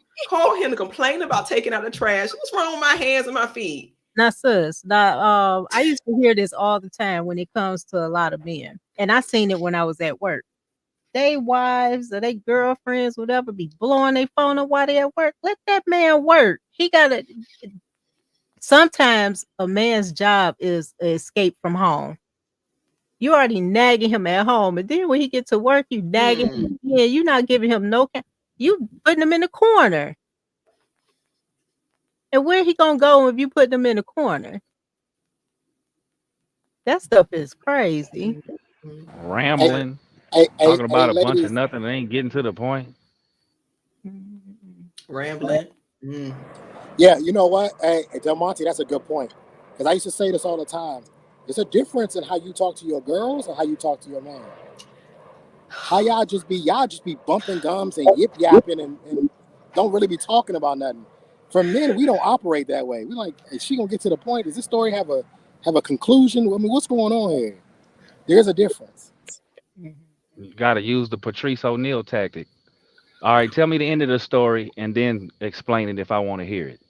to complain about taking out the trash. What's wrong with my hands and my feet? Now, sis, I used to hear this all the time when it comes to a lot of men. And I seen it when I was at work. They wives or they girlfriends, whatever, be blowing their phone up while they at work. Let that man work. He gotta. Sometimes a man's job is escape from home. You already nagging him at home, and then when he get to work, you nagging him. Yeah, you're not giving him no. You putting him in the corner. And where he gonna go if you put him in the corner? That stuff is crazy. Rambling, talking about a bunch of nothing that ain't getting to the point. Rambling. Yeah, you know what? Hey, Del Monte, that's a good point. Because I used to say this all the time. There's a difference in how you talk to your girls and how you talk to your man. How y'all just be bumping gums and yip yapping and don't really be talking about nothing. For men, we don't operate that way. We like, is she gonna get to the point? Does this story have a conclusion? I mean, what's going on here? There's a difference. You got to use the Patrice O'Neal tactic. All right, tell me the end of the story and then explain it if I want to hear it.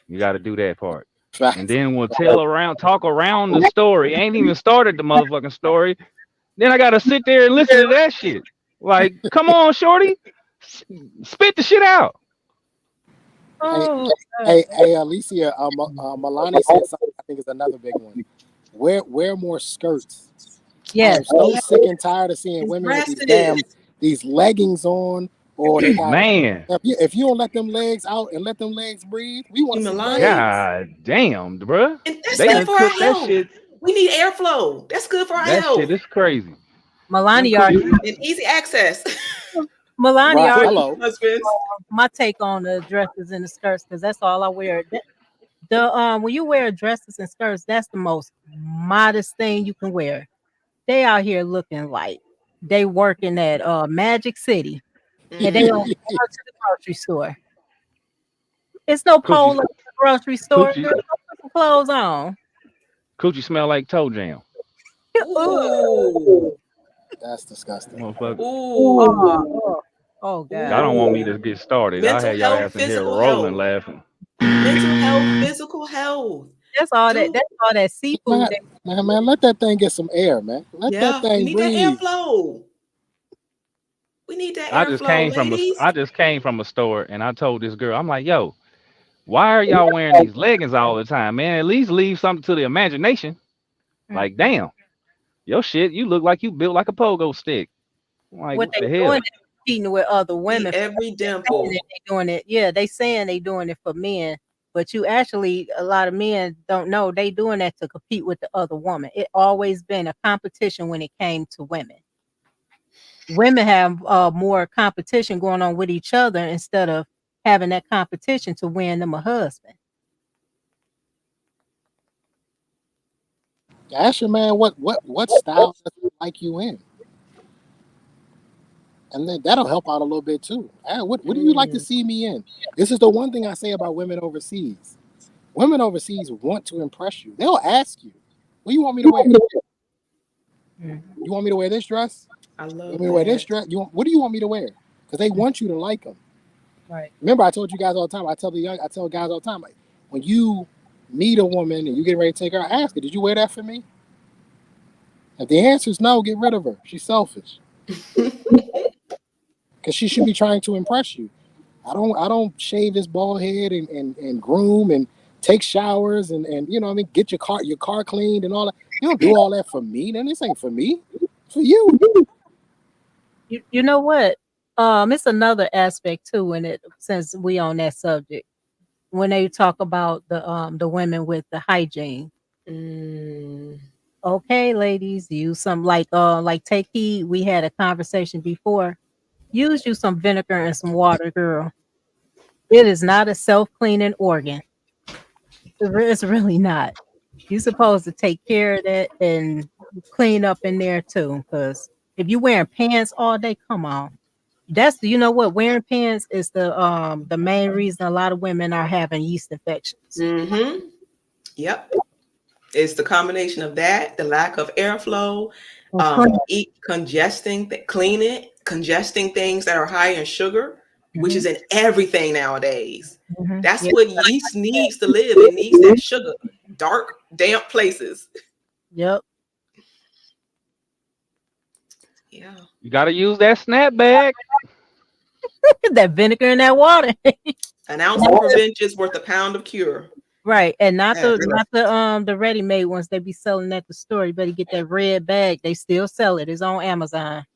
You got to do that part. And then we'll talk around the story. Ain't even started the motherfucking story. Then I got to sit there and listen to that shit. Like, come on, shorty. Spit the shit out. Hey, Alicia, Milani said something I think is another big one. Wear more skirts. Yeah. I'm so sick and tired of seeing women with these leggings on, or they got, man. If you don't let them legs out and let them legs breathe, we want to see legs. God damn, bro. That's good for our health. We need airflow. That's good for our health. That shit is crazy. Milani and easy access. Milani hello. My take on the dresses and the skirts, because that's all I wear. When you wear dresses and skirts, that's the most modest thing you can wear. They out here looking like they working at Magic City, and they don't go to the grocery store. It's no pole at the grocery store. Put some clothes on. Coochie smell like toe jam. Ooh. That's disgusting. Motherfucker. Oh God! I don't want me to get started. I had y'all ass in here rolling, laughing. Mental health, physical health. That's all that seafood. Man, let that thing get some air, man. Let that thing breathe. We need that airflow. We need that airflow, I just came from a store and I told this girl, I'm like, yo, why are y'all wearing these leggings all the time, man? At least leave something to the imagination. Like, damn, your shit, you look like you built like a pogo stick. Like, what the hell? Competing with other women. Every dimple. They doing it. Yeah, they saying they doing it for men. But a lot of men don't know they doing that to compete with the other woman. It always been a competition when it came to women. Women have more competition going on with each other instead of having that competition to win them a husband. Ask your man what style does he like you in, and then that'll help out a little bit too. What do you like to see me in? This is the one thing I say about women overseas. Women overseas want to impress you. They'll ask you, "What do you want me to wear? You want me to wear this dress? I love. You want me to wear this dress? What do you want me to wear? Because they want you to like them. Right. Remember, I told you guys all the time. I tell guys all the time, like, when you meet a woman and you get ready to take her, ask her, "Did you wear that for me?" If the answer is no, get rid of her. She's selfish. Because she should be trying to impress you. I don't shave this bald head and groom and take showers and you know what I mean, get your car cleaned and all that. You don't do all that for me. Then this ain't for me. It's for you. You know what? It's another aspect too in it, since we on that subject. When they talk about the women with the hygiene. Okay, ladies, use some like take heed. We had a conversation before. Use you some vinegar and some water, girl. It is not a self-cleaning organ. It's really not. You're supposed to take care of that and clean up in there too. Because if you're wearing pants all day, come on. That's you know what wearing pants is the main reason a lot of women are having yeast infections. Mm-hmm. Yep. It's the combination of that, the lack of airflow, congesting things that are high in sugar, which is in everything nowadays. That's what yeast needs to live. It needs that sugar. Dark, damp places. Yep. Yeah. You got to use that snapback. That vinegar and that water. An ounce of prevention is worth a pound of cure. Right, and not the ready-made ones they be selling at the store. You better get that red bag. They still sell it. It's on Amazon.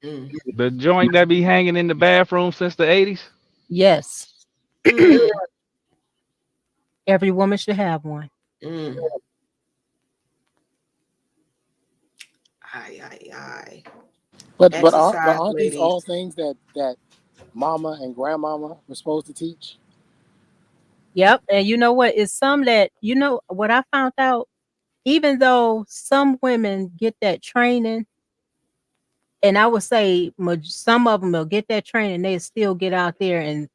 The joint that be hanging in the bathroom since the 80s. Yes. Every woman should have one. Aye. But aren't these all things that mama and grandmama were supposed to teach? Yep. And you know what? It's some that, you know, what I found out, even though some women get that training, and I would say some of them will get that training, they still get out there and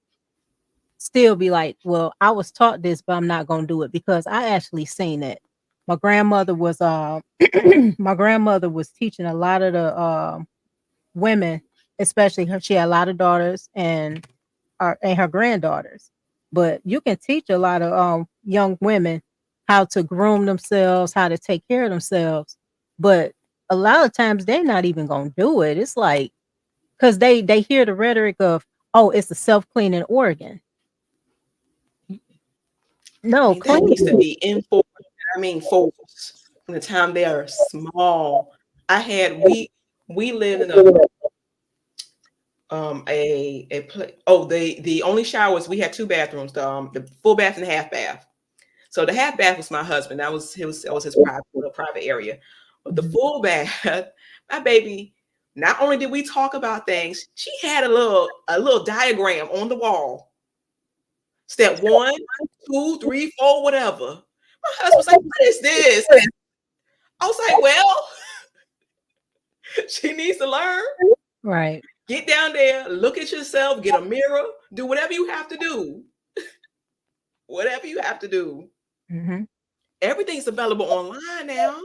still be like, well, I was taught this, but I'm not going to do it, because I actually seen it. My grandmother was teaching a lot of the women, especially her. She had a lot of daughters and her granddaughters. But you can teach a lot of young women how to groom themselves, how to take care of themselves. But a lot of times they're not even going to do it. It's like, because they hear the rhetoric of, oh, it's a self-cleaning organ. No, that needs to be enforced. I mean, forced from the time they are small. We lived in the only showers, we had two bathrooms, the full bath and the half bath. So the half bath was my husband. That was his private area. But the full bath, my baby, not only did we talk about things, she had a little diagram on the wall. Step 1, 2, 3, 4, whatever. My husband was like, what is this? I was like, well, she needs to learn. Right. Get down there, look at yourself, get a mirror, do whatever you have to do. Whatever you have to do. Everything's available online now.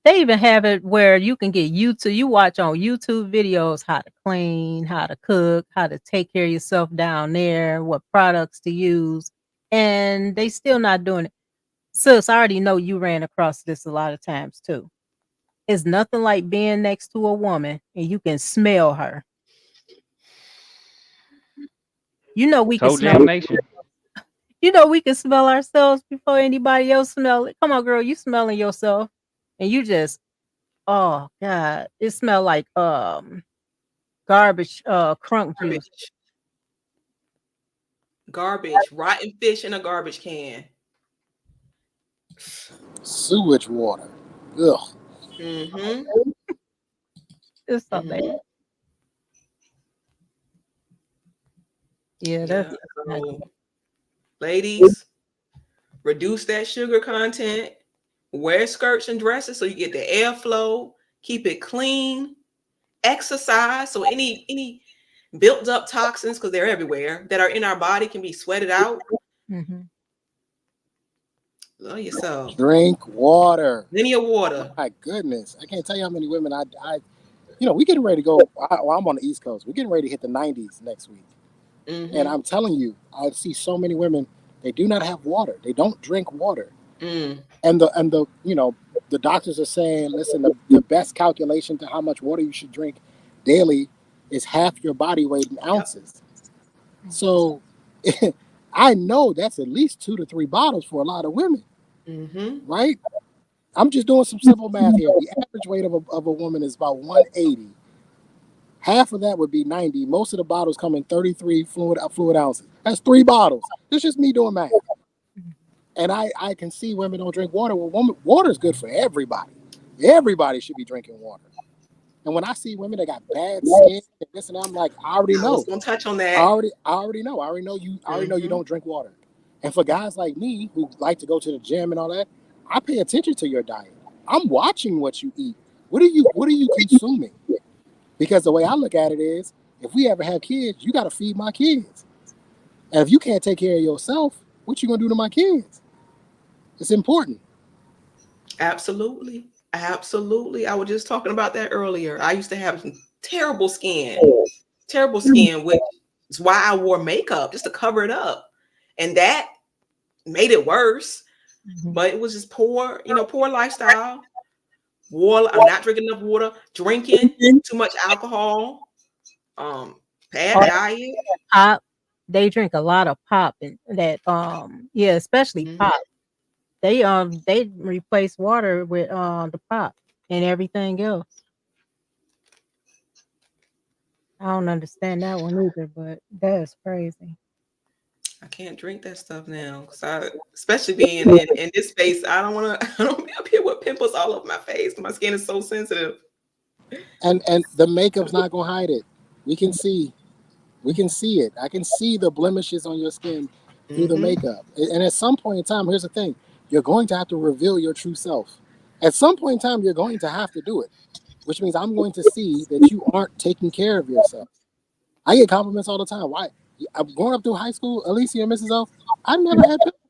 They even have it where you can get YouTube. You watch on YouTube videos how to clean, how to cook, how to take care of yourself down there, what products to use, and they still not doing it. Sis, I already know you ran across this a lot of times too. It's nothing like being next to a woman and you can smell her. You know we can smell. You know we can smell ourselves before anybody else smell it. Come on, girl, you smelling yourself, and you just, oh God, it smell like garbage, crunk juice. Garbage, rotten fish in a garbage can. Sewage water. Ugh. It's so bad. Yeah, that's ladies, reduce that sugar content. Wear skirts and dresses so you get the airflow. Keep it clean. Exercise so any built up toxins, because they're everywhere, that are in our body can be sweated out. Love yourself. Drink water. Plenty of water. My goodness, I can't tell you how many women I we getting ready to go. I'm on the East Coast. We're getting ready to hit the 90s next week, and I'm telling you, I see so many women. They do not have water. They don't drink water, and the the doctors are saying, listen, the best calculation to how much water you should drink daily is half your body weight in ounces. So I know that's at least 2 to 3 bottles for a lot of women, right? I'm just doing some simple math here. The average weight of a woman is about 180. Half of that would be 90. Most of the bottles come in 33 fluid ounces. That's 3 bottles. It's just me doing math. And I can see women don't drink water. Well, water is good for everybody. Everybody should be drinking water. And when I see women that got bad skin and this and that, I'm like, I already know. I was gonna touch on that. I already know. I already know you don't drink water. And for guys like me who like to go to the gym and all that, I pay attention to your diet. I'm watching what you eat. What are you consuming? Because the way I look at it is, if we ever have kids, you got to feed my kids. And if you can't take care of yourself, what you gonna do to my kids? It's important. Absolutely. Absolutely. I was just talking about that earlier. I used to have some terrible skin, which is why I wore makeup, just to cover it up. And that made it worse. But it was just poor lifestyle. I'm not drinking enough water, drinking too much alcohol, bad diet. Pop. They drink a lot of pop, and that especially pop. They replace water with the pop and everything else. I don't understand that one either, but that's crazy. I can't drink that stuff now because especially being in this space, I don't be up here with pimples all over my face. My skin is so sensitive. And the makeup's not gonna hide it. We can see it. I can see the blemishes on your skin through the makeup. And at some point in time, here's the thing: you're going to have to reveal your true self. At some point in time, you're going to have to do it, which means I'm going to see that you aren't taking care of yourself. I get compliments all the time. Why? I'm going up through high school, Alicia and Mrs. O, I never had pimples.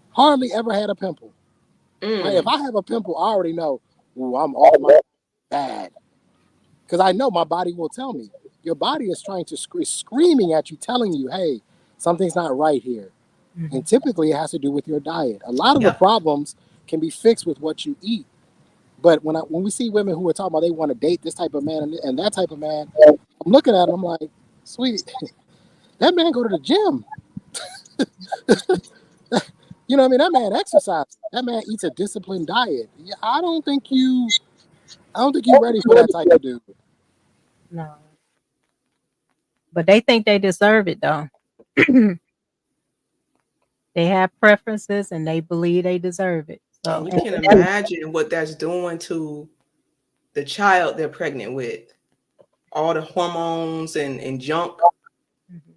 Hardly ever had a pimple. Right? If I have a pimple, I already know, ooh, I'm off my bad. Because I know my body will tell me. Your body is trying to screaming at you, telling you, hey, something's not right here. And typically it has to do with your diet. A lot of the problems can be fixed with what you eat. But when we see women who are talking about they want to date this type of man and that type of man, I'm looking at them, I'm like, sweetie, that man go to the gym. You know what I mean? That man exercises. That man eats a disciplined diet. I don't think you're ready for that type of dude. No. But they think they deserve it though. They have preferences and they believe they deserve it. So you can imagine what that's doing to the child they're pregnant with. All the hormones and junk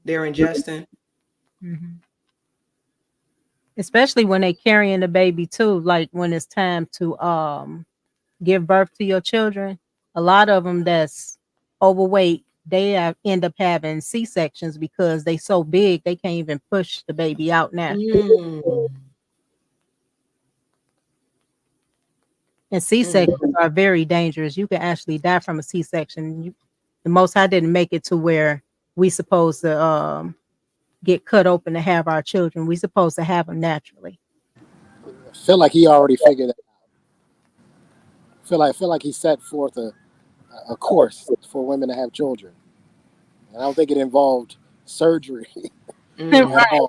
they're ingesting. Especially when they carrying the baby too, like when it's time to give birth to your children. A lot of them that's overweight, they end up having C-sections because they so big they can't even push the baby out naturally. And C-sections are very dangerous. You can actually die from a C-section. The Most High didn't make it to where we supposed to get cut open to have our children. We supposed to have them naturally. I feel like he already figured it out. I feel like he set forth a course for women to have children. And I don't think it involved surgery. Right.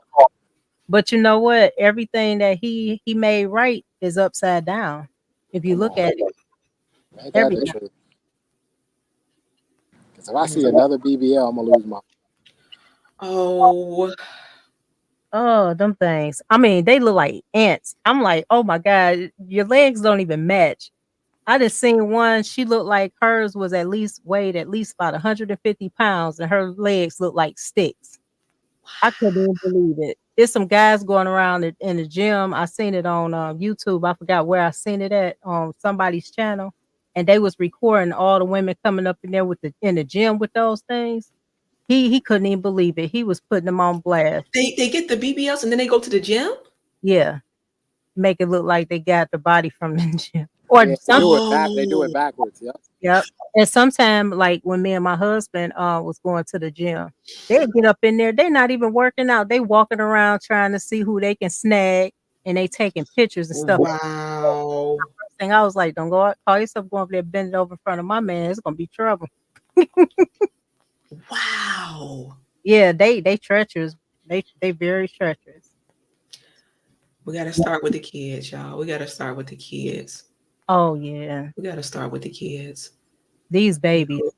But you know what? Everything that he made right is upside down. If you look at it. Because if I see another BBL, I'm gonna lose my. Oh, them things. I mean, they look like ants. I'm like, oh my God, your legs don't even match. I just seen one. She looked like hers was weighed at least about 150 pounds, and her legs looked like sticks. I couldn't even believe it. There's some guys going around in the gym. I seen it on YouTube. I forgot where I seen it at, on somebody's channel, and they was recording all the women coming up in there in the gym with those things. He couldn't even believe it. He was putting them on blast. They get the BBLs and then they go to the gym? Yeah. Make it look like they got the body from the gym. Or they do it backwards. Yep. And sometimes, like when me and my husband was going to the gym, they get up in there. They're not even working out. They walking around trying to see who they can snag, and they taking pictures and stuff. Wow. First thing I was like, don't go out, call yourself going over there bending over in front of my man. It's gonna be trouble. Wow. Yeah, they treacherous. They very treacherous. We got to start with the kids, y'all. We got to start with the kids. Oh yeah. We got to start with the kids. These babies.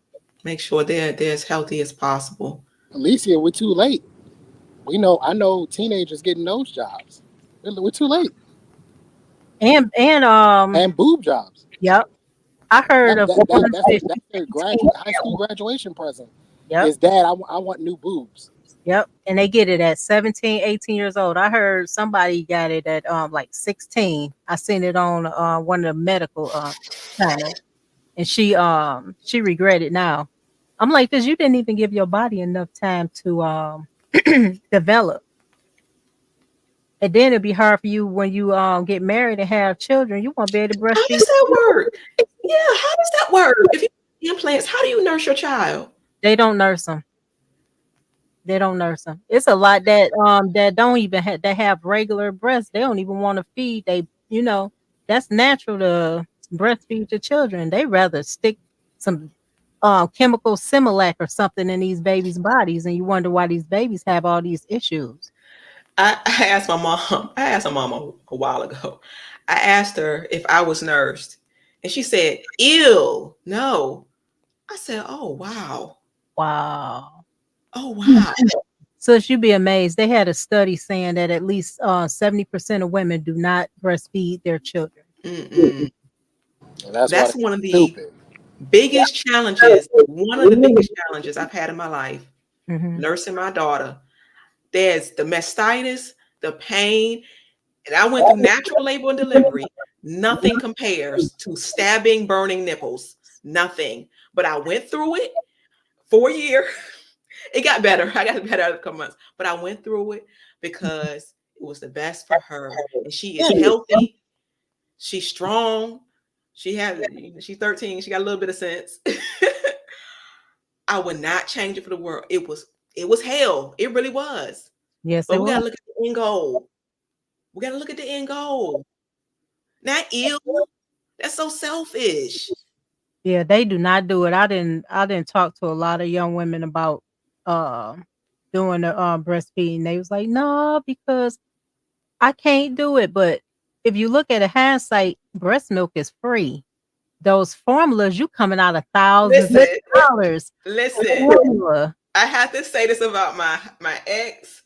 Make sure they're as healthy as possible. Alicia, we're too late. I know teenagers getting those jobs. We're too late. And boob jobs. Yep. I heard of one that's their high school graduation present. Yep. Is Dad, I want new boobs. Yep. And they get it at 17, 18 years old. I heard somebody got it at like 16. I seen it on one of the medical channels. And she regretted now. I'm like, because you didn't even give your body enough time to develop. And then it'd be hard for you when you get married and have children. You won't be able to breastfeed. How does that work? Yeah, how does that work? If you have implants, how do you nurse your child? They don't nurse them. They don't nurse them. It's a lot that don't even that have regular breasts. They don't even want to feed. That's natural to breastfeed your children. They rather stick some chemical Similac or something in these babies' bodies, and you wonder why these babies have all these issues. I asked my mom. I asked my mom a while ago. I asked her if I was nursed, and she said, "Ew, no." I said, "Oh wow, wow, oh wow." So you'd be amazed. They had a study saying that at least 70% of women do not breastfeed their children. That's one of the biggest challenges. One of the biggest challenges I've had in my life, nursing my daughter. There's the mastitis, the pain, and I went through natural labor and delivery. Nothing compares to stabbing, burning nipples. Nothing. But I went through it for a year. It got better. I got better after a couple months. But I went through it because it was the best for her. And she is healthy. She's strong. She's 13. She got a little bit of sense. I would not change it for the world. It was hell. It really was. Yes, but we gotta look at the end goal. We gotta look at the end goal. Not ill. That's so selfish. Yeah, they do not do it. I didn't talk to a lot of young women about doing the breastfeeding. They was like, no, because I can't do it. But if you look at a hindsight, breast milk is free. Those formulas, you coming out of thousands of dollars. Listen, I have to say this about my ex.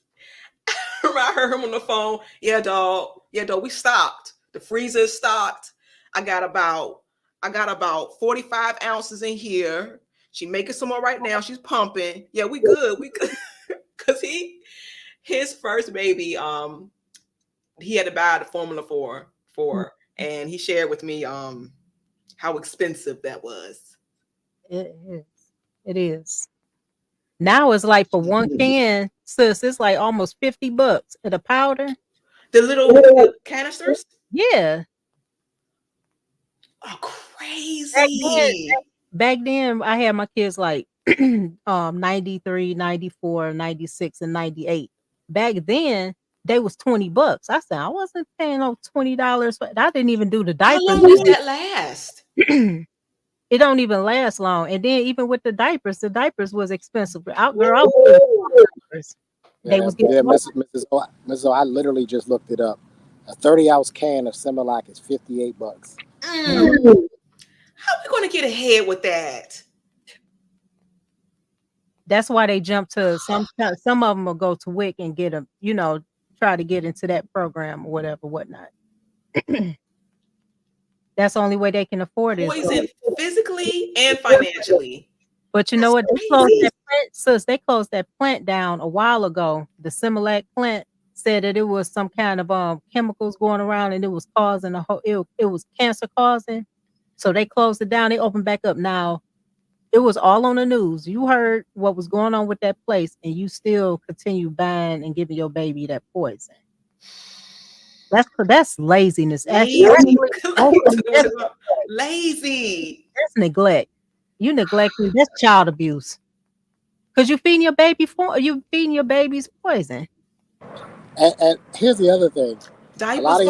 I heard him on the phone. Yeah, dog. We stopped. The freezer stopped. I got about 45 ounces in here. She making some more right now. She's pumping. Yeah, we good. Cause his first baby, he had to buy the formula for, and he shared with me how expensive that was. It is. Now it's like for one can, sis, it's like almost $50 at a powder. The little canisters? Yeah. Oh, crazy. Back then, I had my kids like 93, 94, 96, and 98. Back then, they was $20. I said, I wasn't paying no $20 for I didn't even do the diapers. How long does that last? It don't even last long. And then even with the diapers was expensive. They was getting Mrs. O, I literally just looked it up. A 30-ounce can of Similac is $58. How are we going to get ahead with that? That's why they jump to some of them will go to WIC and get them, try to get into that program or whatnot. That's the only way they can afford it. Poison physically and financially. But you know what? They closed that plant down a while ago. The Similac plant said that it was some kind of chemicals going around and it was causing it was cancer causing. So they closed it down. They opened back up now. It was all on the news. You heard what was going on with that place, and you still continue buying and giving your baby that poison. That's laziness. Actually, lazy. That's neglect. You neglecting. That's child abuse. Because you feeding your baby's poison. And here's the other thing. A lot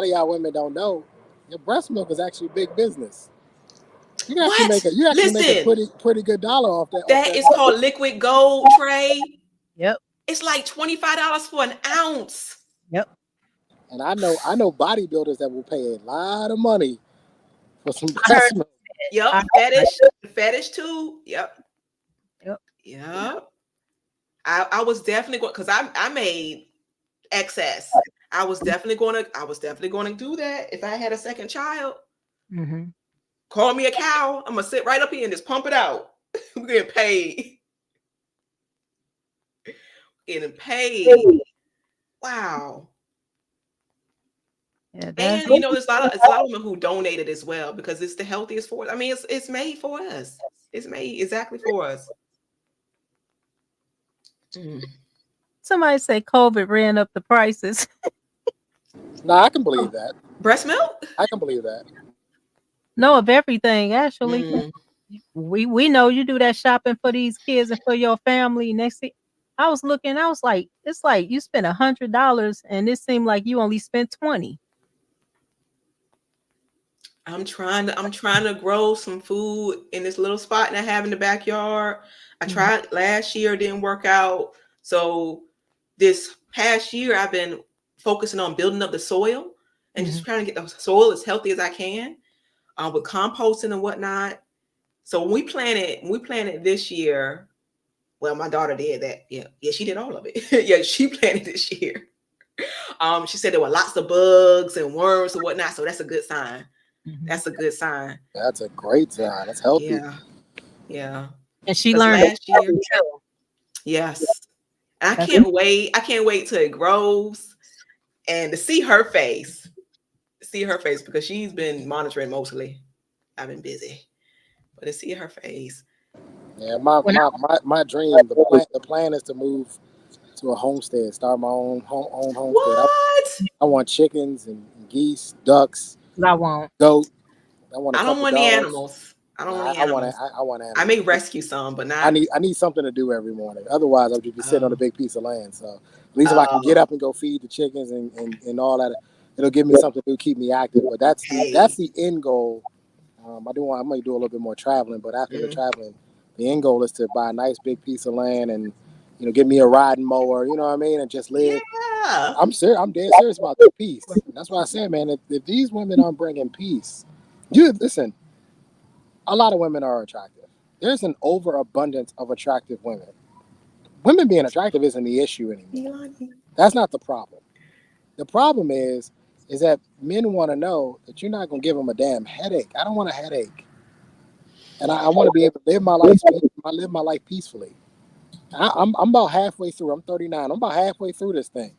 of y'all women don't know your breast milk is actually big business. You can actually make a pretty good dollar off that. That is called liquid gold, Trey. Yep. It's like $25 for an ounce. Yep. And I know bodybuilders that will pay a lot of money for some breast milk. Yep. Fetish too. Yep. I was definitely going because I excess. I was definitely going to do that if I had a second child. Mm-hmm. Call me a cow. I'm gonna sit right up here and just pump it out. We're getting paid. Getting paid. Wow. Yeah, And you know, there's a lot of women who donated as well because it's the healthiest for us. I mean, it's made for us. It's made exactly for us. Somebody say COVID ran up the prices. No, I can believe that. Breast milk? I can believe that. No, of everything actually. We know you do that shopping for these kids and for your family. Next thing I was looking, I was like, it's like you spent $100 and it seemed like you only spent 20. I'm trying to grow some food in this little spot that I have in the backyard. I tried last year, it didn't work out. So this past year, I've been focusing on building up the soil and just trying to get the soil as healthy as I can with composting and whatnot. So when we planted this year. Well, my daughter did that. Yeah, she did all of it. Yeah, she planted this year. She said there were lots of bugs and worms and whatnot. So that's a good sign. That's a good sign. That's a great sign. That's healthy. Yeah. And she learned last year. Yes. And I can't wait. I can't wait till it grows and to see her face. Because she's been monitoring mostly. I've been busy. But to see her face. Yeah, my dream, the plan is to move to a homestead, start my own homestead. What? I want chickens and geese, ducks. I won't. Goat. I don't want any animals. I don't want any animals. I want animals. I may rescue some, but not. I need something to do every morning. Otherwise, I'll just be sitting on a big piece of land. So at least if I can get up and go feed the chickens and all that, it'll give me something to keep me active. But that's the end goal. I may do a little bit more traveling, but after the traveling, the end goal is to buy a nice big piece of land and give me a riding mower. You know what I mean, and just live. Yeah. I'm dead serious about the peace. And that's why I said, man, if these women aren't bringing peace, listen. A lot of women are attractive. There's an overabundance of attractive women. Women being attractive isn't the issue anymore. That's not the problem. The problem is that men want to know that you're not going to give them a damn headache. I don't want a headache. And I want to be able to live my life peacefully. I'm about halfway through. I'm 39. I'm about halfway through this thing.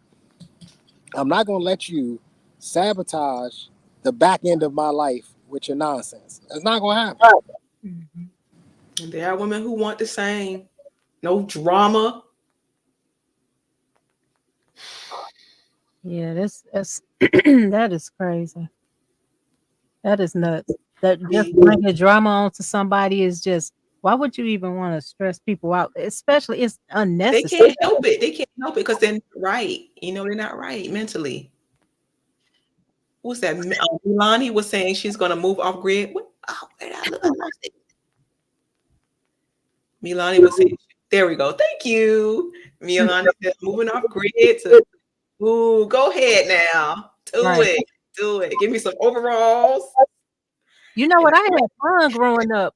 I'm not going to let you sabotage the back end of my life with your nonsense. It's not going to happen. And there are women who want the same. No drama. Yeah, that's that is crazy. That is nuts. That just bringing drama onto somebody is just. Why would you even want to stress people out? Especially, it's unnecessary. They can't help it. They can't help it because they're not right. They're not right mentally. Who's that? Milani was saying she's going to move off grid. Where did I look? Milani was saying, there we go. Thank you. Milani said, moving off grid to, go ahead now. Do it. Give me some overalls. You know what? I had fun growing up.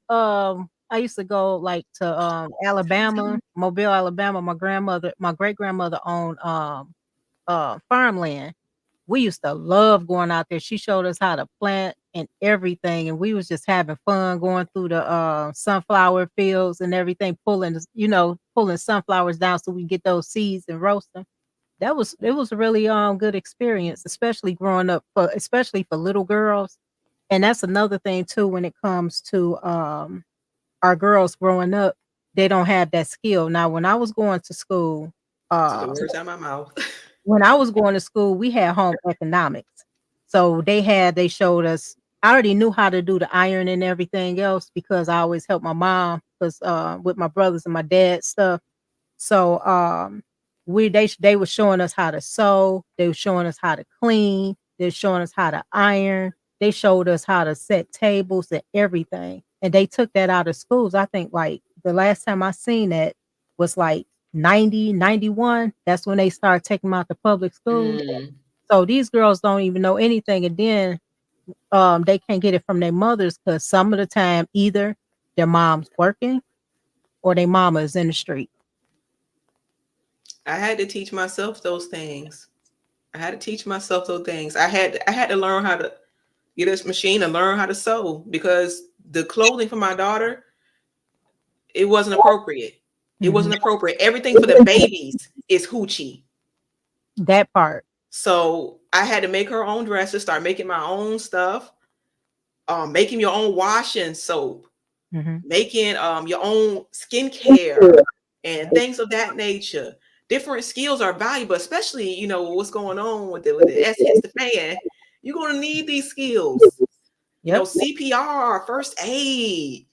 I used to go to Alabama, Mobile, Alabama. My great grandmother owned farmland. We used to love going out there. She showed us how to plant and everything, and we was just having fun going through the sunflower fields and everything, pulling sunflowers down so we get those seeds and roast them. It was a really good experience, especially growing up, especially for little girls. And that's another thing too when it comes to our girls growing up, they don't have that skill. Now, when I was going to school, the words out of my mouth. When I was going to school, we had home economics. So they showed us. I already knew how to do the iron and everything else because I always helped my mom with my brothers and my dad's stuff. So they were showing us how to sew. They were showing us how to clean. They were showing us how to iron. They showed us how to set tables and everything. And they took that out of schools. I think the last time I seen that was 90, 91. That's when they started taking them out to public schools. So these girls don't even know anything. And then they can't get it from their mothers because some of the time either their mom's working or their mama is in the street. I had to teach myself those things. I had to teach myself those things. I had to learn how to get this machine and learn how to sew, because the clothing for my daughter, it wasn't appropriate. It wasn't appropriate. Everything for the babies is hoochie. That part. So I had to make her own dresses, start making my own stuff, making your own washing soap, making your own skincare and things of that nature. Different skills are valuable, especially, you know, what's going on with the S hits the fan. You're going to need these skills. You know, CPR, first aid,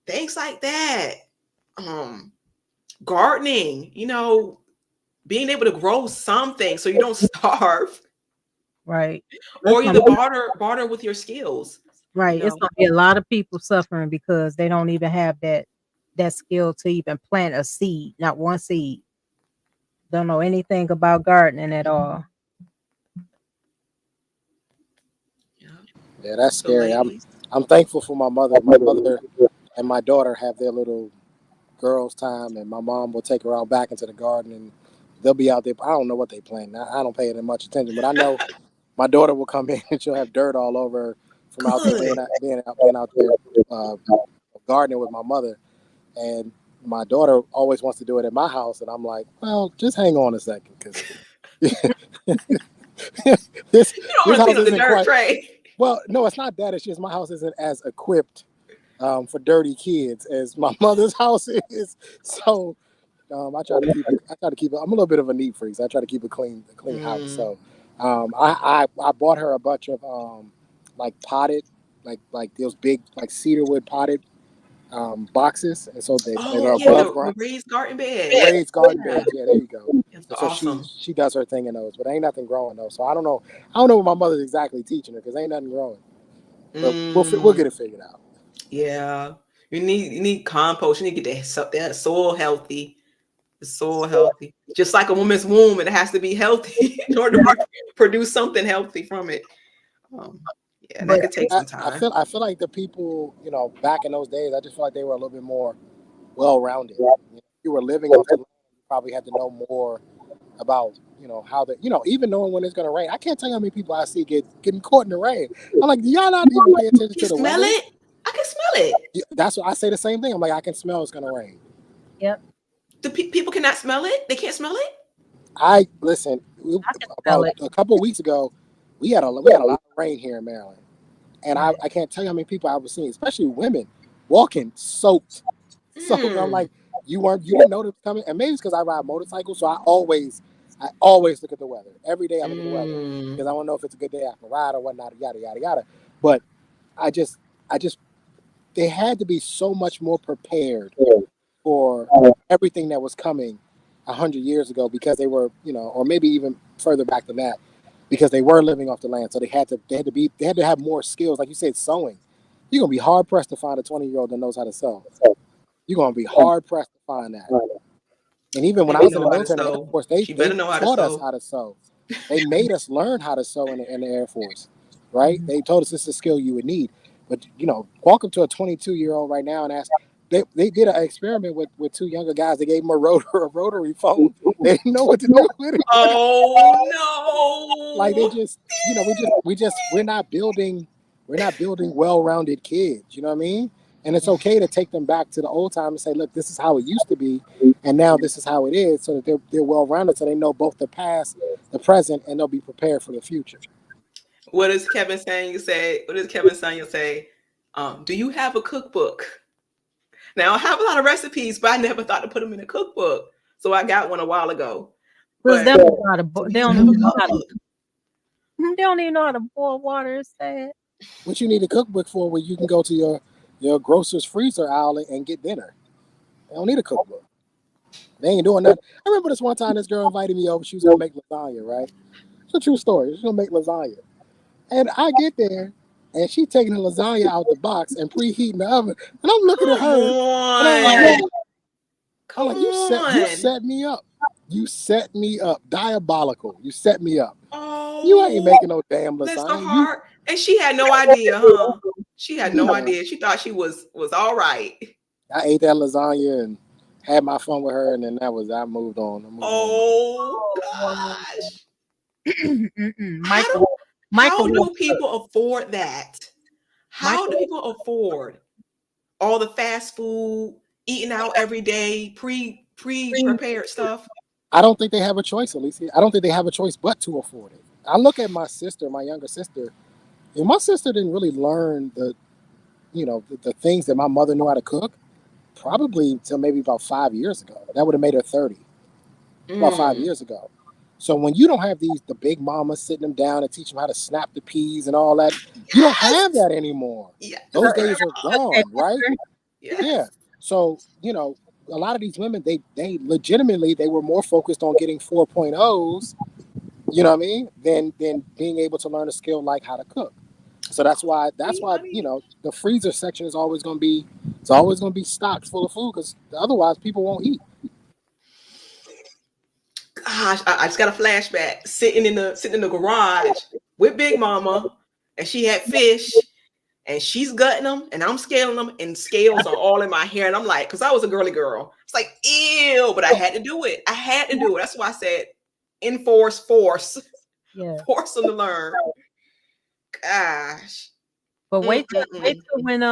things like that. Gardening, you know, being able to grow something so you don't starve. Right. Or either barter with your skills. Right. You know? It's gonna be a lot of people suffering because they don't even have that skill to even plant a seed, not one seed. Don't know anything about gardening at all. Yeah, that's scary. I'm thankful for my mother. My mother and my daughter have their little girls' time, and my mom will take her out back into the garden, and they'll be out there. I don't know what they plant. I don't pay that much attention, but I know my daughter will come in and she'll have dirt all over her from out there being out there gardening with my mother. And my daughter always wants to do it at my house, and I'm like, well, just hang on a second, because this house isn't quite. Tray. Well, no, it's not that. It's just my house isn't as equipped for dirty kids as my mother's house is. So I try to keep it. I'm a little bit of a neat freak. So I try to keep a clean house. So I bought her a bunch of like potted, like those big like cedar wood potted boxes, and so they're above ground. Raised garden beds. Raised garden beds. Yeah, there you go. So awesome. she does her thing in those, but ain't nothing growing though. So I don't know what my mother's exactly teaching her, because ain't nothing growing. But we'll get it figured out. Yeah, you need compost. You need to get that soil healthy. The soil healthy, just like a woman's womb, it has to be healthy in order to produce something healthy from it. Yeah, that could take some time. I feel like the people, you know, back in those days, I just feel like they were a little bit more well-rounded. If you were living off the land, you probably had to know more about, you know, how the, you know, even knowing when it's going to rain. I can't tell you how many people I see getting caught in the rain. I'm like, do y'all not even pay attention to the weather? Smell it? I can smell it. That's what I say. The same thing. I'm like, I can smell it's going to rain. Yep. The people cannot smell it. They can't smell it. I listen. About a couple of weeks ago, we had a lot of rain here in Maryland, and I can't tell you how many people I was seeing, especially women, walking soaked. So I'm like, you didn't know it was coming, and maybe it's because I ride motorcycles, so I always look at the weather every day. I look at the weather because I want to know if it's a good day I can ride or whatnot, yada yada yada. But I just they had to be so much more prepared for everything that was coming 100 years ago, because they were, you know, or maybe even further back than that, because they were living off the land. So they had to have more skills. Like you said, sewing. You're going to be hard pressed to find a 20-year-old that knows how to sew. You're going to be hard pressed to find that. And even when I was in the military, the Air Force, they taught us how to sew. They made us learn how to sew in the Air Force, right? They told us this is a skill you would need. But, you know, walk up to a 22-year-old right now and ask. They did an experiment with two younger guys. They gave them a rotary phone. They didn't know what to do with it. Oh no! Like they just, you know, we're not building well-rounded kids. You know what I mean? And it's okay to take them back to the old time and say, look, this is how it used to be, and now this is how it is, so that they're well-rounded, so they know both the past, the present, and they'll be prepared for the future. What does Kevin Samuel say? Do you have a cookbook? Now I have a lot of recipes, but I never thought to put them in a cookbook. So I got one a while ago. Because they don't even know how to boil water. It's sad. What you need a cookbook for, where you can go to your grocer's freezer aisle and get dinner. They don't need a cookbook. They ain't doing nothing. I remember this one time this girl invited me over. She was gonna make lasagna, right? It's a true story. She's gonna make lasagna, and I get there. And she taking the lasagna out the box and preheating the oven. And I'm looking at her. And I'm like, you set me up. You set me up. Diabolical. You set me up. Oh, you ain't making no damn lasagna. That's so hard. And she had no idea, huh? She had no idea. She thought she was all right. I ate that lasagna and had my fun with her, and then I moved on. Oh gosh. How do people afford that? How do people afford all the fast food, eating out every day, pre-prepared stuff? I don't think they have a choice, Alicia. I don't think they have a choice but to afford it. I look at my sister, my younger sister, and my sister didn't really learn the things that my mother knew how to cook probably until maybe about 5 years ago. That would have made her 30. About 5 years ago. So when you don't have the big mamas sitting them down and teach them how to snap the peas and all that, you don't have that anymore. Yeah. Those days are gone, right? Yeah. So, a lot of these women, they legitimately, they were more focused on getting 4.0s, you know what I mean, than being able to learn a skill like how to cook. So that's why the freezer section is always going to be stocked full of food, because otherwise people won't eat. Gosh, I just got a flashback sitting in the garage with Big Mama, and she had fish, and she's gutting them, and I'm scaling them, and scales are all in my hair, and I'm like, because I was a girly girl, it's like, ew, but I had to do it. That's why I said force them to learn. Gosh. But wait till when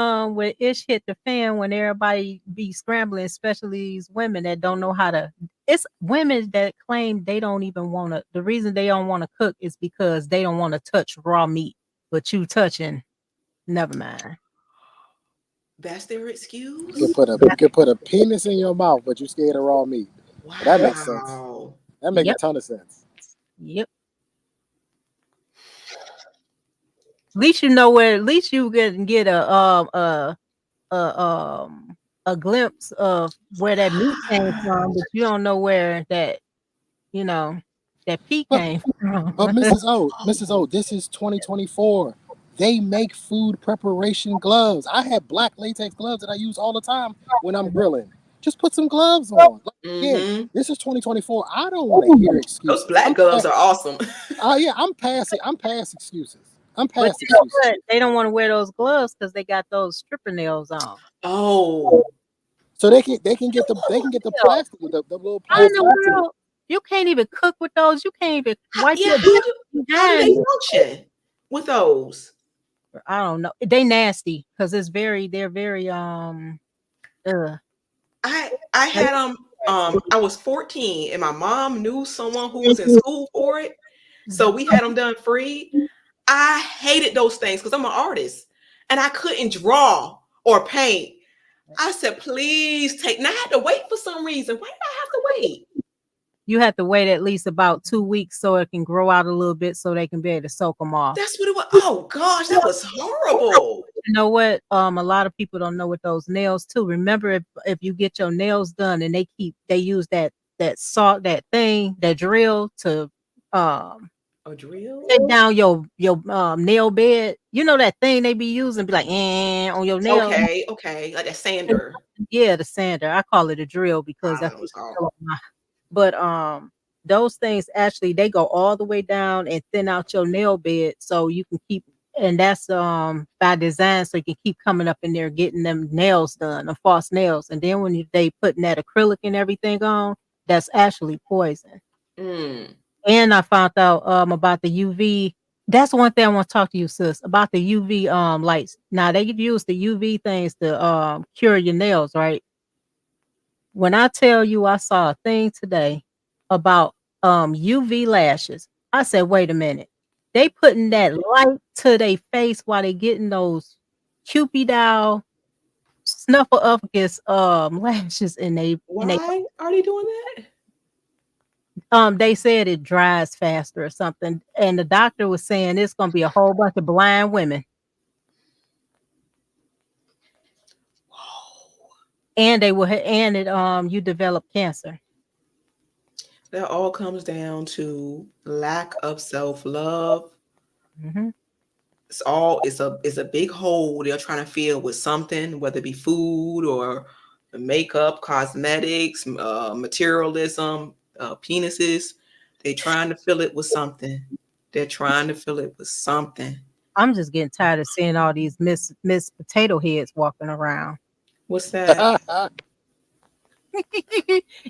ish hit the fan, when everybody be scrambling, especially these women that don't know how to. It's women that claim they don't even want to. The reason they don't want to cook is because they don't want to touch raw meat. But you touching, never mind. That's their excuse. You could put a penis in your mouth, but you scared of raw meat. Wow. That makes sense. That makes a ton of sense. Yep. At least you know where. At least you can get a glimpse of where that meat came from, but you don't know where that pea came from. But Mrs. O, this is 2024. They make food preparation gloves. I have black latex gloves that I use all the time when I'm grilling. Just put some gloves on. Again, this is 2024. I don't want to hear excuses. Those black gloves are awesome. Yeah, I'm past excuses. But you know what? They don't want to wear those gloves because they got those stripper nails on. Oh, so they can get the plastic, the little plastic. You can't even cook with those. You can't even wipe your how do they function with those? I don't know. They nasty because they're very I had I was 14 and my mom knew someone who was in school for it. So we had them done free. I hated those things because I'm an artist and I couldn't draw or paint. I said, please take. Now I had to wait for some reason. Why did I have to wait? You have to wait at least about 2 weeks so it can grow out a little bit so they can be able to soak them off. That's what it was. Oh gosh, that was horrible. You know what? A lot of people don't know what those nails too. Remember, if you get your nails done and they use that salt, that drill to a drill? Take down your nail bed. You know that thing they be using, be like on your nails. Okay, like a sander. Yeah, the sander. I call it a drill because that's what it's called. But those things actually they go all the way down and thin out your nail bed so you can keep, and that's by design, so you can keep coming up in there getting them nails done, the false nails. And then when they putting that acrylic and everything on, that's actually poison. And I found out about the UV. That's one thing I want to talk to you, sis, about the UV lights. Now they use the UV things to cure your nails, right? When I tell you I saw a thing today about UV lashes, I said, wait a minute. They putting that light to their face while they getting those Cupid doll snuffleupagus lashes in they. Why are they doing that? They said it dries faster or something, and the doctor was saying it's going to be a whole bunch of blind women. And you develop cancer. That all comes down to lack of self-love. It's a big hole they're trying to fill with something, whether it be food or makeup, cosmetics, materialism, penises. They're trying to fill it with something. I'm just getting tired of seeing all these Miss Potato Heads walking around. What's that?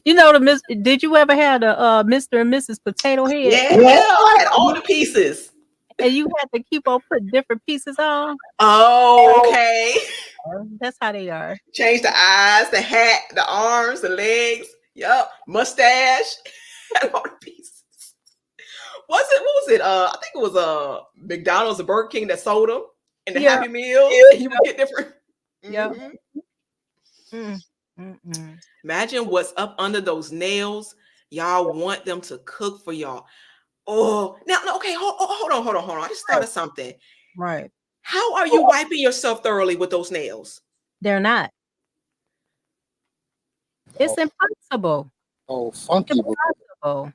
You know the Miss. Did you ever have the Mr. and Mrs. Potato Head? Yeah, I had all the pieces. And you had to keep on putting different pieces on. Oh, okay. That's how they are. Change the eyes, the hat, the arms, the legs. Yup, mustache. Had all the pieces. What was it? I think it was McDonald's or Burger King that sold them in the Happy Meals. And you would get different. Yeah. Imagine what's up under those nails. Y'all want them to cook for y'all. Oh, now, okay, hold on. I just thought of something. Right. How are you wiping yourself thoroughly with those nails? They're not. It's impossible. Oh, funky. Impossible.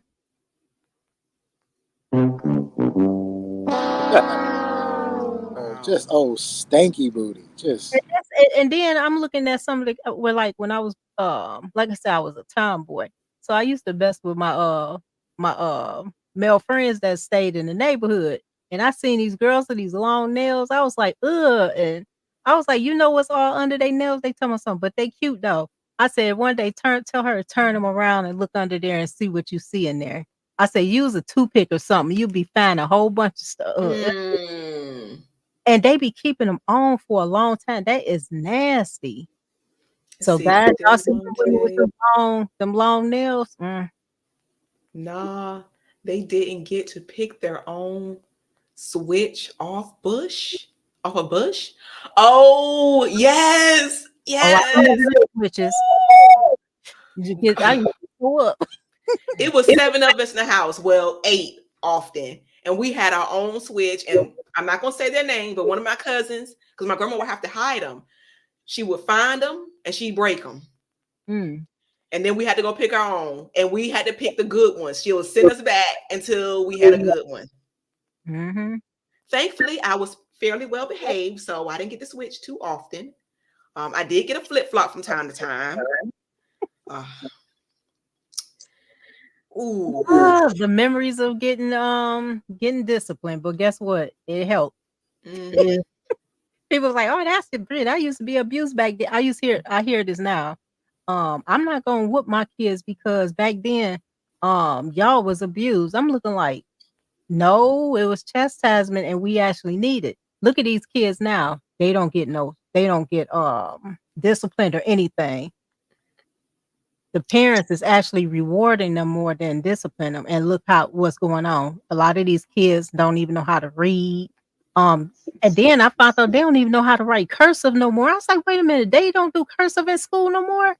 Just stanky booty. Just and then I'm looking at some of the like when I was like I said, I was a tomboy. So I used to mess with my male friends that stayed in the neighborhood. And I seen these girls with these long nails. I was like, ugh. And I was like, you know what's all under their nails? They tell me something, but they cute though. I said one day tell her to turn them around and look under there and see what you see in there. I said, use a toothpick or something. You'll be finding a whole bunch of stuff. And they be keeping them on for a long time. That is nasty. So guys, y'all see with them long nails? Nah, they didn't get to pick their own switch off a bush. Oh, yes. Switches. I used to go up. It was 7 of us in the house. Well, 8 often. And we had our own switch. And I'm not going to say their name, but one of my cousins, because my grandma would have to hide them, she would find them and she'd break them. And then we had to go pick our own. And we had to pick the good ones. She would send us back until we had a good one. Thankfully, I was fairly well behaved, so I didn't get to switch too often. I did get a flip-flop from time to time. The memories of getting disciplined, but guess what? It helped. People was like, "Oh, that's good. I used to be abused back then." I hear this now. I'm not gonna whoop my kids because back then, y'all was abused. I'm looking like, no, it was chastisement, and we actually need it. Look at these kids now. They don't get disciplined or anything. The parents is actually rewarding them more than disciplining them. And look what's going on. A lot of these kids don't even know how to read. And then I found out they don't even know how to write cursive no more. I was like, wait a minute, they don't do cursive in school no more.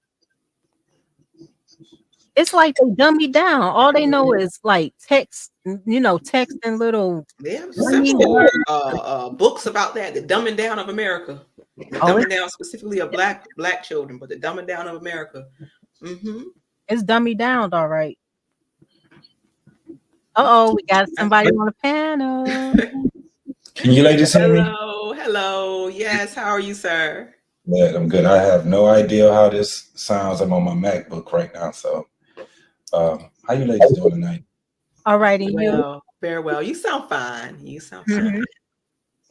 It's like they dumb me down. All they know is like text, text and little. They have several books about that. The dumbing down of America. The dumbing down specifically of black children, but the dumbing down of America. It's dummy down, all right. We got somebody on the panel. Can you ladies hear me? Hello. Yes, how are you, sir? Yeah, I'm good. I have no idea how this sounds. I'm on my MacBook right now, so how you ladies doing tonight? All right, and you? Very well. You sound fine. Fine.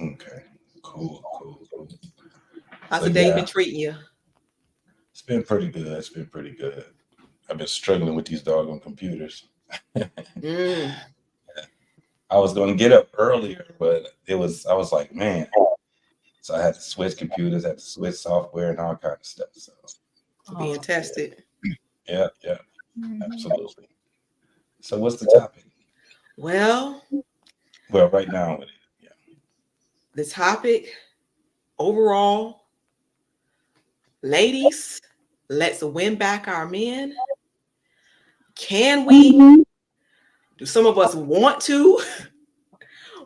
Okay, cool. How's the day been treating you? It's been pretty good. I've been struggling with these doggone computers. I was going to get up earlier, but I was like, man. So I had to switch computers, had to switch software and all kind of stuff. So being tested. Yeah, absolutely. So what's the topic? Well, right now, the topic overall, ladies, let's win back our men. Can we? Do some of us want to?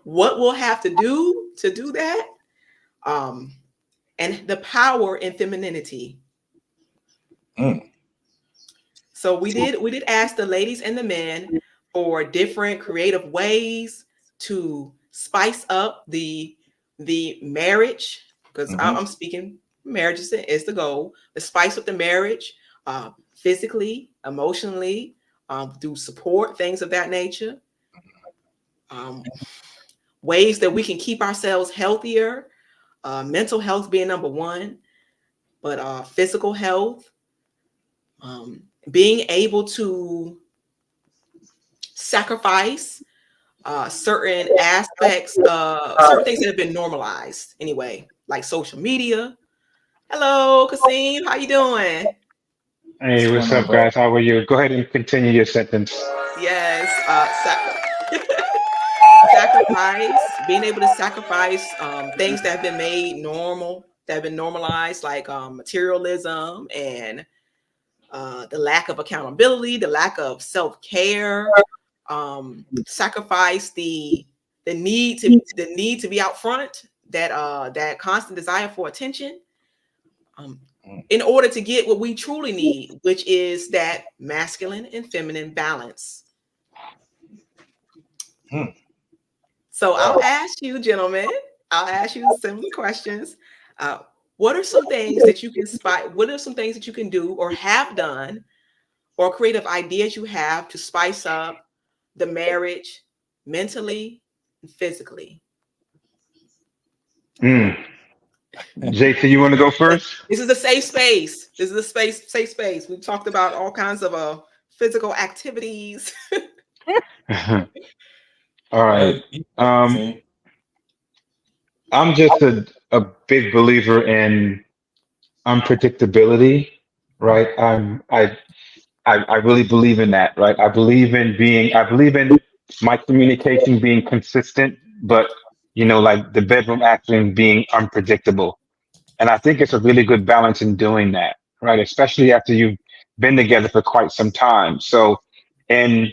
What we'll have to do that? And the power in femininity. So we did ask the ladies and the men for different creative ways to spice up the marriage, because I'm speaking marriage is the goal. The spice up the marriage, physically, emotionally, do support, things of that nature. Ways that we can keep ourselves healthier, mental health being number one, but physical health, Being able to sacrifice certain aspects, certain things that have been normalized anyway, like social media. Hello, Kasim, how you doing? Hey, what's up, guys? How are you? Go ahead and continue your sentence. Yes, sacrifice, being able to sacrifice things that have been made normal, that have been normalized, like materialism and the lack of accountability, the lack of self-care, sacrifice the need to be out front, that constant desire for attention, in order to get what we truly need, which is that masculine and feminine balance. So I'll ask you, gentlemen, I'll ask you similar questions. What are some things that you can what are some things that you can do or have done, or creative ideas you have to spice up the marriage mentally and physically? JT, you want to go first? This is a safe space. This is a safe space. We've talked about all kinds of physical activities. All right. I'm just a big believer in unpredictability, right? I really believe in that, right? I believe in my communication being consistent, but like the bedroom action being unpredictable. And I think it's a really good balance in doing that, right? Especially after you've been together for quite some time. So in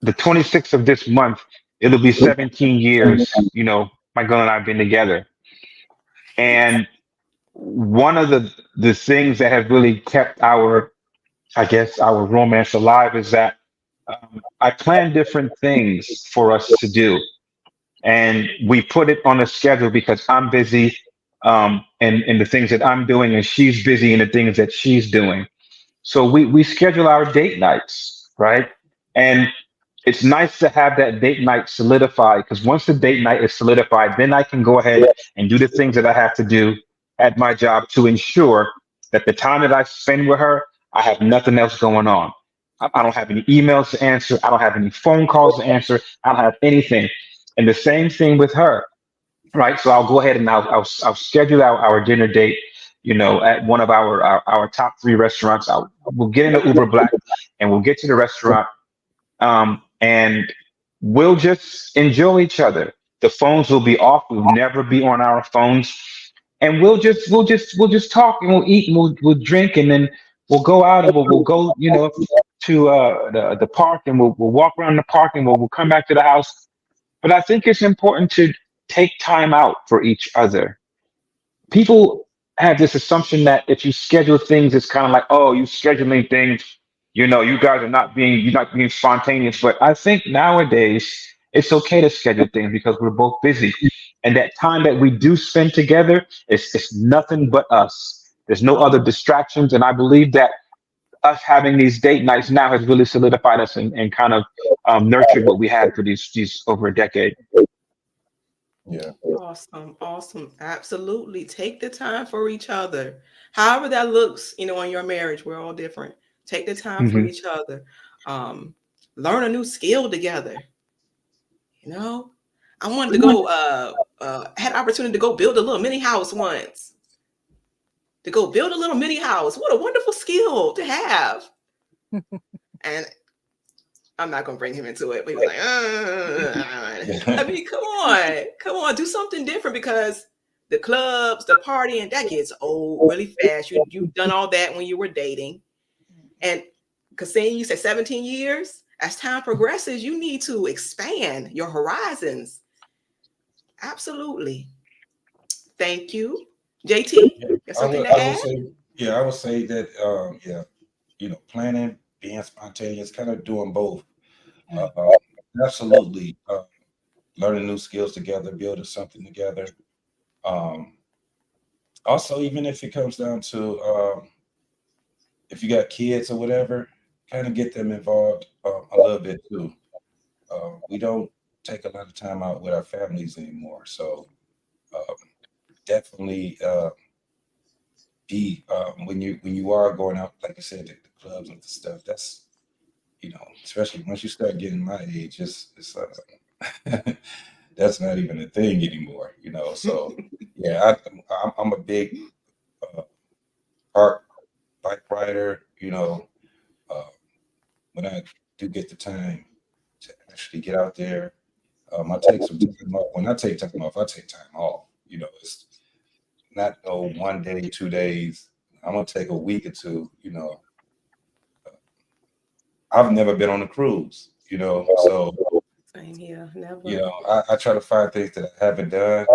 the 26th of this month, it'll be 17 years, my girl and I have been together. And one of the things that have really kept our romance alive is that I plan different things for us to do. And we put it on a schedule because I'm busy in the things that I'm doing, and she's busy in the things that she's doing. So we schedule our date nights, right? And it's nice to have that date night solidified, because once the date night is solidified, then I can go ahead and do the things that I have to do at my job to ensure that the time that I spend with her, I have nothing else going on. I don't have any emails to answer. I don't have any phone calls to answer. I don't have anything. And the same thing with her, right? So I'll go ahead and I'll schedule out our dinner date, at one of our top 3 restaurants. We'll get in the Uber Black and we'll get to the restaurant, and we'll just enjoy each other. The phones will be off. We'll never be on our phones, and we'll just talk, and we'll eat, and we'll drink, and then we'll go out, and we'll go, to the park, and we'll walk around the park, and we'll come back to the house. But I think it's important to take time out for each other. People have this assumption that if you schedule things, it's kind of like, oh, you scheduling things, you guys are you're not being spontaneous. But I think nowadays it's okay to schedule things because we're both busy. And that time that we do spend together is nothing but us. There's no other distractions. And I believe that us having these date nights now has really solidified us and kind of nurtured what we had for these over a decade. Yeah. Awesome. Absolutely. Take the time for each other. However that looks, on your marriage, we're all different. Take the time for each other. Learn a new skill together. I wanted to go, had the opportunity to go build a little mini house once. To go build a little mini house. What a wonderful skill to have. And I'm not going to bring him into it. But he was like, I mean, come on, do something different, because the clubs, the partying, that gets old really fast. You've done all that when you were dating. And Kasim, you said 17 years. As time progresses, you need to expand your horizons. Absolutely. Thank you. JT, got something to add? I would say that, planning, being spontaneous, kind of doing both. Absolutely. Learning new skills together, building something together. Also, even if it comes down to if you got kids or whatever, kind of get them involved a little bit too. We don't take a lot of time out with our families anymore. So definitely be when you are going out, like I said, the clubs and stuff. That's, especially once you start getting my age, it's that's not even a thing anymore. So yeah, I'm a big park bike rider. When I do get the time to actually get out there, I take some time off. When I take time off, I take time off. It's not no 1 day, 2 days. I'm gonna take a week or two. I've never been on a cruise. So Same here, never. I try to find things that I haven't done.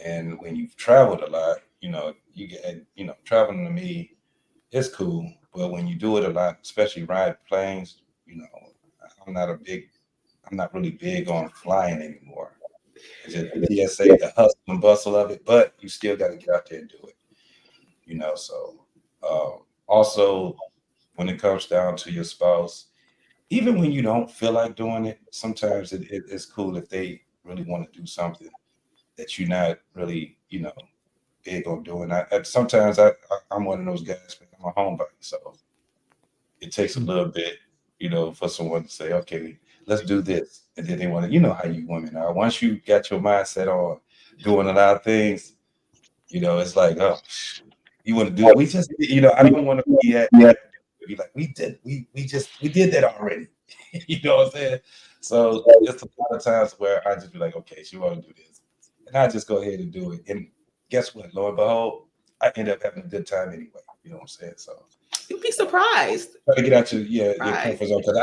And when you've traveled a lot, you get, traveling to me is cool. But when you do it a lot, especially ride planes, I'm not really big on flying anymore. It's just the TSA, the hustle and bustle of it, but you still got to get out there and do it. So also when it comes down to your spouse, even when you don't feel like doing it, sometimes it's cool if they really want to do something that you're not really, big on doing. Sometimes I'm one of those guys, I'm a homebody, so it takes a little bit, for someone to say, okay, let's do this. And then they want to, how you women are. Once you got your mindset on doing a lot of things, it's like, oh, you want to do it. We just, I don't want to be be like, we did that already. You know what I'm saying? So it's a lot of times where I just be like, okay, she want to do this. And I just go ahead and do it. And guess what? Lo and behold, I end up having a good time anyway. You know what I'm saying? So you'd be surprised. Try to get out your comfort zone, because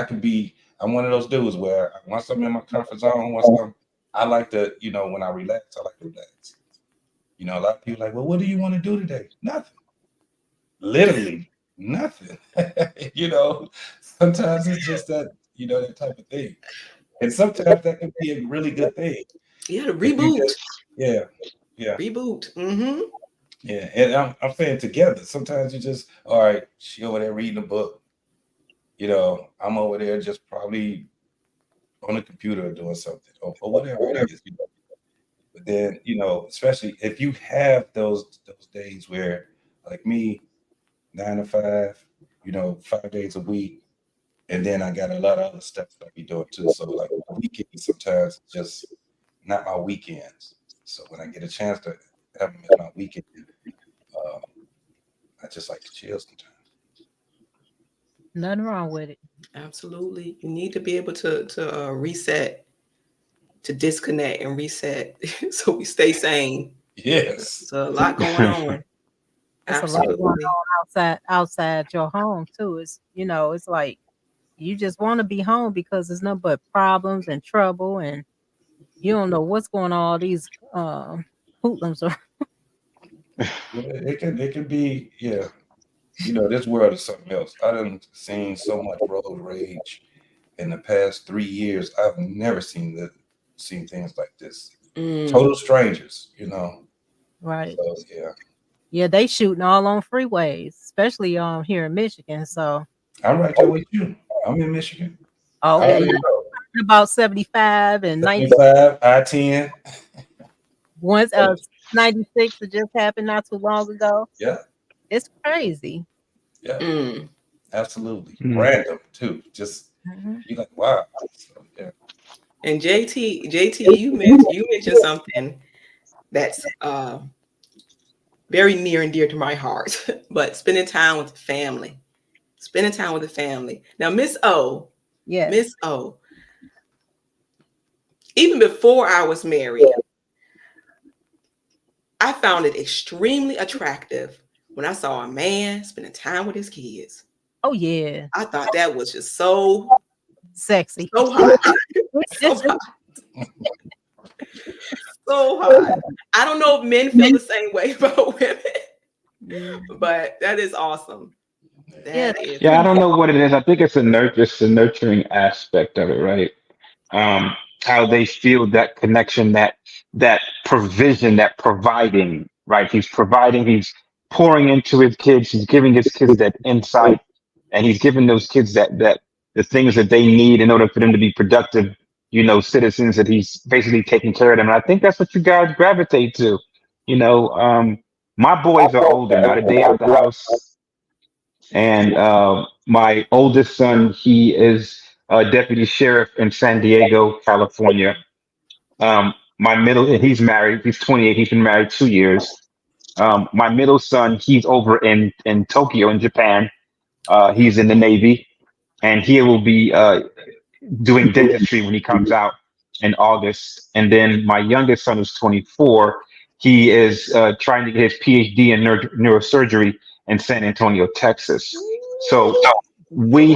I'm one of those dudes where once I'm in my comfort zone, I like to, when I relax, I like to relax. A lot of people are like, well, what do you want to do today? Nothing. Literally nothing. Sometimes it's just that, that type of thing. And sometimes that can be a really good thing. Yeah, to reboot. Yeah. Reboot. Mm-hmm. Yeah, and I'm saying together. Sometimes you just, all right, she over there reading a book. I'm over there just probably on the computer or doing something or whatever it is. But then, especially if you have those days where, like me, 9 to 5, 5 days a week, and then I got a lot of other stuff that I be doing too. So like the weekends sometimes just not my weekends. So when I get a chance to have them as my weekend, I just like to chill sometimes. Nothing wrong with it. Absolutely. You need to be able to reset, to disconnect and reset so we stay sane. Yes. There's a lot going on. There's a lot going on outside your home too. It's it's like you just want to be home because there's nothing but problems and trouble, and you don't know what's going on. All these hoodlums are. It can be, yeah. This world is something else. I done seen so much road rage in the past 3 years. I've never seen things like this. Total strangers, Right. So yeah. Yeah, they shooting all on freeways, especially here in Michigan. So I'm right there with you. I'm in Michigan. Oh, okay. About 75 and 95, I-10. Once 96 it just happened not too long ago. Yeah. It's crazy. Yeah. Absolutely. Random too. Just you're like, wow. So, yeah. And JT, you mentioned something that's very near and dear to my heart, but spending time with the family. Now, Miss O. Yeah. Miss O. Even before I was married, I found it extremely attractive when I saw a man spending time with his kids. Oh yeah. I thought that was just so sexy. So hot. So hot. So hot. I don't know if men feel the same way about women, but that is awesome. Yeah, I don't know what it is. I think it's the nurturing aspect of it, right? How they feel that connection, that provision, that providing, right? He's providing, he's pouring into his kids, he's giving his kids that insight, and he's giving those kids that the things that they need in order for them to be productive, citizens, that he's basically taking care of them. And I think that's what you guys gravitate to. My boys are older now. They're out the house. And my oldest son, he is a deputy sheriff in San Diego, California. My middle, he's married. He's 28. He's been married 2 years. My middle son, he's over in Tokyo, in Japan. He's in the Navy, and he will be doing dentistry when he comes out in August. And then my youngest son, who's 24, he is trying to get his PhD in neurosurgery in San Antonio, Texas. So we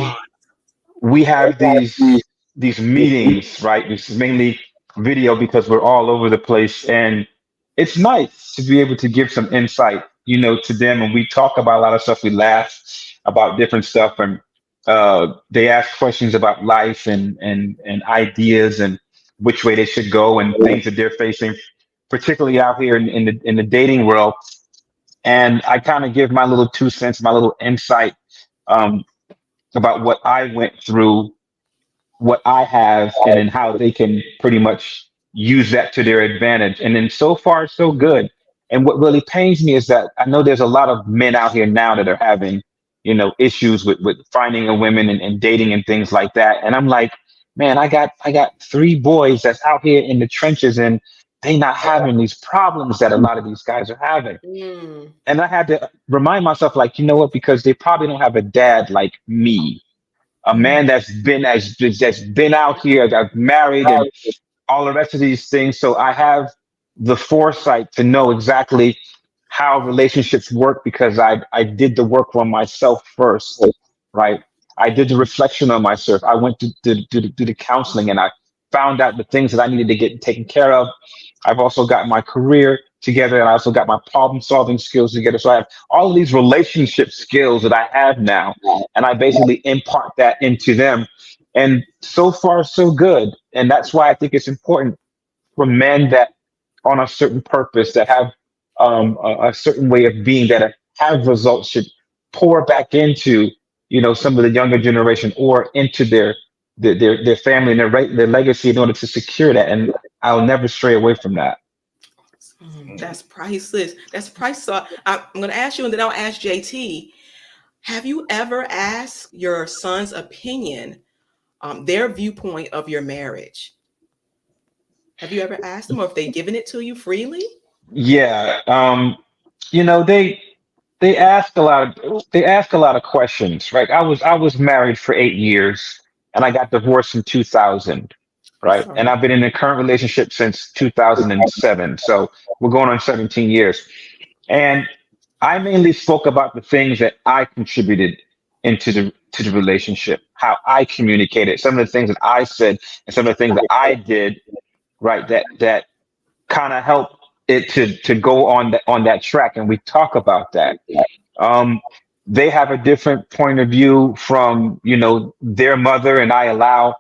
have these meetings, right? This is mainly video because we're all over the place, and it's nice to be able to give some insight, to them. And we talk about a lot of stuff. We laugh about different stuff, and they ask questions about life and ideas and which way they should go and things that they're facing, particularly out here in the dating world. And I kind of give my little 2 cents, my little insight um, about what I went through, what I have, and then how they can pretty much use that to their advantage. And then so far, so good. And what really pains me is that I know there's a lot of men out here now that are having, issues with finding a women and dating and things like that. And I'm like, man, I got 3 boys that's out here in the trenches, and they not having these problems that a lot of these guys are having. And I had to remind myself, like, you know what, because they probably don't have a dad like me, a man that's been out here, that's married, and all the rest of these things. So I have the foresight to know exactly how relationships work because I did the work on myself first, right? I did the reflection on myself. I went to do the counseling, and I found out the things that I needed to get taken care of. I've also got my career together, and I also got my problem solving skills together. So I have all of these relationship skills that I have now, and I basically impart that into them. And so far, so good. And that's why I think it's important for men that on a certain purpose, that have a certain way of being, that have results, should pour back into, some of the younger generation or into their family and their legacy in order to secure that. And I'll never stray away from that. That's priceless. That's priceless. So I'm going to ask you, and then I'll ask JT. Have you ever asked your son's opinion, their viewpoint of your marriage? Have you ever asked them, or if they've given it to you freely? Yeah. They ask a lot of questions, right? I was married for 8 years, and I got divorced in 2000, right? And I've been in a current relationship since 2007. So we're going on 17 years. And I mainly spoke about the things that I contributed into the relationship, how I communicated, some of the things that I said, and some of the things that I did, right? That kind of help it to go on that track, and we talk about that. They have a different point of view from their mother, and I allow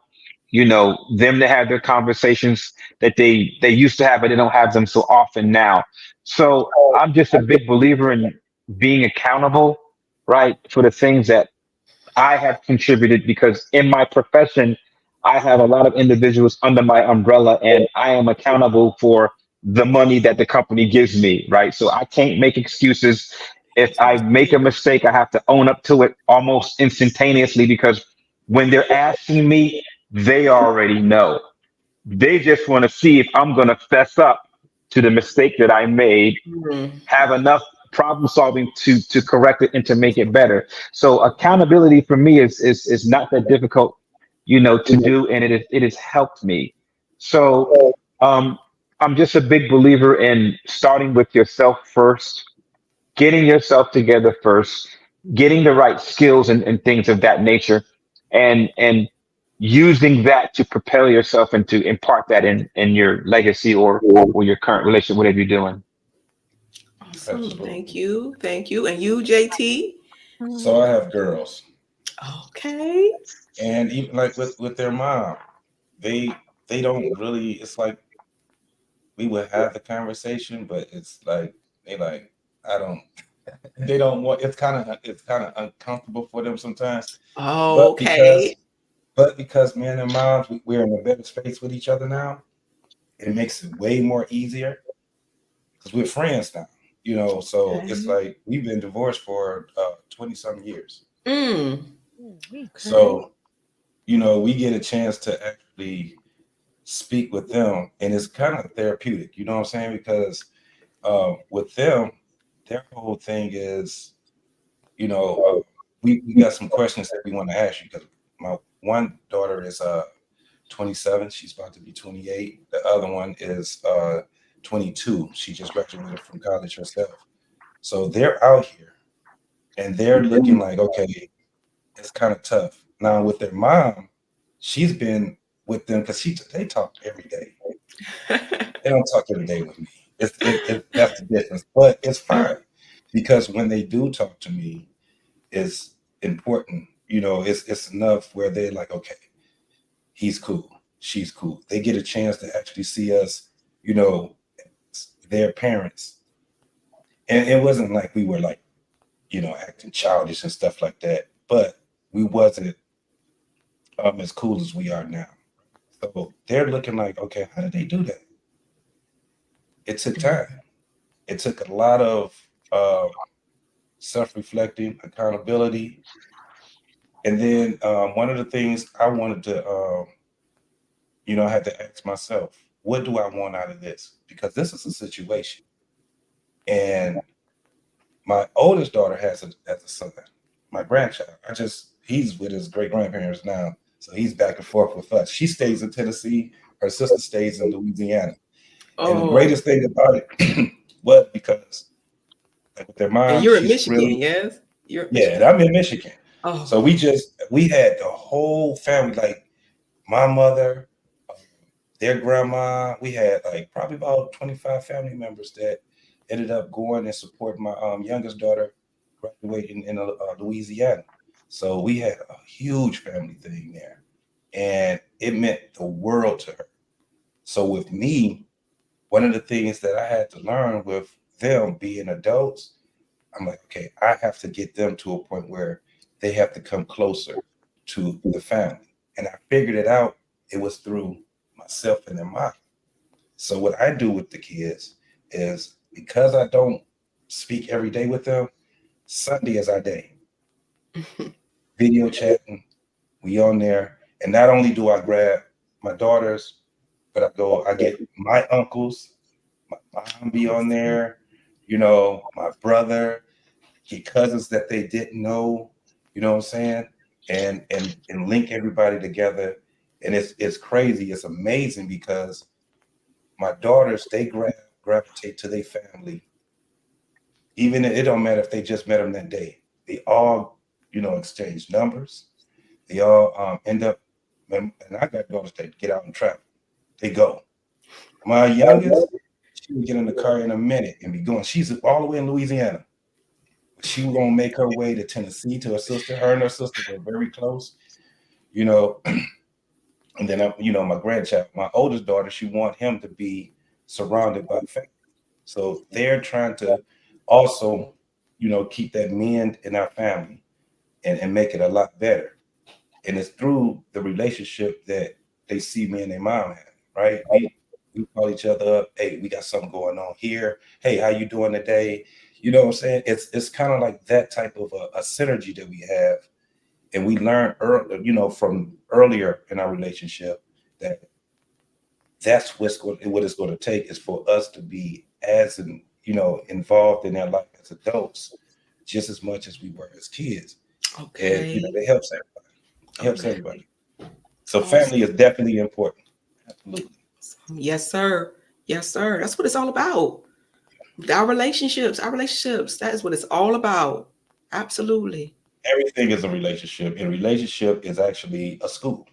them to have their conversations that they used to have, but they don't have them so often now. So I'm just a big believer in being accountable, right, for the things that I have contributed, because in my profession, I have a lot of individuals under my umbrella, and I am accountable for the money that the company gives me, right? So I can't make excuses. If I make a mistake, I have to own up to it almost instantaneously, because when they're asking me, they already know. They just want to see if I'm going to fess up to the mistake that I made, have enough problem solving to correct it and to make it better. So accountability for me is not that difficult, to do, and it has helped me. So I'm just a big believer in starting with yourself first, getting yourself together first, getting the right skills and things of that nature, and using that to propel yourself and to impart that in your legacy or your current relationship, whatever you're doing. Awesome. Thank you. And you, JT? So I have girls. Okay. And even like with their mom, they don't really, it's like we would have the conversation, but it's like they don't want, it's kind of uncomfortable for them sometimes. Oh, okay. But because me and their moms, we're in a better space with each other now, it makes it way more easier because we're friends now. You know, so it's like we've been divorced for 20-something years. So, you know, we get a chance to actually speak with them, and it's kind of therapeutic, you know what I'm saying? Because with them, their whole thing is, you know, we got some questions that we want to ask you, because my one daughter is 27, she's about to be 28. The other one is 22. She just graduated from college herself. So they're out here and they're looking like, okay, it's kind of tough. Now with their mom, she's been with them because they talk every day. They don't talk every day with me. That's the difference, but it's fine, because when they do talk to me, it's important. You know, it's enough where they're like, okay, he's cool, she's cool. They get a chance to actually see us, you know, their parents. And it wasn't like we were like, you know, acting childish and stuff like that, but we wasn't as cool as we are now. So they're looking like, okay, how did they do that? It took time. It took a lot of self-reflecting, accountability. And then one of the things I wanted to, you know, I had to ask myself, what do I want out of this? Because this is a situation. And my oldest daughter has a son, my grandchild. He's with his great grandparents now. So he's back and forth with us. She stays in Tennessee. Her sister stays in Louisiana. And the greatest thing about it was because like with their mom, and you're in she's Michigan, really, yes? You're in yeah, Michigan. and I'm in Michigan. Oh. So we had the whole family, like my mother, their grandma. We had like probably about 25 family members that ended up going and supporting my youngest daughter graduating in Louisiana. So we had a huge family thing there, and it meant the world to her. So with me, one of the things that I had to learn with them being adults, I'm like, okay, I have to get them to a point where they have to come closer to the family. And I figured it out. It was through myself and their mom. So what I do with the kids is, because I don't speak every day with them, Sunday is our day. Video chatting, we on there. And not only do I grab my daughters, but I get my uncles, my mom be on there, you know, my brother, get cousins that they didn't know, you know what I'm saying? And link everybody together. And it's crazy, it's amazing, because my daughters, they gravitate to their family. Even it don't matter if they just met them that day. They all, you know, exchange numbers. They all end up, and I got daughters that get out and travel. They go. My youngest, she would get in the car in a minute and be going. She's all the way in Louisiana. She was gonna make her way to Tennessee to her sister. Her and her sister were very close, you know. And then, you know, my grandchild, my oldest daughter, she want him to be surrounded by family. So they're trying to also, you know, keep that men in our family and make it a lot better. And it's through the relationship that they see me and their mom have, right? We call each other up. Hey, we got something going on here. Hey, how you doing today? You know what I'm saying? It's kind of like that type of a synergy that we have. And we learned early, you know, from earlier in our relationship that that's what it's going to take, is for us to be as, you know, involved in their life as adults just as much as we were as kids. Okay. And, you know, it helps everybody. It helps everybody. So family is definitely important. Absolutely. Yes, sir. Yes, sir. That's what it's all about. Our relationships. That is what it's all about. Absolutely. Everything is a relationship, and relationship is actually a school.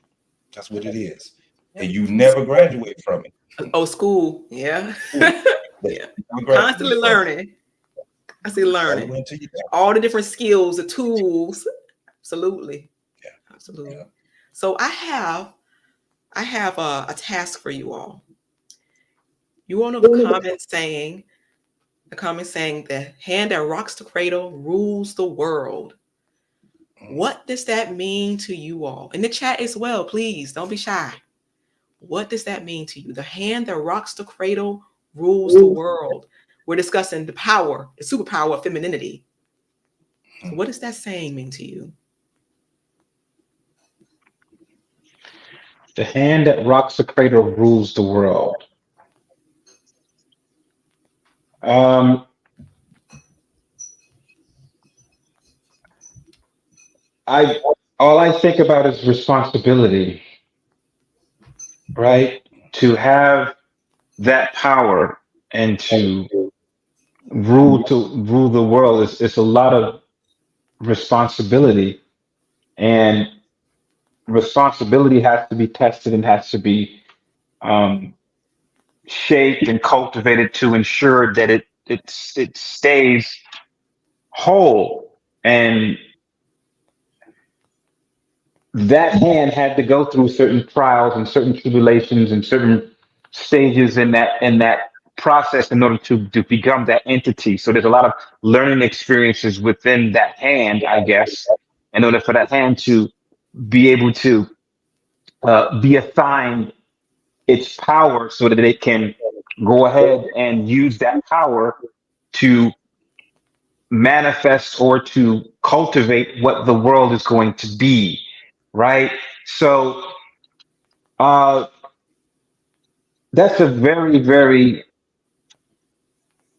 That's what it is. And you never graduate from it. Oh, school. Yeah. Yeah. Constantly learning. Learning. All the different skills, the tools. Absolutely. Yeah. Absolutely. Yeah. So I have a task for you all. You want to know the comment saying the hand that rocks the cradle rules the world. What does that mean to you all? In the chat as well, please don't be shy. What does that mean to you? The hand that rocks the cradle rules the world. we're discussing the superpower of femininity. So what does that saying mean to you? The hand that rocks the cradle rules the world. Um, all I think about is responsibility, right? To have that power and to rule the world is it's a lot of responsibility, and responsibility has to be tested and has to be um, shaped and cultivated to ensure that it stays whole. And that hand had to go through certain trials and certain tribulations and certain stages in that process in order to become that entity. So there's a lot of learning experiences within that hand, I guess, in order for that hand to be able to be assigned its power so that it can go ahead and use that power to manifest or to cultivate what the world is going to be, right? So uh, that's a very, very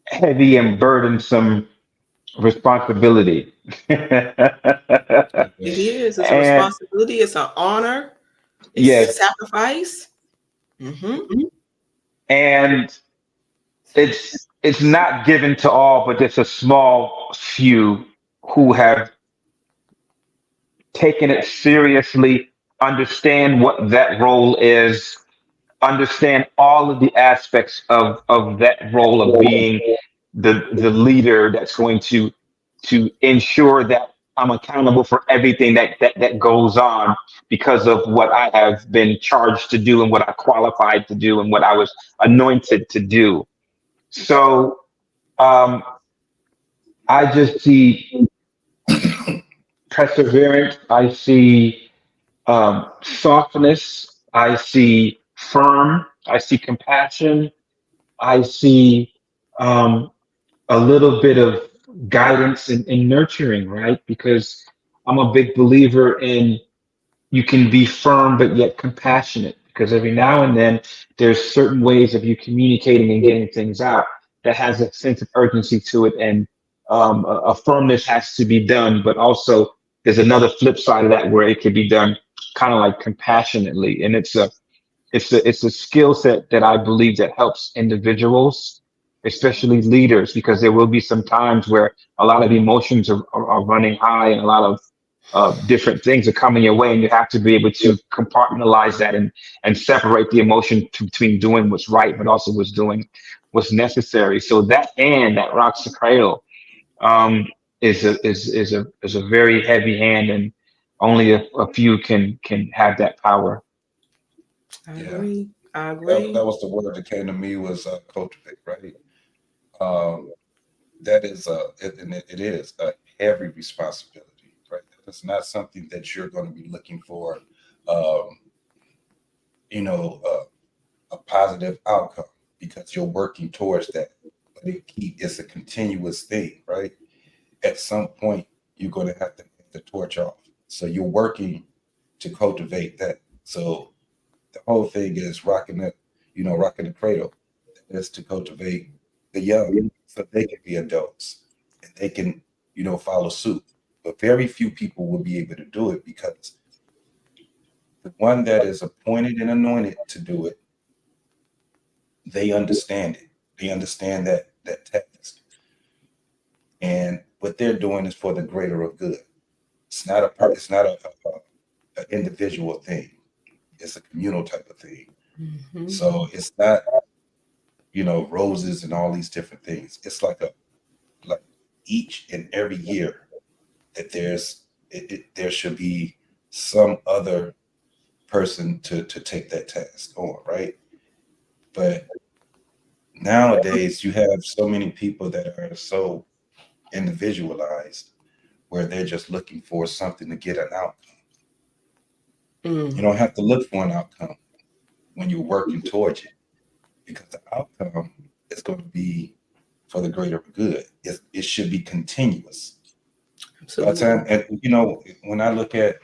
heavy and burdensome responsibility. It is. It's a And responsibility. It's an honor. It's yes, sacrifice. Mm-hmm. and it's not given to all, but just a small few who have taken it seriously, understand what that role is, understand all of the aspects of that role of being the leader that's going to ensure that I'm accountable for everything that goes on because of what I have been charged to do and what I qualified to do and what I was anointed to do. So um, I just see perseverance. I see softness. I see firm. I see compassion. I see um, a little bit of guidance and nurturing, right? Because I'm a big believer in you can be firm but yet compassionate. Because every now and then there's certain ways of you communicating and getting things out that has a sense of urgency to it, and a firmness has to be done, but also there's another flip side of that where it could be done kind of like compassionately, and it's a skill set that I believe that helps individuals, especially leaders, because there will be some times where a lot of emotions are running high and a lot of different things are coming your way, and you have to be able to compartmentalize that and separate the emotion between doing what's right, but also what's necessary. So that hand that rocks the cradle is a very heavy hand, and only a few can have that power. I Yeah. agree. I That, agree. that was the word that came to me was cultivate, right? Um, that is it is a heavy responsibility, right? It's not something that you're going to be looking for, um, you know, a positive outcome because you're working towards that. But it's a continuous thing, right? At some point, you're going to have to get the torch off. So you're working to cultivate that. So the whole thing is rocking the cradle. Is to cultivate the young so they can be adults and they can, follow suit. But very few people will be able to do it because the one that is appointed and anointed to do it, they understand it. They understand that task. And what they're doing is for the greater of good. It's not a individual thing. It's a communal type of thing. Mm-hmm. So it's not, roses and all these different things. It's like each and every year that there should be some other person to take that task on, right? But nowadays you have so many people that are so individualized where they're just looking for something to get an outcome. You don't have to look for an outcome when you're working towards it because the outcome is going to be for the greater good. It should be continuous. Absolutely. And you know, when I look at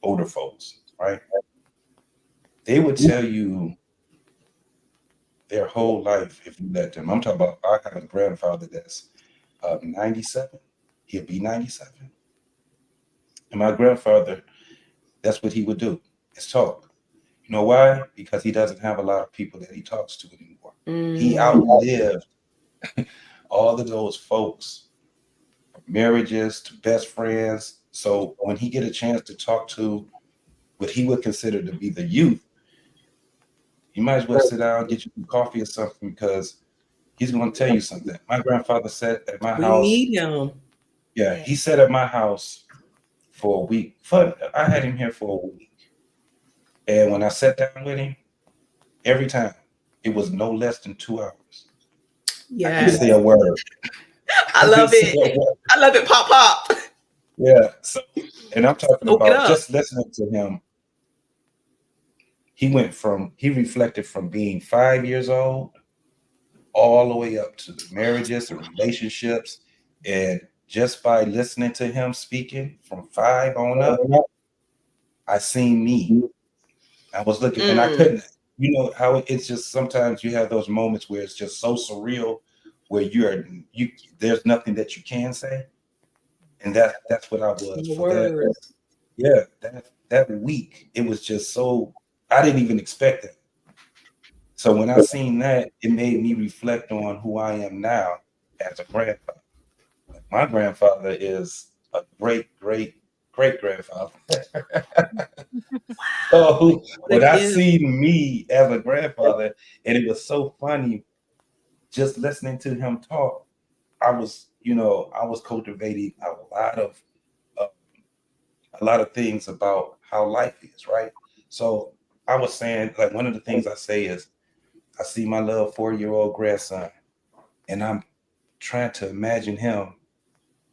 older folks, right? They would tell you their whole life if you let them. I'm talking about, I have a grandfather that's 97. He'll be 97. And my grandfather, that's what he would do, is talk. You know why? Because he doesn't have a lot of people that he talks to anymore. He outlived all of those folks, marriages to best friends. So when he get a chance to talk to what he would consider to be the youth, you might as well sit down, get you some coffee or something, because he's going to tell you something. My grandfather sat at my house. We need him. Yeah, he sat at my house for a week. I had him here for a week. And when I sat down with him, every time, it was no less than 2 hours. Yeah. I couldn't say a word. I love it. I love it. Pop, pop. Yeah. So, and I'm talking about just listening to him. He reflected from being 5 years old all the way up to the marriages and relationships. And just by listening to him speaking from 5 on up, I seen me. I was looking and I couldn't, you know, how it's just sometimes you have those moments where it's just so surreal, where there's nothing that you can say. And that's what I was for that. Yeah, that week, it was just so, I didn't even expect it. So when I seen that, it made me reflect on who I am now as a grandfather. My grandfather is a great grandfather. So when I seen me as a grandfather, and it was so funny just listening to him talk, I was cultivating a lot of things about how life is, right? So I was saying, like, one of the things I say is, I see my little 4-year-old grandson, and I'm trying to imagine him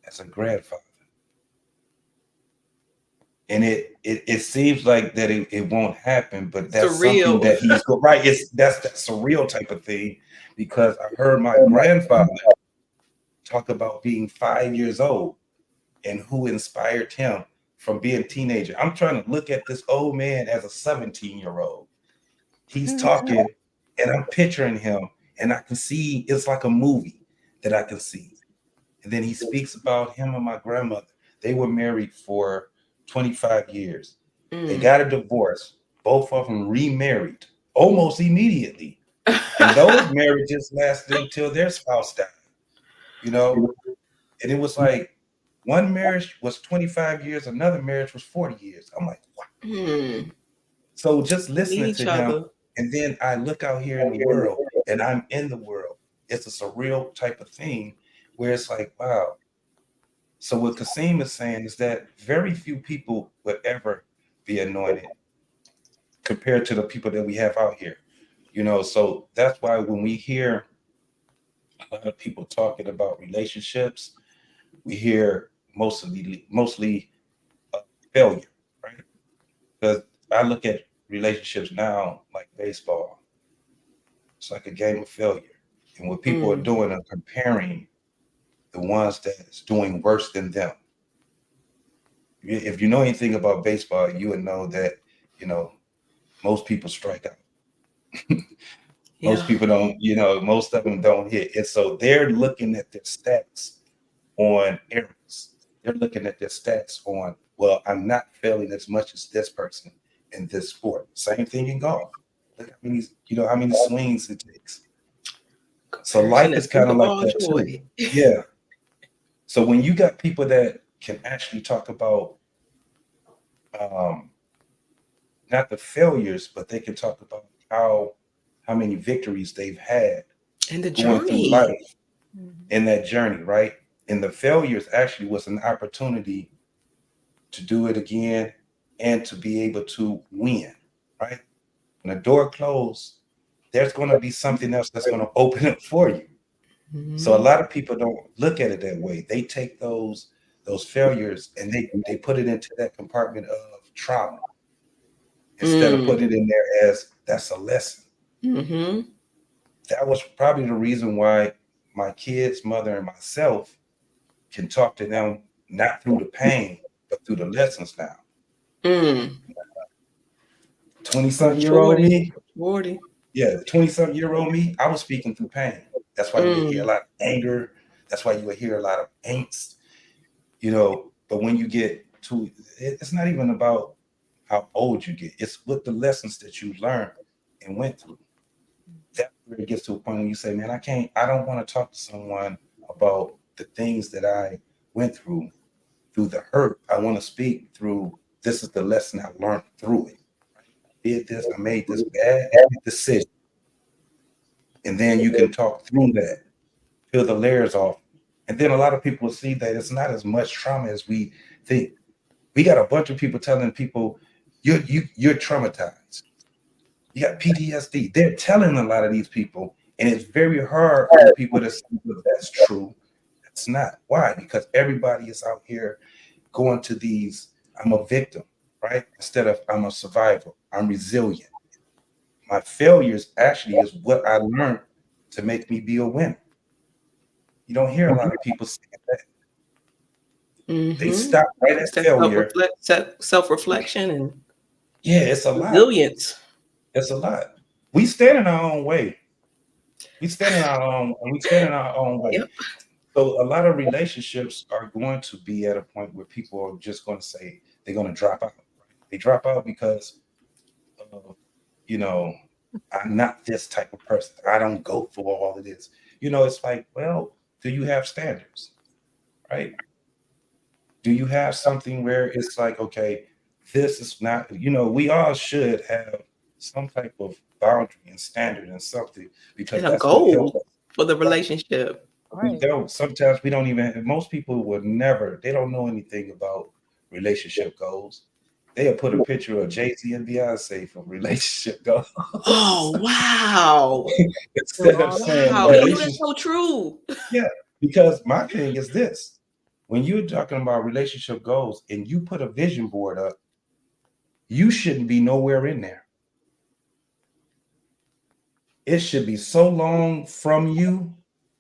as a grandfather. And it seems like that it won't happen, but that's something that he's right. That's that surreal type of thing, because I heard my grandfather talk about being 5 years old and who inspired him from being a teenager. I'm trying to look at this old man as a 17-year-old. He's talking, and I'm picturing him, and I can see it's like a movie that I can see. And then he speaks about him and my grandmother. They were married for 25 years. They got a divorce. Both of them remarried almost immediately. And those marriages lasted until their spouse died. You know? And it was like, one marriage was 25 years, another marriage was 40 years. I'm like, wow. So just listening to him, and then I look out here in the world, and I'm in the world. It's a surreal type of thing where it's like, wow. So what Kasim is saying is that very few people would ever be anointed compared to the people that we have out here. You know, so that's why when we hear a lot of people talking about relationships, we hear mostly failure, right? Because I look at relationships now like baseball. It's like a game of failure. And what people are doing are comparing the ones that's doing worse than them. If you know anything about baseball, you would know that, you know, most people strike out. Most people don't, you know, most of them don't hit. And so they're looking at their stats on errors. They're looking at their stats on, well, I'm not failing as much as this person in this sport. Same thing in golf. Look how many swings it takes. So life is kind of like that too. Yeah. So when you got people that can actually talk about not the failures, but they can talk about how many victories they've had and the going journey through life in that journey, right? And the failures actually was an opportunity to do it again and to be able to win, right? When the door closed, there's going to be something else that's going to open up for you. So a lot of people don't look at it that way. They take those failures and they put it into that compartment of trauma instead of putting it in there as that's a lesson. that was probably the reason why my kids' mother and myself can talk to them not through the pain, but through the lessons now. 20-something-year-old me. 40. Yeah, the 20-something-year-old me, I was speaking through pain. That's why you would hear a lot of anger. That's why you would hear a lot of angst, you know. But when you get to, it's not even about how old you get. It's what the lessons that you learned and went through. That's where it gets to a point when you say, man, I don't want to talk to someone about the things that I went through the hurt. I want to speak through, this is the lesson I learned through it. I did this, I made this bad decision. And then you can talk through that, peel the layers off. And then a lot of people see that it's not as much trauma as we think. We got a bunch of people telling people, you're traumatized. You got PTSD. They're telling a lot of these people, and it's very hard for people to say that that's true. It's not. Why? Because everybody is out here going to these, I'm a victim, right? Instead of I'm a survivor, I'm resilient. My failures actually is what I learned to make me be a winner. You don't hear a lot of people saying that. They stop right at failure. Self-reflection and it's a lot. Resilience. It's a lot. We stand in our own way. We stand in our own way. Yep. So a lot of relationships are going to be at a point where people are just going to say they're going to drop out. They drop out because, you know, I'm not this type of person. I don't go for all of this. You know, it's like, well, do you have standards, right? Do you have something where it's like, okay, this is not, you know, we all should have some type of boundary and standard and something, because and a that's what helps goal for the relationship. We don't. Sometimes we don't even. Most people would never. They don't know anything about relationship goals. They'll put a picture of Jay-Z and Beyonce for relationship goals. Oh wow! Instead of saying, that's so true. Yeah, because my thing is this: when you're talking about relationship goals and you put a vision board up, you shouldn't be nowhere in there. It should be so long from you.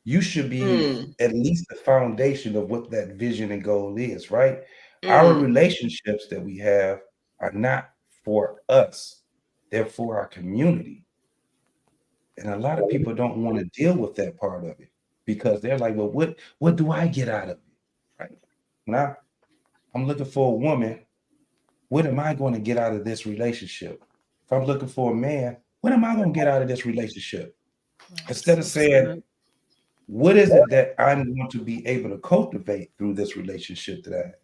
You should be at least the foundation of what that vision and goal is, right? Our relationships that we have are not for us. They're for our community. And a lot of people don't want to deal with that part of it because they're like, well, what do I get out of it? Right? Now, I'm looking for a woman. What am I going to get out of this relationship? If I'm looking for a man, what am I going to get out of this relationship? Instead of saying, what is it that I'm going to be able to cultivate through this relationship that I have?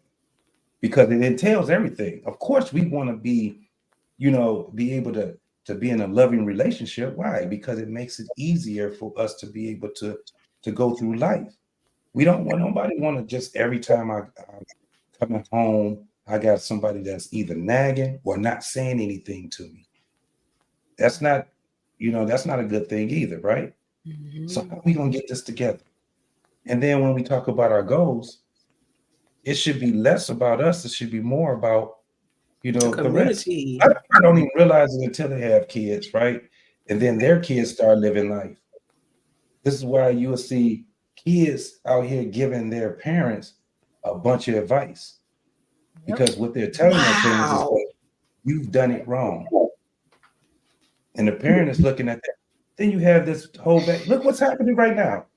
Because it entails everything. Of course, we want to be, you know, be able to be in a loving relationship. Why? Because it makes it easier for us to be able to go through life. We don't want nobody want to just every time I'm coming home, I got somebody that's either nagging or not saying anything to me. That's not, you know, that's not a good thing either, right? So how are we gonna get this together? And then when we talk about our goals, it should be less about us. It should be more about, you know, the rest. I don't even realize it until they have kids, right? And then their kids start living life. This is why you will see kids out here giving their parents a bunch of advice. Because what they're telling their parents is that you've done it wrong. And the parent is looking at that. Then you have this whole back. Look what's happening right now.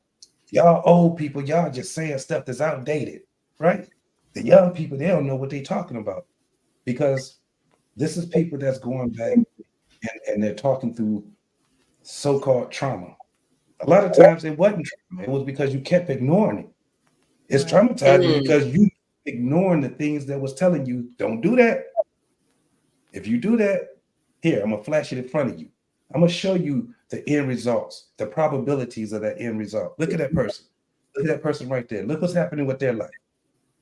Y'all old people, y'all just saying stuff that's outdated, right? The young people, they don't know what they're talking about because this is people that's going back and they're talking through so-called trauma. A lot of times it wasn't trauma. It was because you kept ignoring it. It's traumatizing because you ignoring the things that was telling you, don't do that. If you do that, here, I'm going to flash it in front of you. I'm going to show you the end results, the probabilities of that end result. Look at that person. Look at that person right there. Look what's happening with their life.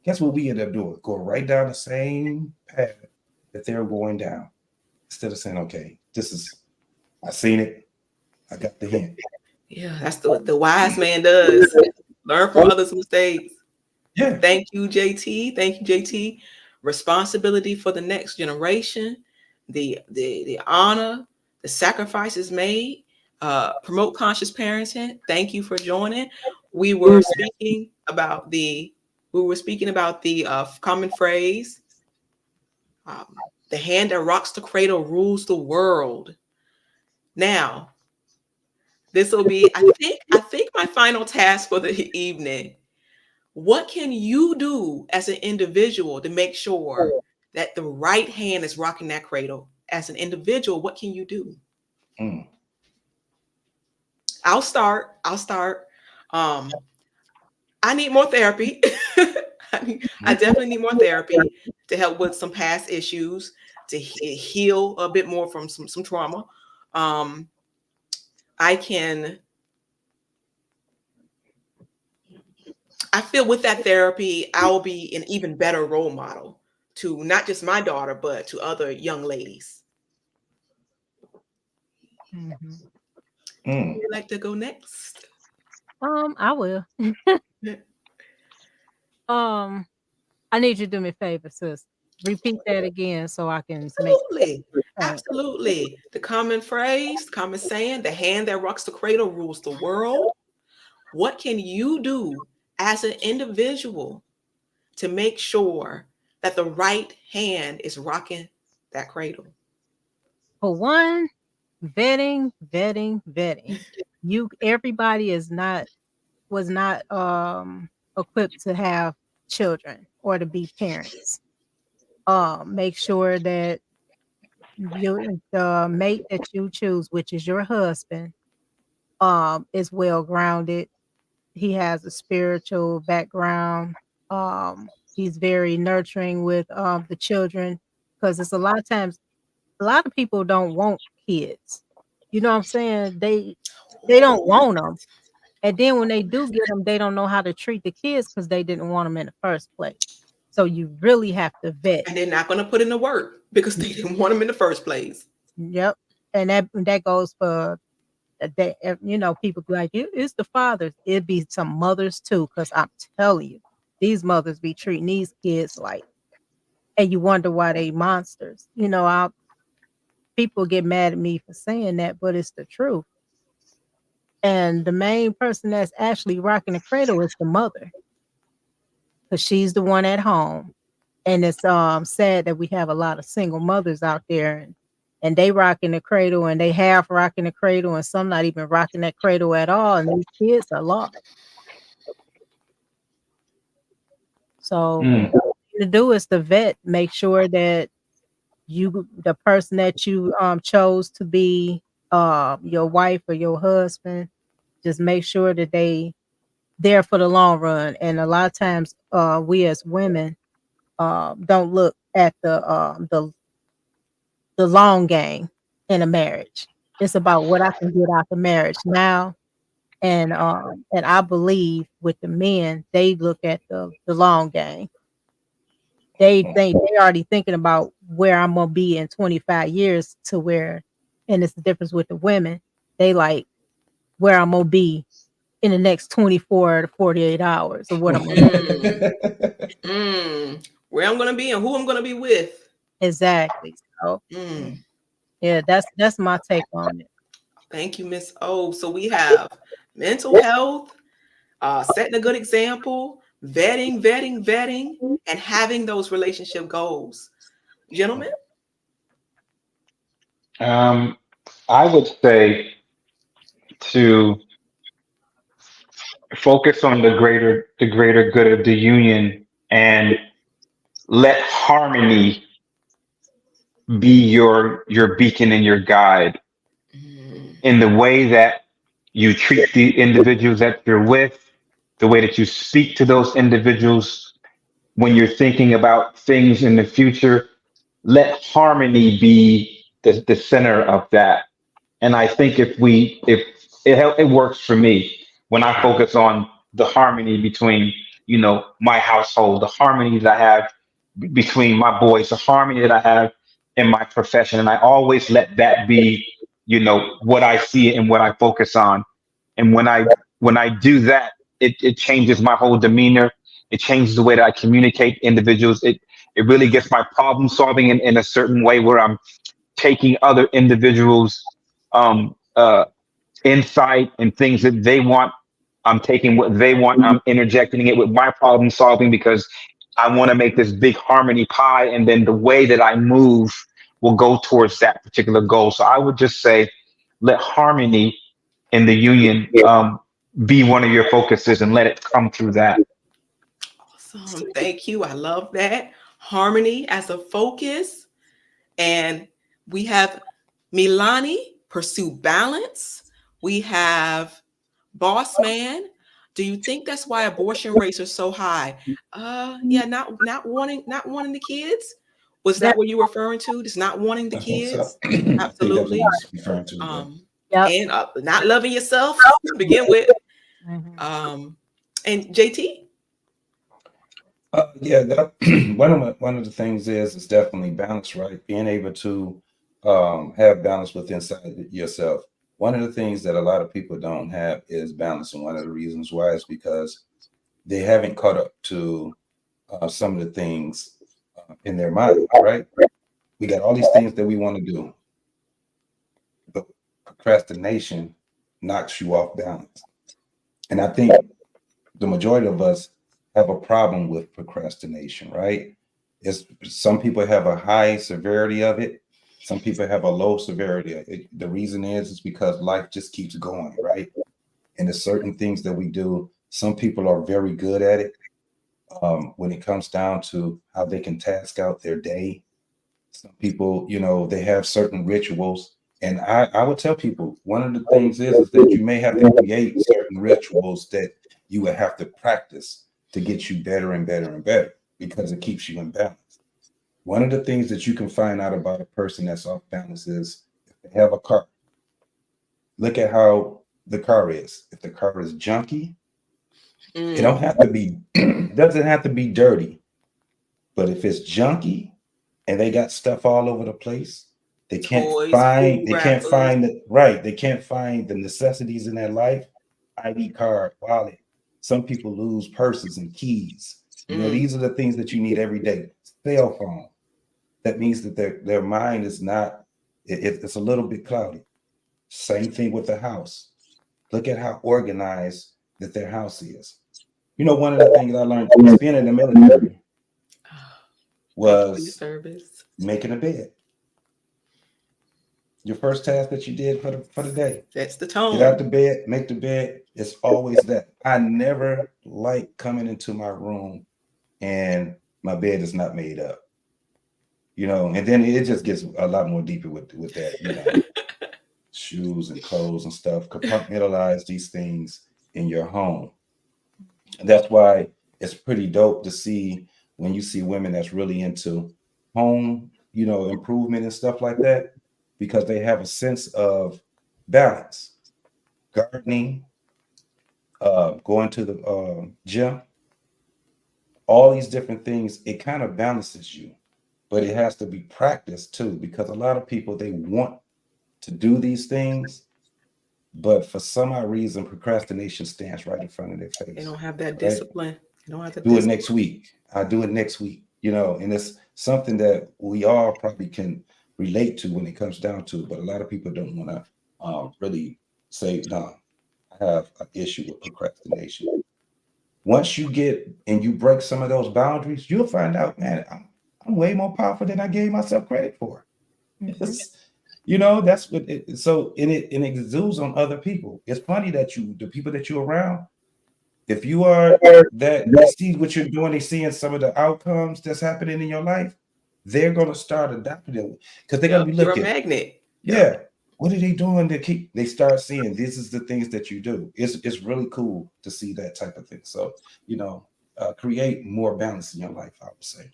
Guess what we end up doing? Go right down the same path that they're going down. Instead of saying, okay, I seen it. I got the hint. Yeah, that's what the wise man does. Learn from others' mistakes. Yeah. Thank you, JT. Thank you, JT. Responsibility for the next generation, the honor, the sacrifices made, promote conscious parenting. Thank you for joining. We were speaking about the common phrase, the hand that rocks the cradle rules the world. Now, this will be, I think my final task for the evening. What can you do as an individual to make sure that the right hand is rocking that cradle? As an individual, what can you do? I'll start. I need more therapy. I definitely need more therapy to help with some past issues, to heal a bit more from some trauma. I feel with that therapy, I'll be an even better role model to not just my daughter, but to other young ladies. Mm-hmm. Would you like to go next? I will. I need you to do me a favor, sis. Repeat that again so I can Absolutely. The common phrase, common saying, the hand that rocks the cradle rules the world. What can you do as an individual to make sure that the right hand is rocking that cradle? For one, vetting. Everybody was not equipped to have children or to be parents. Make sure that the mate that you choose, which is your husband, is well grounded. He has a spiritual background. He's very nurturing with the children, because it's a lot of times a lot of people don't want kids. You know what I'm saying? They don't want them. And then when they do get them, they don't know how to treat the kids because they didn't want them in the first place. So you really have to vet. And they're not going to put in the work because they didn't want them in the first place. Yep. And that goes for people be like, it's the fathers. It'd be some mothers too, because I'm telling you, these mothers be treating these kids like, and you wonder why they monsters. People get mad at me for saying that, but it's the truth. And the main person that's actually rocking the cradle is the mother, because she's the one at home. And it's sad that we have a lot of single mothers out there, and they rocking the cradle, and they half rocking the cradle, and some not even rocking that cradle at all, and these kids are lost. So what to do is to vet, make sure that the person that you chose to be your wife or your husband, just make sure that they there for the long run. And a lot of times we as women don't look at the long game in a marriage. It's about what I can get out the marriage now. And I believe with the men, they look at the long game. They already thinking about where I'm gonna be in 25 years to where, and it's the difference with the women. They like where I'm gonna be in the next 24 to 48 hours or what I'm gonna do. Where I'm gonna be and who I'm gonna be with. Exactly. So yeah, that's my take on it. Thank you, Miss O. So we have mental health, setting a good example, vetting, and having those relationship goals. Gentlemen? I would say to focus on the greater good of the union and let harmony be your beacon and your guide in the way that you treat the individuals that you're with, the way that you speak to those individuals when you're thinking about things in the future. Let harmony be the center of that. And I think if it works for me when I focus on the harmony between, my household, the harmony that I have between my boys, the harmony that I have in my profession. And I always let that be, what I see and what I focus on. And when I do that, it changes my whole demeanor. It changes the way that I communicate individuals. It really gets my problem solving in a certain way where I'm taking other individuals insight and things that they want. I'm taking what they want. I'm interjecting it with my problem solving because I want to make this big harmony pie. And then the way that I move will go towards that particular goal. So I would just say, let harmony in the union be one of your focuses and let it come through that. Awesome. Thank you. I love that. Harmony as a focus. And we have Milani, pursue balance. We have Boss Man. Do you think that's why abortion rates are so high? Yeah, not wanting the kids. Was that what you were referring to? Just not wanting the kids? So. Absolutely. I think that's what he's referring to. And not loving yourself to begin with. And JT? Yeah, one of the things is definitely balance, right? Being able to have balance within yourself. One of the things that a lot of people don't have is balance, and one of the reasons why is because they haven't caught up to some of the things in their mind, right? We got all these things that we want to do, but procrastination knocks you off balance. And I think the majority of us have a problem with procrastination, right? Some people have a high severity of it. Some people have a low severity. The reason is because life just keeps going, right? And there's certain things that we do. Some people are very good at it when it comes down to how they can task out their day. Some people, they have certain rituals. And I would tell people, one of the things is that you may have to create certain rituals that you would have to practice to get you better and better and better, because it keeps you in balance. One of the things that you can find out about a person that's off balance is if they have a car. Look at how the car is. If the car is junky, it doesn't have to be dirty. But if it's junky and they got stuff all over the place, they can't find the necessities in their life. ID card, wallet. Some people lose purses and keys. These are the things that you need every day. Cell phone. That means that their mind is not, it's a little bit cloudy. Same thing with the house. Look at how organized that their house is. One of the things I learned being in the military was making a bed. Your first task that you did for the day. That's the tone. Get out the bed, make the bed. It's always that. I never like coming into my room and my bed is not made up. And then it just gets a lot more deeper with that, shoes and clothes and stuff. Compartmentalize these things in your home. And that's why it's pretty dope to see when you see women that's really into home, improvement and stuff like that, because they have a sense of balance. Gardening, going to the gym, all these different things, it kind of balances you. But it has to be practiced too, because a lot of people, they want to do these things, but for some odd reason, procrastination stands right in front of their face. They don't have that discipline. They don't have the do it next week. I'll do it next week. And it's something that we all probably can relate to when it comes down to it, but a lot of people don't want to really say, no, I have an issue with procrastination. Once you get and you break some of those boundaries, you'll find out, man, I'm way more powerful than I gave myself credit for. That's what it. So it exudes on other people. It's funny that the people that you're around, if you are that they see what you're doing, they seeing some of the outcomes that's happening in your life, they're gonna start adapting it because they're gonna be looking. You're a magnet. Yeah. What are they doing to they start seeing this is the things that you do. It's really cool to see that type of thing. So, create more balance in your life, I would say.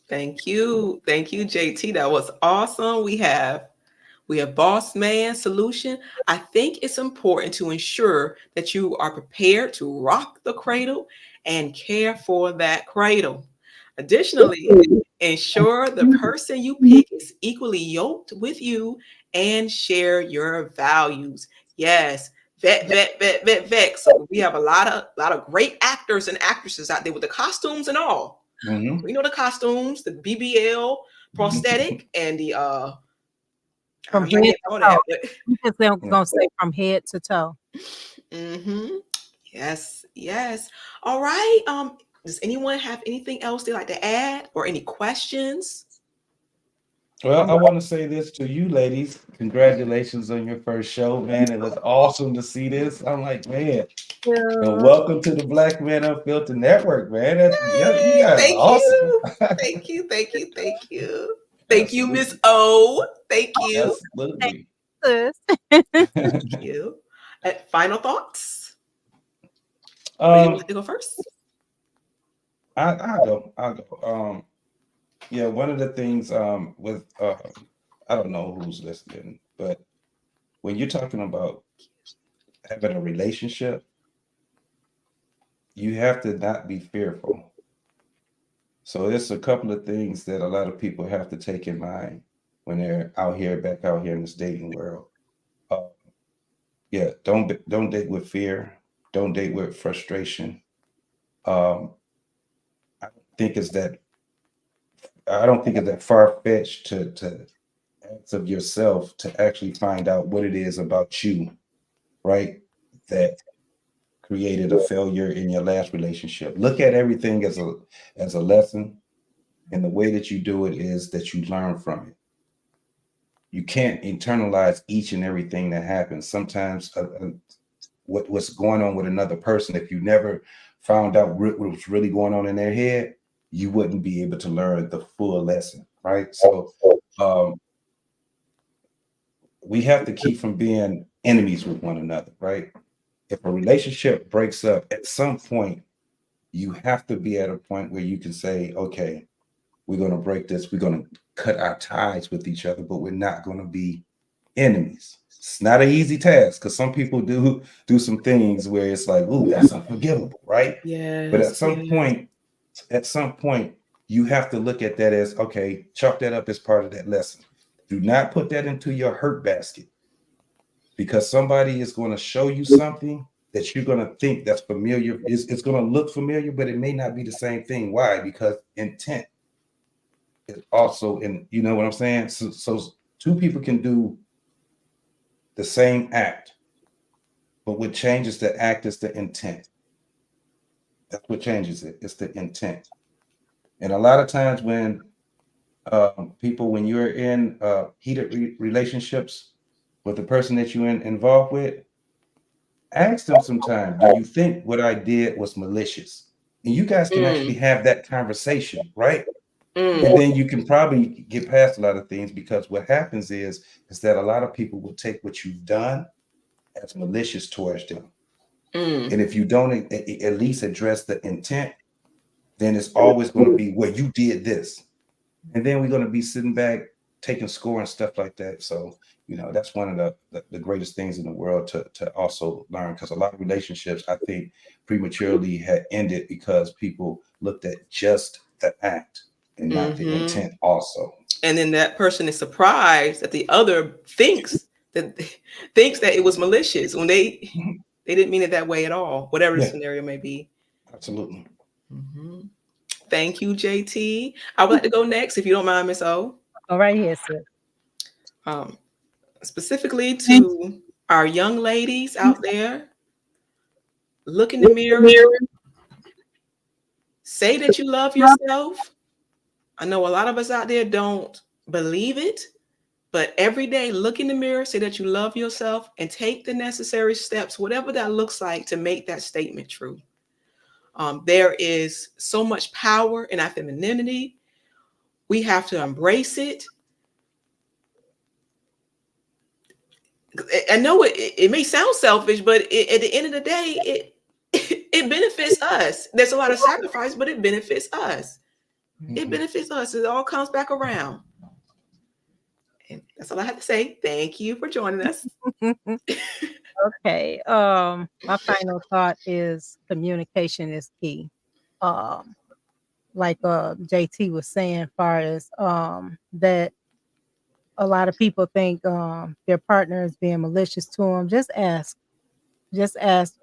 Thank you, JT. That was awesome. We have Boss Man Solution. I think it's important to ensure that you are prepared to rock the cradle and care for that cradle. Additionally, ensure the person you pick is equally yoked with you and share your values. Yes, vet. So we have a lot of great actors and actresses out there with the costumes and all. Mm-hmm. We know the costumes, the BBL prosthetic, and the From I head all to toe. that, but You just gonna say from head to toe. Yes, yes. All right. Does anyone have anything else they'd like to add or any questions? Well, I want to say this to you ladies. Congratulations on your first show, man. It was awesome to see this. I'm like, man, and welcome to the Black Man Unfiltered Network, man. You guys are awesome. Thank you. Thank you. Thank you. Thank you, Miss O. Thank you. Absolutely. Thank you. Final thoughts? Would you like to go first? I'll go. Yeah, one of the things with I don't know who's listening, but when you're talking about having a relationship, you have to not be fearful. So there's a couple of things that a lot of people have to take in mind when they're back out here in this dating world. Yeah, don't date with fear. Don't date with frustration. I think it's that I don't think it's that far-fetched to ask of yourself to actually find out what it is about you, right? That created a failure in your last relationship. Look at everything as a lesson, and the way that you do it is that you learn from it. You can't internalize each and everything that happens. Sometimes what's going on with another person, if you never found out what was really going on in their head, you wouldn't be able to learn the full lesson, right? So we have to keep from being enemies with one another, right? If a relationship breaks up, at some point, you have to be at a point where you can say, okay, we're going to break this. We're going to cut our ties with each other, but we're not going to be enemies. It's not an easy task because some people do some things where it's like, ooh, that's unforgivable, right? Yes. But at some point, you have to look at that as, okay, chalk that up as part of that lesson. Do not put that into your hurt basket, because somebody is going to show you something that you're going to think that's familiar. It's going to look familiar, but it may not be the same thing. Why? Because intent is also in, you know what I'm saying? So two people can do the same act, but what changes the act is the intent. That's what changes it. It's the intent. And a lot of times when when you're in heated relationships with the person that you're involved with, ask them sometime, do you think what I did was malicious? And you guys can actually have that conversation, right? And then you can probably get past a lot of things, because what happens is that a lot of people will take what you've done as malicious towards them. And if you don't at least address the intent, then it's always going to be, well, you did this. And then we're going to be sitting back taking score and stuff like that. So, that's one of the greatest things in the world to also learn, because a lot of relationships, I think, prematurely had ended because people looked at just the act and not the intent also. And then that person is surprised that the other thinks that it was malicious when they didn't mean it that way at all, whatever the scenario may be. Absolutely. Thank you, JT. I would like to go next, if you don't mind, Miss O. All right, here, sis. Specifically to our young ladies out there, look in the mirror. Say that you love yourself. I know a lot of us out there don't believe it, but every day, look in the mirror, say that you love yourself, and take the necessary steps, whatever that looks like, to make that statement true. There is so much power in our femininity. We have to embrace it. I know it may sound selfish, but at the end of the day, it benefits us. There's a lot of sacrifice, but it benefits us. It benefits us. It all comes back around. And that's all I have to say. Thank you for joining us. Okay. My final thought is communication is key. Like JT was saying, far as that a lot of people think their partner is being malicious to them. Just ask. You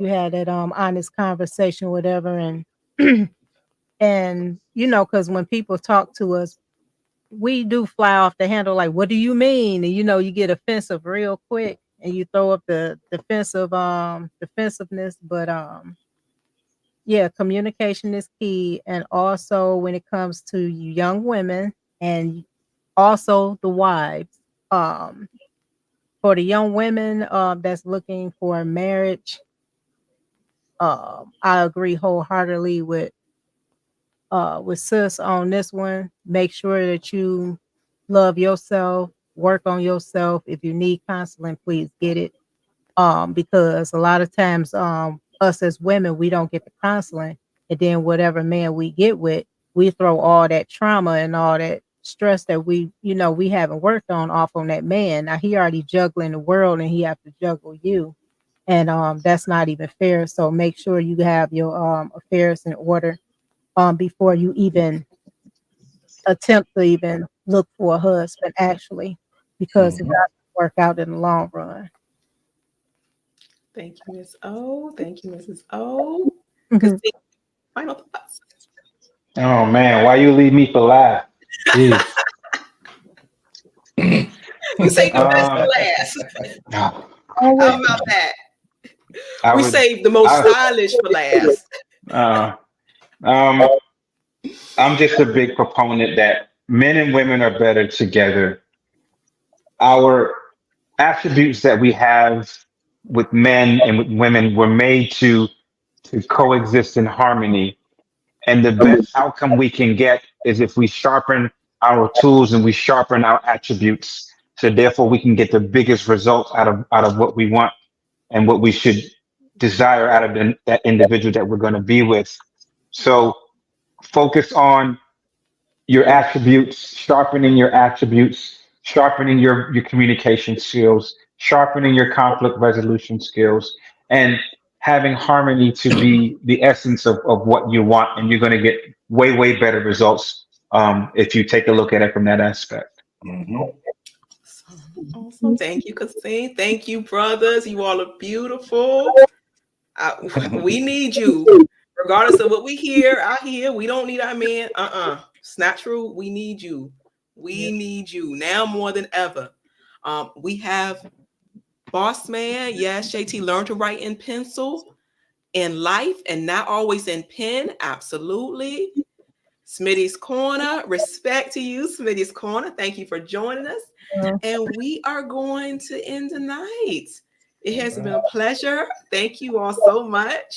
had that honest conversation, whatever, and and because when people talk to us, we do fly off the handle. Like, what do you mean? And you get offensive real quick, and you throw up the defensiveness. But yeah, communication is key, and also when it comes to you young women and also the wives. For the young women that's looking for a marriage, I agree wholeheartedly with sis on this one. Make sure that you love yourself, work on yourself. If you need counseling, please get it. Because a lot of times us as women, we don't get the counseling, and then whatever man we get with, we throw all that trauma and all that stress that we haven't worked on that man. Now he already juggling the world, and he have to juggle you, and that's not even fair. So make sure you have your affairs in order before you even attempt to even look for a husband, actually, because it doesn't work out in the long run. Thank you, Miss O. Thank you, Mrs. O. Final thoughts. Oh man, why you leave me for last? Jeez. We saved the best for last. How about that? We saved the most stylish for last. I'm just a big proponent that men and women are better together. Our attributes that we have with men and with women were made to coexist in harmony. And the best outcome we can get is if we sharpen our tools and we sharpen our attributes. So therefore we can get the biggest results out of what we want and what we should desire out of that individual that we're going to be with. So focus on your attributes, sharpening your attributes, sharpening your communication skills, sharpening your conflict resolution skills, and having harmony to be the essence of what you want. And you're going to get way, way better results if you take a look at it from that aspect. Awesome. Thank you, Kasim. Thank you, brothers. You all are beautiful. We need you. Regardless of what we hear out here, we don't need our men. It's not true. We need you. We need you now more than ever. We have Boss Man. Yes, JT, learn to write in pencil in life and not always in pen. Absolutely. Smitty's Corner. Respect to you, Smitty's Corner. Thank you for joining us. And we are going to end the night. It has been a pleasure. Thank you all so much.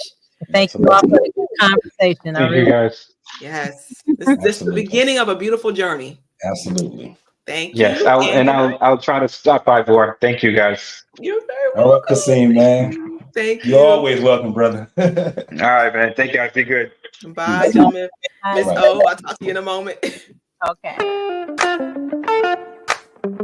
Thank you all for the good conversation. Thank you, guys. Yes. This is the beginning of a beautiful journey. Absolutely. Thank you. Yes, I'll try to stop by more. Thank you, guys. You're very welcome. All right, Kasim, man. Thank you. You're always welcome, brother. All right, man. Thank you guys. Be good. Bye, gentlemen. Miss O, I'll talk to you in a moment. Okay. Thank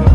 you.